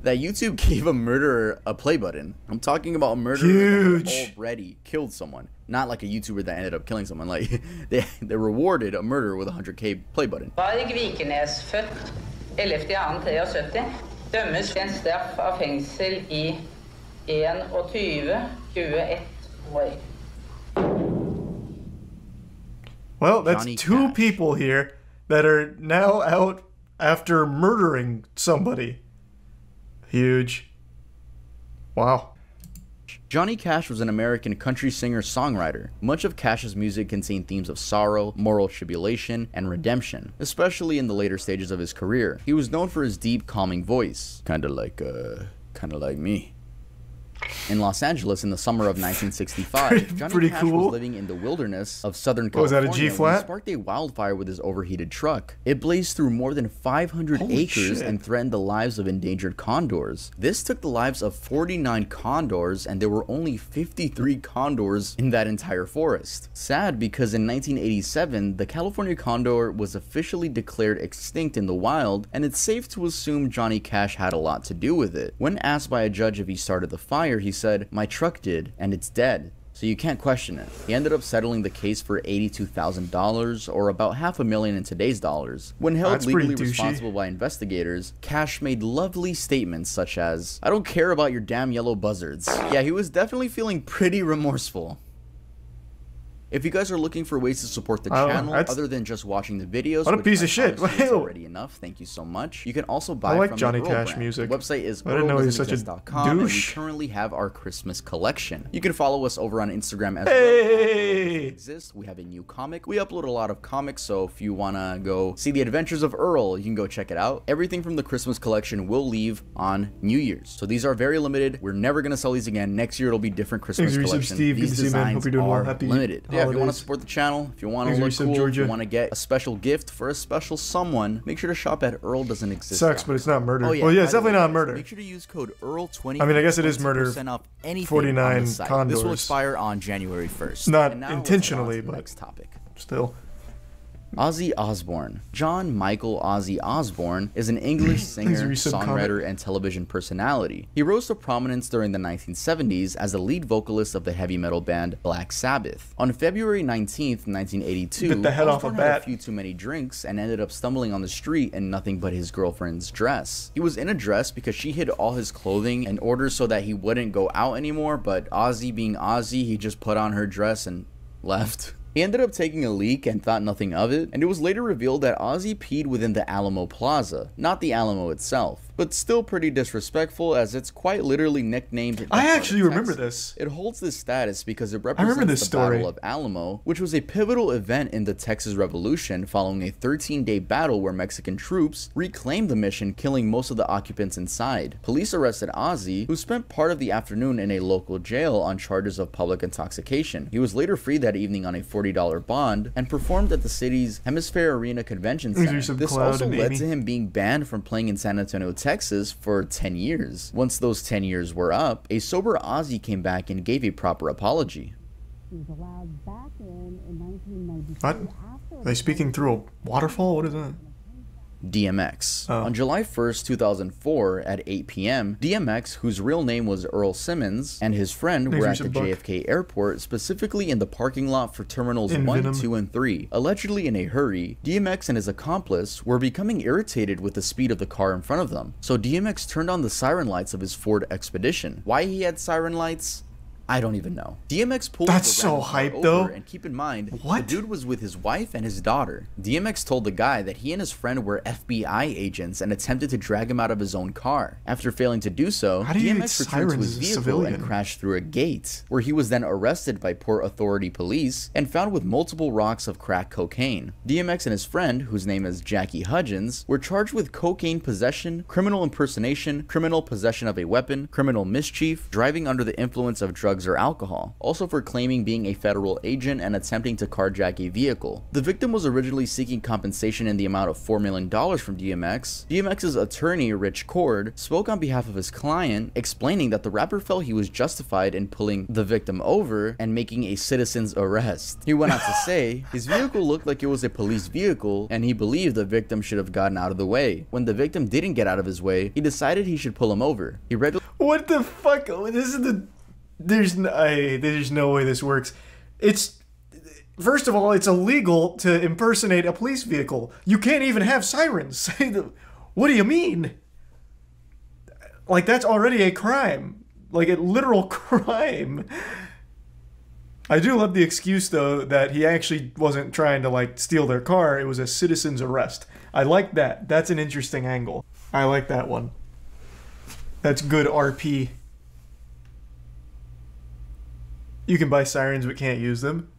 that YouTube gave a murderer a play button. I'm talking about a murderer that already killed someone. Not like a YouTuber that ended up killing someone. Like, they rewarded a murderer with a 100k play button. Varg Vikernes, født 11.2.73, dømmes til en straff av fengsel I 21 år. Well, that's Johnny 2 Cash. People here that are now out after murdering somebody. Huge. Wow. Johnny Cash was an American country singer-songwriter. Much of Cash's music contained themes of sorrow, moral tribulation, and redemption, especially in the later stages of his career. He was known for his deep, calming voice, kinda like me. In Los Angeles in the summer of 1965, Johnny Cash was living in the wilderness of Southern California. Was that a G-flat? He sparked a wildfire with his overheated truck. It blazed through more than 500 acres and threatened the lives of endangered condors. This took the lives of 49 condors, and there were only 53 condors in that entire forest. Sad, because in 1987, the California condor was officially declared extinct in the wild, and it's safe to assume Johnny Cash had a lot to do with it. When asked by a judge if he started the fire, he said, "My truck did, and it's dead." So you can't question it. He ended up settling the case for $82,000, or about $500,000 in today's dollars. When held legally responsible by investigators, Cash made lovely statements such as, "I don't care about your damn yellow buzzards." Yeah, he was definitely feeling pretty remorseful. If you guys are looking for ways to support the channel other than just watching the videos, what a piece of shit! It's already enough. Thank you so much. You can also buy from Johnny the Cash brand. music. The website is I didn't know he was such a douche. And we currently have our Christmas collection. You can follow us over on Instagram as well. Exist. We have a new comic. We upload a lot of comics, so if you wanna go see the Adventures of Earl, you can go check it out. Everything from the Christmas collection will leave on New Year's, so these are very limited. We're never gonna sell these again. Next year it'll be different Christmas collection. These designs are limited. Yeah, if you want to support the channel, if you want to look cool, if you want to get a special gift for a special someone, make sure to shop at Earl Doesn't Exist. Sucks, but it's not murder. Oh, yeah, well, yeah, it's definitely not murder. Make sure to use code EARL20. I mean, I guess it is murder. 49 condors. This will expire on January 1st. Not intentionally, but next topic. Still. Ozzy Osbourne. John Michael Ozzy Osbourne is an English singer, songwriter, and television personality. He rose to prominence during the 1970s as the lead vocalist of the heavy metal band Black Sabbath. On February 19th, 1982, Osbourne had a few too many drinks and ended up stumbling on the street in nothing but his girlfriend's dress. He was in a dress because she hid all his clothing in order so that he wouldn't go out anymore, but Ozzy being Ozzy, he just put on her dress and left. He ended up taking a leak and thought nothing of it, and it was later revealed that Ozzy peed within the Alamo Plaza, not the Alamo itself, but still pretty disrespectful as it's quite literally nicknamed. I actually remember this. It holds this status because it represents the Battle of Alamo, which was a pivotal event in the Texas Revolution following a 13-day battle where Mexican troops reclaimed the mission, killing most of the occupants inside. Police arrested Ozzy, who spent part of the afternoon in a local jail on charges of public intoxication. He was later freed that evening on a $40 bond and performed at the city's Hemisphere Arena Convention Center. This also led to him being banned from playing in San Antonio, Texas for 10 years. Once those 10 years were up, a sober Ozzy came back and gave a proper apology. What? Are they speaking through a waterfall? What is that? DMX. On July 1st, 2004 at 8 p.m., DMX, whose real name was Earl Simmons, and his friend were at the JFK airport, specifically in the parking lot for terminals 1, 2, and 3. Allegedly in a hurry, DMX and his accomplice were becoming irritated with the speed of the car in front of them, so DMX turned on the siren lights of his Ford Expedition. Why he had siren lights? I don't even know. DMX pulled That's so hype though. And keep in mind, the dude was with his wife and his daughter. DMX told the guy that he and his friend were FBI agents and attempted to drag him out of his own car. After failing to do so, DMX returned to his vehicle and crashed through a gate, where he was then arrested by Port Authority police and found with multiple rocks of crack cocaine. DMX and his friend, whose name is Jackie Hudgens, were charged with cocaine possession, criminal impersonation, criminal possession of a weapon, criminal mischief, driving under the influence of drugs or alcohol, also for claiming being a federal agent and attempting to carjack a vehicle. The victim was originally seeking compensation in the amount of $4 million from DMX. DMX's attorney, Rich Cord, spoke on behalf of his client, explaining that the rapper felt he was justified in pulling the victim over and making a citizen's arrest. He went on to say, his vehicle looked like it was a police vehicle, and he believed the victim should have gotten out of the way. When the victim didn't get out of his way, he decided he should pull him over. He read What the fuck? This is the... There's no way this works. It's... First of all, it's illegal to impersonate a police vehicle. You can't even have sirens. What do you mean? Like, that's already a crime. Like, a literal crime. I do love the excuse, though, that he actually wasn't trying to, like, steal their car. It was a citizen's arrest. I like that. That's an interesting angle. I like that one. That's good RP. You can buy sirens but can't use them.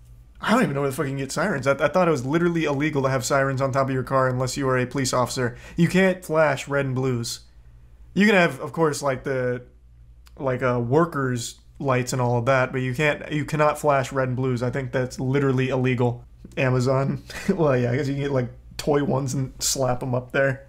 I don't even know where the fuck you can get sirens. I thought it was literally illegal to have sirens on top of your car unless you are a police officer. You can't flash red and blues. You can have, of course, like workers' lights and all of that, but you cannot flash red and blues. I think that's literally illegal. Amazon. Well, yeah, I guess you can get like toy ones and slap them up there.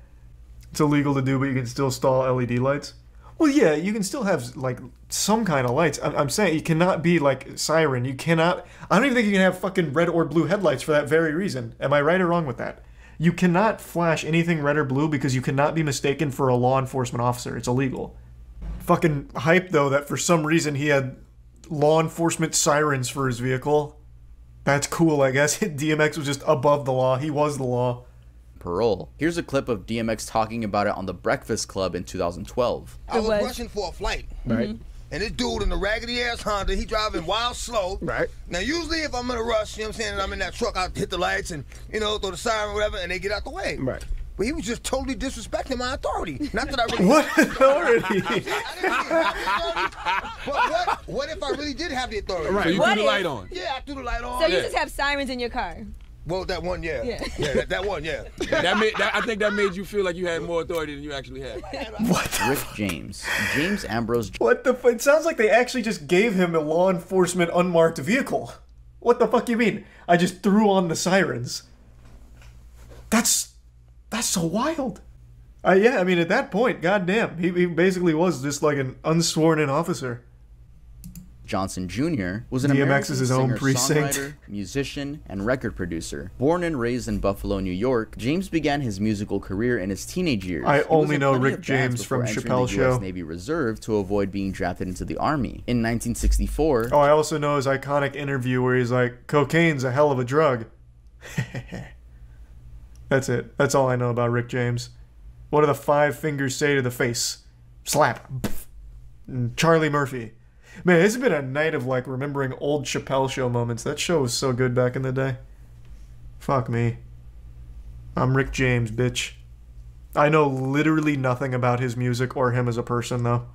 It's illegal to do, but you can still install LED lights. Well, yeah, you can still have, like, some kind of lights. I'm saying you cannot be, like, siren. You cannot... I don't even think you can have fucking red or blue headlights for that very reason. Am I right or wrong with that? You cannot flash anything red or blue because you cannot be mistaken for a law enforcement officer. It's illegal. Fucking hype, though, that for some reason he had law enforcement sirens for his vehicle. That's cool, I guess. DMX was just above the law. He was the law. Parole. Here's a clip of DMX talking about it on The Breakfast Club in 2012. I was rushing for a flight. Right. And this dude in a raggedy ass Honda, he driving wild slow. Right. Now usually if I'm in a rush, you know what I'm saying, and I'm in that truck, I hit the lights and, you know, throw the siren or whatever, and they get out the way. Right. But he was just totally disrespecting my authority. Not that I really... What authority? But what if I really did have the authority? Right. So you threw the light on. Yeah, I threw the light on. So you just have sirens in your car? Well, that one, yeah. Yeah, that one, yeah. I think that made you feel like you had more authority than you actually had. What? Rick James. James Ambrose. What the fuck? It sounds like they actually just gave him a law enforcement unmarked vehicle. What the fuck you mean? I just threw on the sirens. That's so wild. Yeah, I mean, at that point, goddamn, he basically was just like an unsworn-in officer. Johnson Jr. was an American singer, songwriter, musician, and record producer. Born and raised in Buffalo, New York, James began his musical career in his teenage years. I only know Rick James from Chappelle Show. US Navy Reserve to avoid being drafted into the Army. In 1964... Oh, I also know his iconic interview where he's like, cocaine's a hell of a drug. That's it. That's all I know about Rick James. What do the 5 fingers say to the face? Slap. And Charlie Murphy. Man, it's been a night of, like, remembering old Chappelle Show moments. That show was so good back in the day. Fuck me. I'm Rick James, bitch. I know literally nothing about his music or him as a person, though.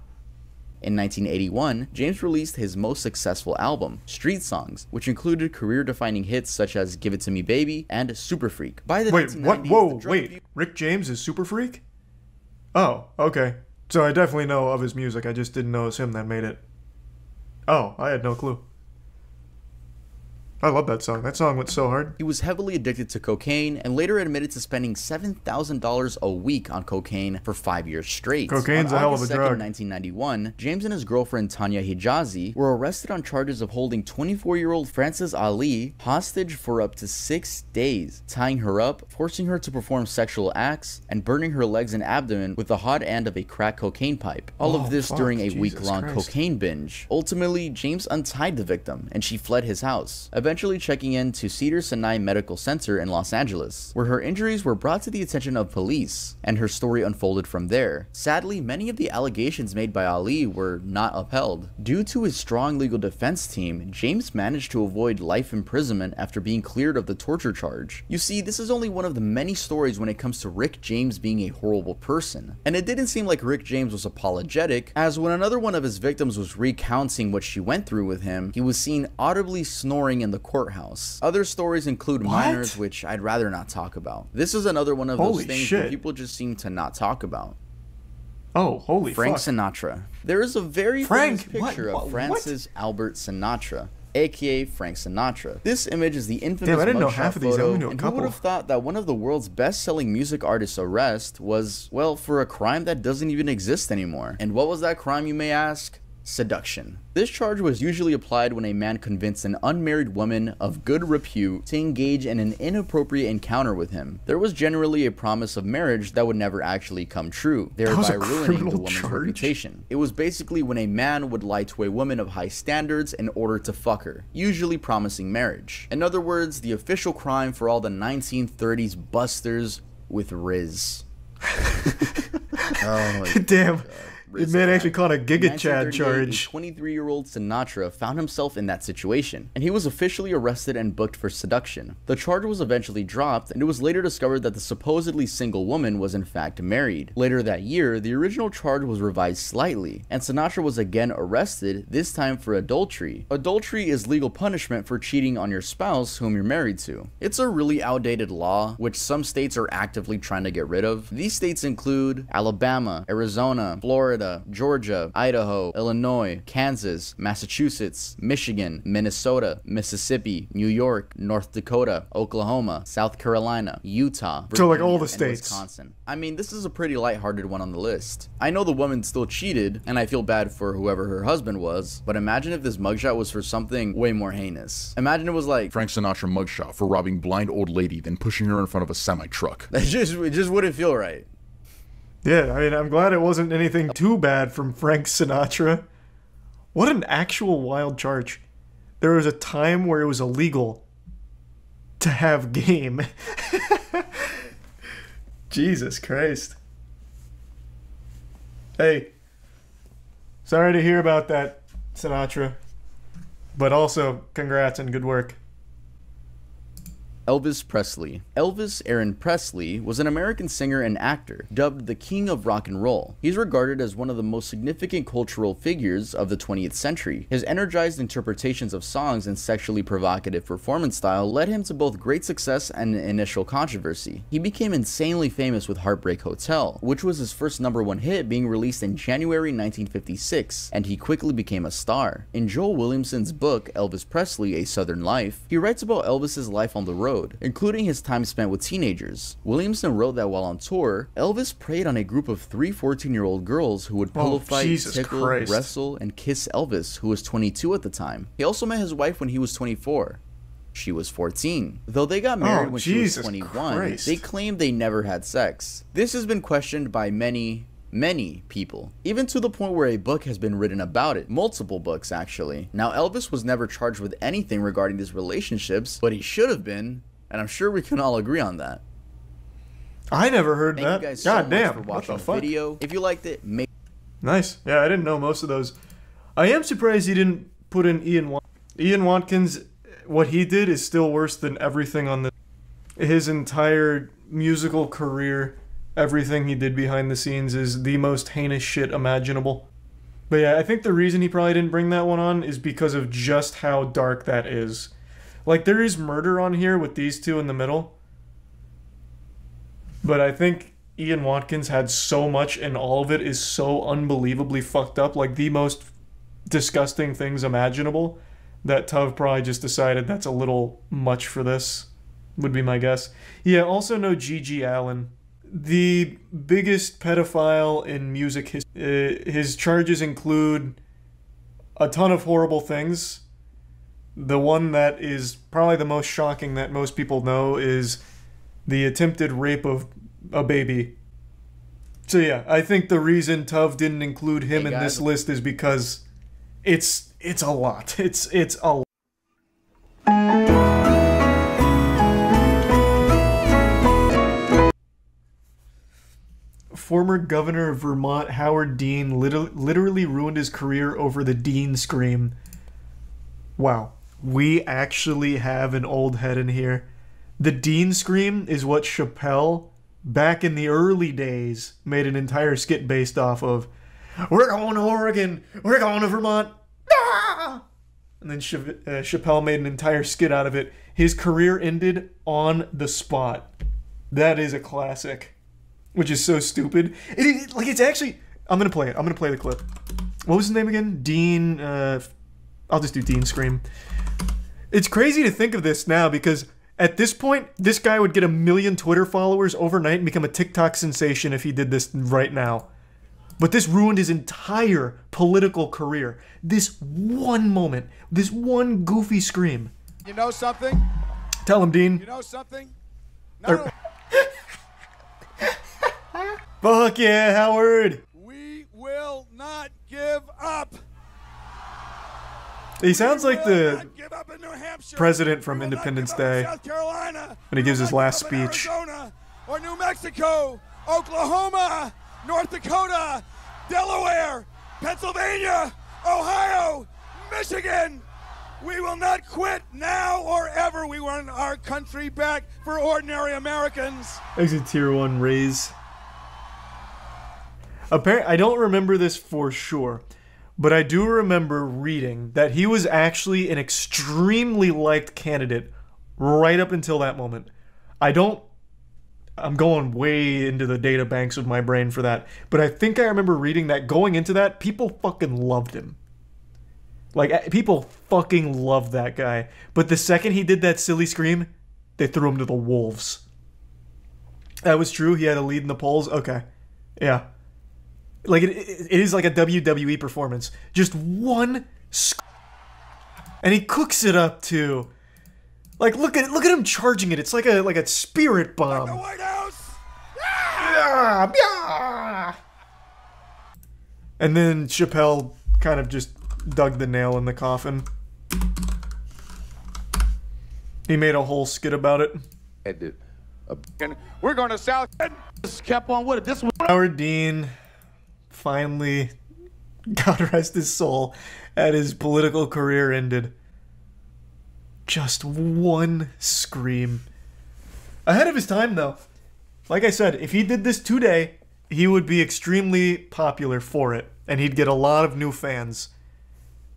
In 1981, James released his most successful album, Street Songs, which included career-defining hits such as Give It To Me Baby and Super Freak. By the Wait, what? Whoa, wait. Rick James is Super Freak? Oh, okay. So I definitely know of his music. I just didn't know it was him that made it. Oh, I had no clue. I love that song. That song went so hard. He was heavily addicted to cocaine and later admitted to spending $7,000 a week on cocaine for 5 years straight. Cocaine's a hell of a drug. On August 2nd, 1991, James and his girlfriend Tanya Hijazi were arrested on charges of holding 24-year-old Frances Ali hostage for up to 6 days, tying her up, forcing her to perform sexual acts, and burning her legs and abdomen with the hot end of a crack cocaine pipe. All of this during a week-long cocaine binge. Ultimately, James untied the victim, and she fled his house, eventually checking in to Cedars-Sinai Medical Center in Los Angeles, where her injuries were brought to the attention of police, and her story unfolded from there. Sadly, many of the allegations made by Ali were not upheld. Due to his strong legal defense team, James managed to avoid life imprisonment after being cleared of the torture charge. You see, this is only one of the many stories when it comes to Rick James being a horrible person. And it didn't seem like Rick James was apologetic, as when another one of his victims was recounting what she went through with him, he was seen audibly snoring in the courthouse. Other stories include minors, which I'd rather not talk about. This is another one of those things that people just seem to not talk about. Oh, holy Frank Sinatra. There is a very famous picture of Francis Albert Sinatra, aka Frank Sinatra. This image is the infamous mugshot photo, and who would have thought that one of the world's best-selling music artists' arrest was, well, for a crime that doesn't even exist anymore. And what was that crime, you may ask? Seduction. This charge was usually applied when a man convinced an unmarried woman of good repute to engage in an inappropriate encounter with him. There was generally a promise of marriage that would never actually come true, thereby ruining the woman's reputation. It was basically when a man would lie to a woman of high standards in order to fuck her, usually promising marriage. In other words, the official crime for all the 1930s busters with Riz. Oh my damn. God. It may actually caught a Giga Chad charge. A 23-year-old Sinatra found himself in that situation, and he was officially arrested and booked for seduction. The charge was eventually dropped, and it was later discovered that the supposedly single woman was in fact married. Later that year, the original charge was revised slightly, and Sinatra was again arrested, this time for adultery. Adultery is legal punishment for cheating on your spouse whom you're married to. It's a really outdated law, which some states are actively trying to get rid of. These states include Alabama, Arizona, Florida, Georgia, Idaho, Illinois, Kansas, Massachusetts, Michigan, Minnesota, Mississippi, New York, North Dakota, Oklahoma, South Carolina, Utah, Virginia, so like all the states. Wisconsin. I mean, this is a pretty lighthearted one on the list. I know the woman still cheated, and I feel bad for whoever her husband was, but imagine if this mugshot was for something way more heinous. Imagine it was like Frank Sinatra mugshot for robbing blind old lady, then pushing her in front of a semi-truck. It just wouldn't feel right. Yeah, I mean, I'm glad it wasn't anything too bad from Frank Sinatra. What an actual wild charge. There was a time where it was illegal to have game. Jesus Christ. Hey, sorry to hear about that, Sinatra. But also, congrats and good work. Elvis Presley. Elvis Aaron Presley was an American singer and actor, dubbed the King of Rock and Roll. He's regarded as one of the most significant cultural figures of the 20th century. His energized interpretations of songs and sexually provocative performance style led him to both great success and initial controversy. He became insanely famous with Heartbreak Hotel, which was his first #1 hit, being released in January 1956, and he quickly became a star. In Joel Williamson's book, Elvis Presley, A Southern Life, he writes about Elvis's life on the road, including his time spent with teenagers. Williamson wrote that while on tour, Elvis preyed on a group of 3 14-year-old girls who would pillow fight, tickle, wrestle, and kiss Elvis, who was 22 at the time. He also met his wife when he was 24. She was 14. Though they got married when she was 21, they claimed they never had sex. This has been questioned by many people, even to the point where a book has been written about it. Multiple books, actually. Now, Elvis was never charged with anything regarding these relationships, but he should have been, and I'm sure we can all agree on that. I never heard that. Thank you guys so much for watching the video. If you liked it, make... Nice. Yeah, I didn't know most of those. I am surprised he didn't put in Ian Watkins. What he did is still worse than everything on the... His entire musical career, everything he did behind the scenes is the most heinous shit imaginable. But yeah, I think the reason he probably didn't bring that one on is because of just how dark that is. Like, there is murder on here with these two in the middle. But I think Ian Watkins had so much, and all of it is so unbelievably fucked up. Like, the most disgusting things imaginable. that Tuv probably just decided that's a little much for this, would be my guess. Yeah, also no G.G. Allen. The biggest pedophile in music history. His charges include a ton of horrible things. The one that is probably the most shocking that most people know is the attempted rape of a baby. So yeah, I think the reason Tuv didn't include him in this list is because it's a lot. It's a lot. Former governor of Vermont, Howard Dean, literally ruined his career over the Dean Scream. Wow. We actually have an old head in here. The Dean Scream is what Chappelle, back in the early days, made an entire skit based off of. We're going to Oregon. We're going to Vermont. Ah! And then Chappelle made an entire skit out of it. His career ended on the spot. That is a classic. Which is so stupid. It's actually... I'm going to play it. I'm going to play the clip. What was his name again? Dean... I'll just do Dean Scream. It's crazy to think of this now because at this point, this guy would get 1 million Twitter followers overnight and become a TikTok sensation if he did this right now. But this ruined his entire political career. This one moment. This one goofy scream. You know something? Tell him, Dean. You know something? Fuck yeah, Howard! We will not give up. He sounds like the president from Independence Day when he gives his last speech. Arizona or New Mexico, Oklahoma, North Dakota, Delaware, Pennsylvania, Ohio, Michigan. We will not quit now or ever. We want our country back for ordinary Americans. Exit Tier 1 raise. I don't remember this for sure, but I do remember reading that he was actually an extremely liked candidate right up until that moment. I'm going way into the data banks of my brain for that, but I think I remember reading that going into that, people fucking loved him. Like, people fucking loved that guy. But the second he did that silly scream, they threw him to the wolves. That was true? He had a lead in the polls? Okay. Yeah. Like, it is like a WWE performance. Just one and he cooks it up, too. Like, look at him charging it. It's like a spirit bomb. Like the White House! Yeah! Yeah! And then Chappelle kind of just dug the nail in the coffin. He made a whole skit about it. We're going to South. Just kept on with it. This one. Howard Dean finally, God rest his soul, had his political career ended. Just one scream. Ahead of his time, though. Like I said, if he did this today, he would be extremely popular for it, and he'd get a lot of new fans.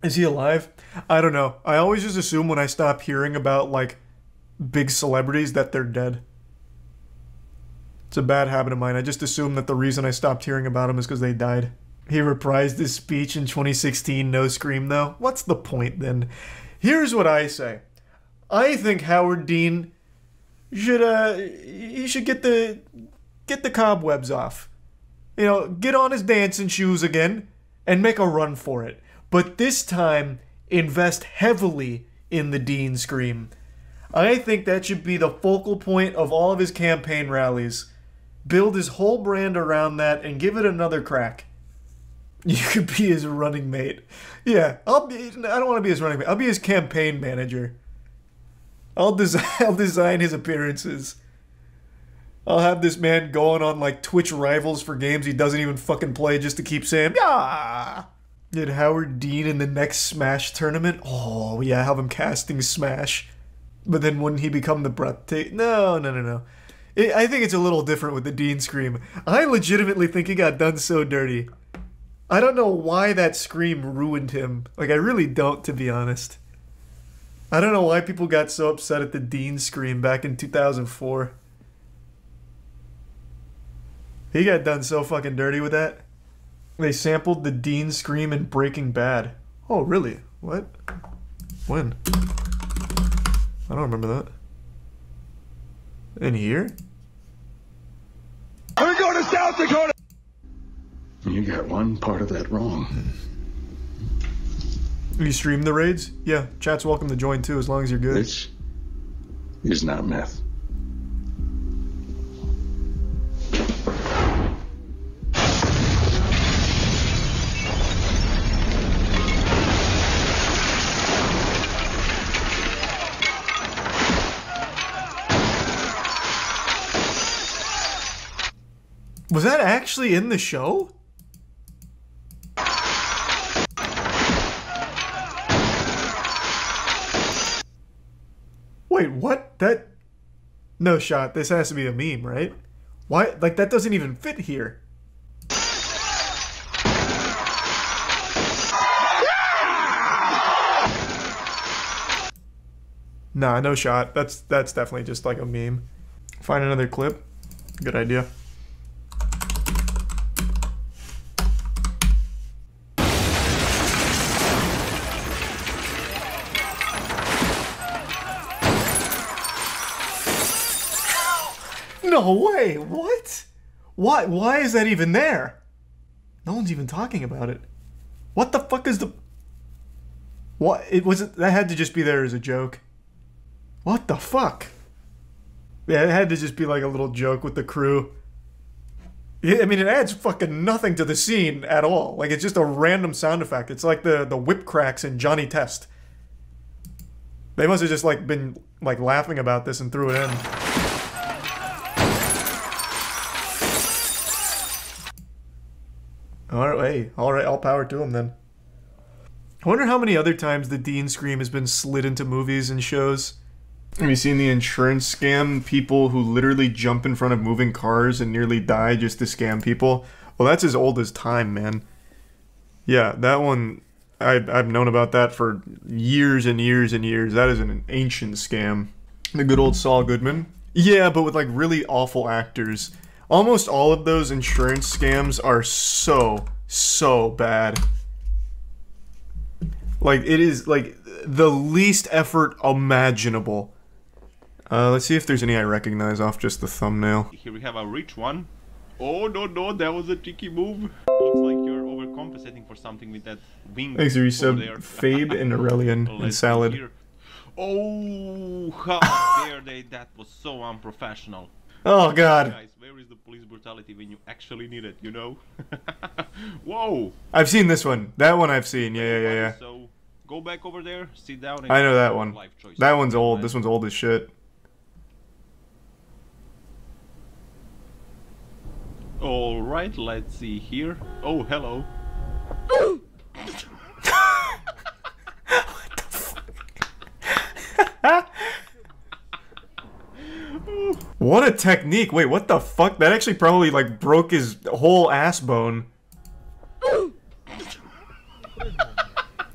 Is he alive? I don't know. I always just assume when I stop hearing about, like, big celebrities that they're dead. It's a bad habit of mine. I just assume that the reason I stopped hearing about them is because they died. He reprised his speech in 2016, no scream, though. What's the point, then? Here's what I say. I think Howard Dean should get the cobwebs off. You know, get on his dancing shoes again and make a run for it. But this time, invest heavily in the Dean Scream. I think that should be the focal point of all of his campaign rallies. Build his whole brand around that and give it another crack. You could be his running mate. Yeah, I don't want to be his running mate. I'll be his campaign manager. I'll design his appearances. I'll have this man going on like Twitch rivals for games he doesn't even fucking play just to keep saying, yeah. Get Howard Dean in the next Smash tournament? Oh, yeah, have him casting Smash. But then wouldn't he become the breathtaking? No. I think it's a little different with the Dean Scream. I legitimately think he got done so dirty. I don't know why that scream ruined him. Like, I really don't, to be honest. I don't know why people got so upset at the Dean Scream back in 2004. He got done so fucking dirty with that. They sampled the Dean Scream in Breaking Bad. Oh, really? What? When? I don't remember that. In here? We're going to South Dakota! You got one part of that wrong. You stream the raids? Yeah, chat's welcome to join too, as long as you're good. This is not meth. Was that actually in the show? Wait, what? That... No shot. This has to be a meme, right? Why? Like, that doesn't even fit here. Nah, no shot. That's definitely just like a meme. Find another clip. Good idea. No way! What? Why is that even there? No one's even talking about it. What the fuck is the... What? It wasn't... That had to just be there as a joke. What the fuck? Yeah, it had to just be like a little joke with the crew. Yeah, I mean, it adds fucking nothing to the scene at all. Like, it's just a random sound effect. It's like the whip cracks in Johnny Test. They must have just, like, been, like, laughing about this and threw it in. Alright, all power to him then. I wonder how many other times the Dean Scream has been slid into movies and shows. Have you seen the insurance scam? People who literally jump in front of moving cars and nearly die just to scam people? Well, that's as old as time, man. Yeah, that one, I've known about that for years and years and years. That is an ancient scam. The good old Saul Goodman. Yeah, but with like really awful actors. Almost all of those insurance scams are so bad. Like, it is, like, the least effort imaginable. Let's see if there's any I recognize off just the thumbnail. Here we have a rich one. Oh, no, that was a tricky move. Looks like you're overcompensating for something with that wing. Thanks for resub, Fabe and Aurelian and Salad. Here. Oh, how dare they? That was so unprofessional. Oh god. Guys, where is the police brutality when you actually need it, you know? Whoa! I've seen this one. That one I've seen. Yeah. So, go back over there, sit down and I know that one. That one's old. This one's old as shit. Alright, let's see here. Oh, hello. What a technique. Wait, what the fuck? That actually probably like broke his whole ass bone.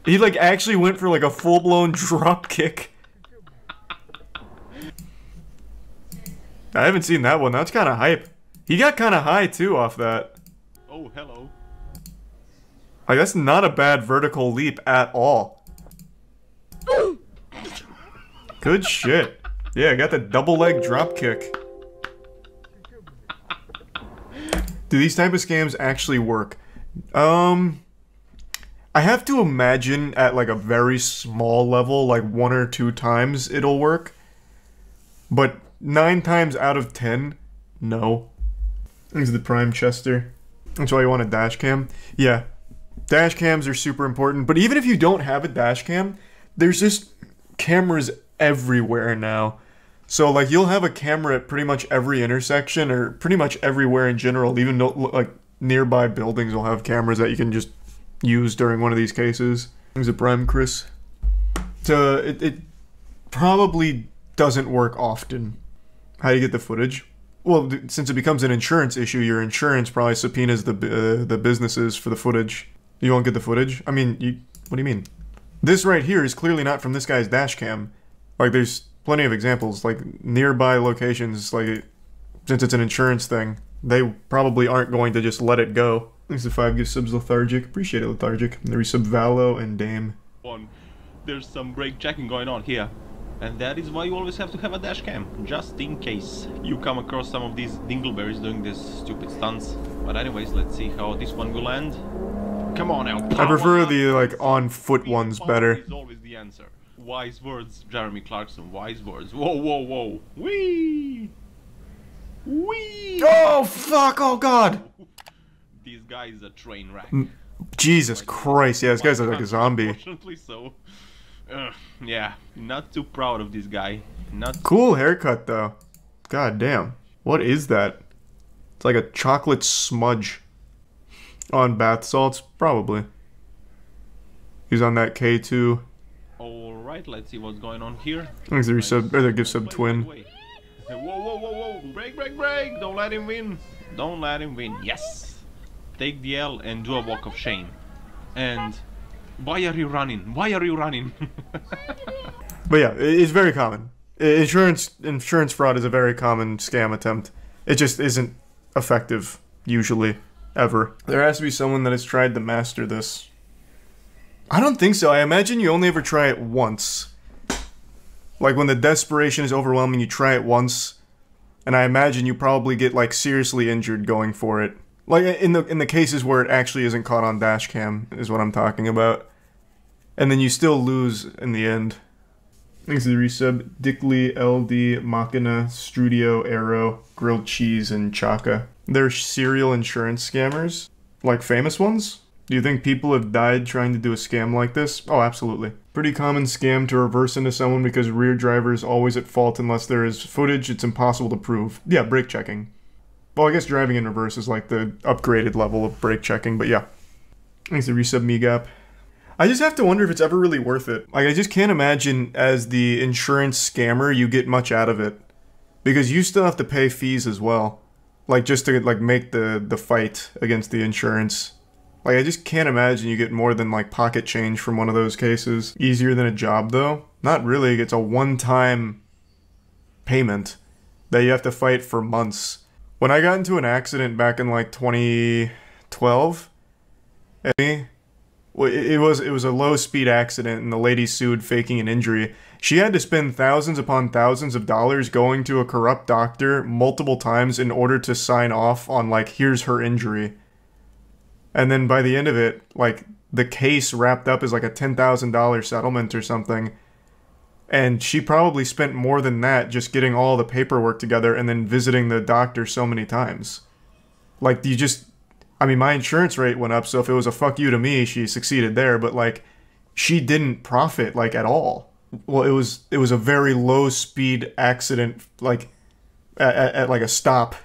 He like actually went for like a full-blown drop kick. I haven't seen that one. That's kind of hype. He got kind of high too off that. Oh, hello. Like, that's not a bad vertical leap at all. Good shit. Yeah, I got the double leg drop kick. Do these type of scams actually work? I have to imagine at like a very small level, like 1 or 2 times it'll work. But 9 times out of 10, no. This is the Prime Chester. That's why you want a dash cam. Yeah, dash cams are super important. But even if you don't have a dash cam, there's just cameras everywhere now. So like you'll have a camera at pretty much every intersection or pretty much everywhere in general. Even though like nearby buildings will have cameras that you can just use during one of these cases. There's a Prime Chris. So it probably doesn't work often. How do you get the footage? Well, since it becomes an insurance issue, your insurance probably subpoenas the businesses for the footage. You won't get the footage? I mean, what do you mean? This right here is clearly not from this guy's dash cam. Like, there's plenty of examples, like, nearby locations, like, since it's an insurance thing, they probably aren't going to just let it go. Thanks to 5 gift subs, Lethargic. Appreciate it, Lethargic. And the resub Valo and Dame. there's some brake checking going on here. And that is why you always have to have a dash cam, just in case you come across some of these dingleberries doing these stupid stunts. But anyways, let's see how this one will end. Come on now. I prefer the like on foot ones better. Is always the answer. Wise words, Jeremy Clarkson. Wise words. Whoa, whoa, whoa. Wee. Wee. Oh fuck! Oh god. This guy is a train wreck. Jesus Christ! Yeah, this guy's like a zombie. Unfortunately, so. Yeah, not too proud of this guy. Not cool haircut though. God damn. What is that? It's like a chocolate smudge on bath salts, probably. He's on that K2. Alright, let's see what's going on here. I think they're sub, or they give sub twin. Whoa, whoa, whoa, whoa! Break, break, break! Don't let him win. Don't let him win. Yes. Take the L and do a walk of shame. And why are you running? Why are you running? But yeah, it's very common. Insurance fraud is a very common scam attempt. It just isn't effective, usually, ever. There has to be someone that has tried to master this. I don't think so. I imagine you only ever try it once. Like when the desperation is overwhelming, you try it once. And I imagine you probably get like seriously injured going for it. Like in the cases where it actually isn't caught on dashcam is what I'm talking about. And then you still lose in the end. Thanks to the resub. Dickley, LD, Machina, Strudio, Arrow, Grilled Cheese, and Chaka. They're serial insurance scammers? Like famous ones? Do you think people have died trying to do a scam like this? Oh, absolutely. Pretty common scam to reverse into someone because rear driver is always at fault unless there is footage it's impossible to prove. Yeah, brake checking. Well, I guess driving in reverse is like the upgraded level of brake checking, but yeah. Thanks to resub Megap. I just have to wonder if it's ever really worth it. Like, I just can't imagine as the insurance scammer you get much out of it. Because you still have to pay fees as well. Like, just to, like, make the fight against the insurance. Like, I just can't imagine you get more than, like, pocket change from one of those cases. Easier than a job, though? Not really. It's a one-time payment that you have to fight for months. When I got into an accident back in, like, 2012, it was a low-speed accident, and the lady sued faking an injury. She had to spend thousands upon thousands of dollars going to a corrupt doctor multiple times in order to sign off on, like, here's her injury. And then by the end of it, like, the case wrapped up as, like, a $10,000 settlement or something. And she probably spent more than that just getting all the paperwork together and then visiting the doctor so many times. Like, you just... I mean, my insurance rate went up, so if it was a fuck you to me, she succeeded there, but, like, she didn't profit, like, at all. Well, it was a very low-speed accident, like, at like, a stop.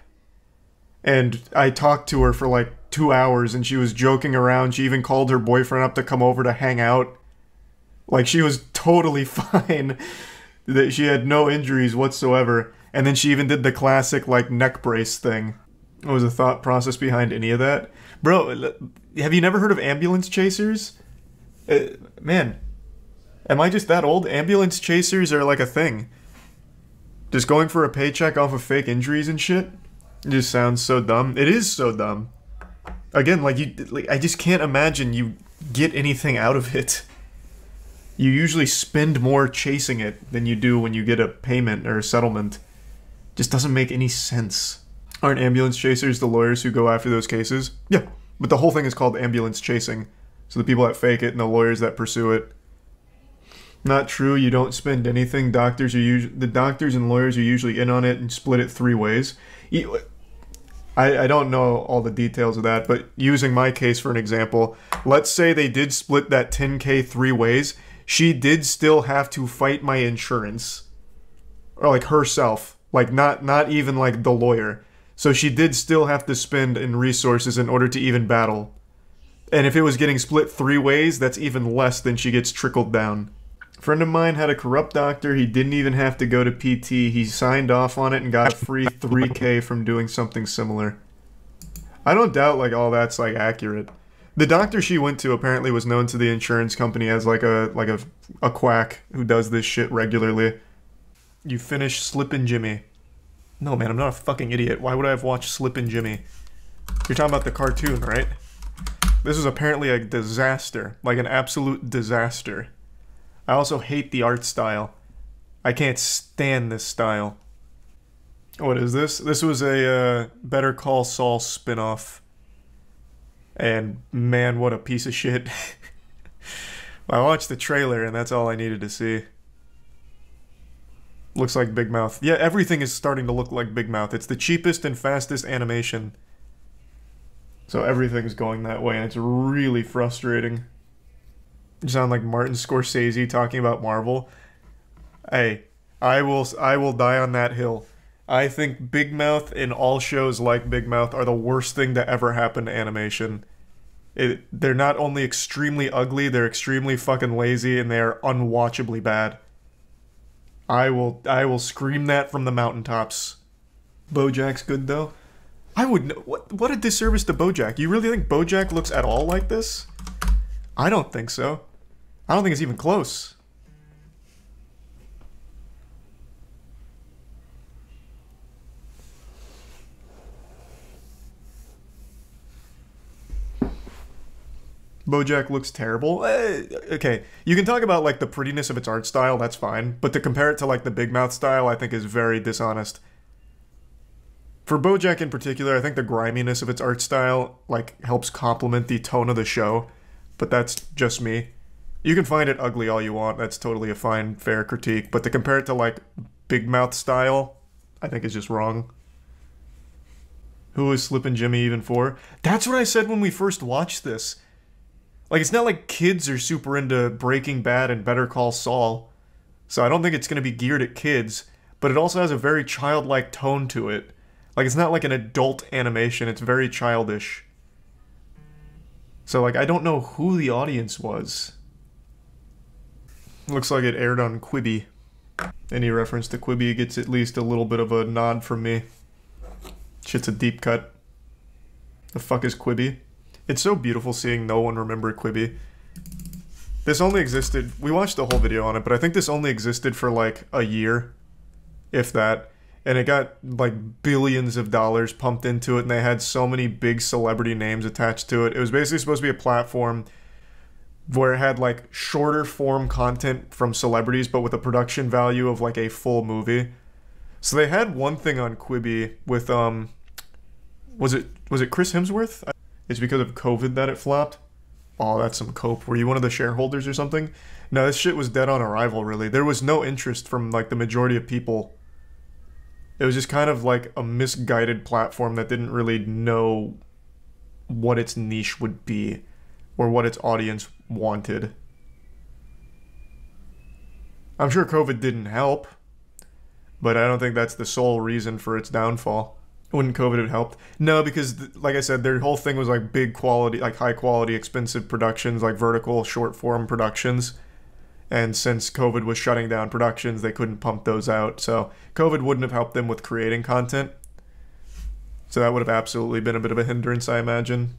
And I talked to her for, like, 2 hours, and she was joking around. She even called her boyfriend up to come over to hang out. Like, she was totally fine. That she had no injuries whatsoever. And then she even did the classic, like, neck brace thing. What was the thought process behind any of that? Bro, have you never heard of ambulance chasers? Man, am I just that old? Ambulance chasers are like a thing. Just going for a paycheck off of fake injuries and shit? It just sounds so dumb. It is so dumb. Again, like, I just can't imagine you get anything out of it. You usually spend more chasing it than you do when you get a payment or a settlement. Just doesn't make any sense. Aren't ambulance chasers the lawyers who go after those cases? Yeah, but the whole thing is called ambulance chasing. So the people that fake it and the lawyers that pursue it. Not true, you don't spend anything. The doctors and lawyers are usually in on it and split it 3 ways. I don't know all the details of that, but using my case for an example, let's say they did split that $10K 3 ways. She did still have to fight my insurance. Or like herself. Like not even like the lawyer. So she did still have to spend in resources in order to even battle. And if it was getting split 3 ways, that's even less than she gets trickled down. A friend of mine had a corrupt doctor. He didn't even have to go to PT. He signed off on it and got a free 3K from doing something similar. I don't doubt like all that's like accurate. The doctor she went to apparently was known to the insurance company as like a quack who does this shit regularly. You finished Slippin' Jimmy. No, man, I'm not a fucking idiot. Why would I have watched Slippin' Jimmy? You're talking about the cartoon, right? This was apparently a disaster. Like an absolute disaster. I also hate the art style. I can't stand this style. What is this? This was a Better Call Saul spinoff. And man, what a piece of shit. I watched the trailer and that's all I needed to see. Looks like Big Mouth. Yeah, everything is starting to look like Big Mouth. It's the cheapest and fastest animation. So everything's going that way and it's really frustrating. You sound like Martin Scorsese talking about Marvel. Hey, I will die on that hill. I think Big Mouth and all shows like Big Mouth are the worst thing to ever happen to animation. They're not only extremely ugly, they're extremely fucking lazy, and they're unwatchably bad. I will scream that from the mountaintops. BoJack's good though. I would know, what a disservice to BoJack. You really think BoJack looks at all like this? I don't think so. I don't think it's even close. BoJack looks terrible. Okay, you can talk about like the prettiness of its art style, that's fine, but to compare it to like the Big Mouth style, I think is very dishonest. For BoJack in particular, I think the griminess of its art style like helps complement the tone of the show, but that's just me. You can find it ugly all you want, that's totally a fine, fair critique, but to compare it to like Big Mouth style, I think is just wrong. Who is Slippin' Jimmy even for? That's what I said when we first watched this. Like, it's not like kids are super into Breaking Bad and Better Call Saul, so I don't think it's going to be geared at kids, but it also has a very childlike tone to it. Like, it's not like an adult animation, it's very childish. So, like, I don't know who the audience was. Looks like it aired on Quibi. Any reference to Quibi gets at least a little bit of a nod from me. Shit's a deep cut. The fuck is Quibi? It's so beautiful seeing no one remember Quibi. This only existed... We watched the whole video on it, but I think this only existed for like a year. If that. And it got like billions of dollars pumped into it, and they had so many big celebrity names attached to it. It was basically supposed to be a platform where it had like shorter form content from celebrities, but with a production value of like a full movie. So they had one thing on Quibi with, was it Chris Hemsworth? It's because of COVID that it flopped. Oh, that's some cope. Were you one of the shareholders or something? No, this shit was dead on arrival, really. There was no interest from, like, the majority of people. It was just kind of like a misguided platform that didn't really know what its niche would be or what its audience wanted. I'm sure COVID didn't help, but I don't think that's the sole reason for its downfall. Wouldn't COVID have helped? No, because, like I said, their whole thing was like big quality, like high quality, expensive productions, like vertical, short form productions. And since COVID was shutting down productions, they couldn't pump those out. So COVID wouldn't have helped them with creating content. So that would have absolutely been a bit of a hindrance, I imagine.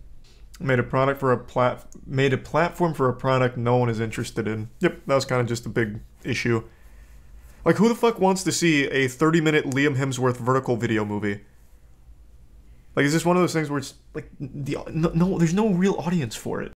Made a platform for a product no one is interested in. Yep, that was kind of just a big issue. Like, who the fuck wants to see a 30-minute Liam Hemsworth vertical video movie? Like, is this one of those things where it's like, no, there's no real audience for it?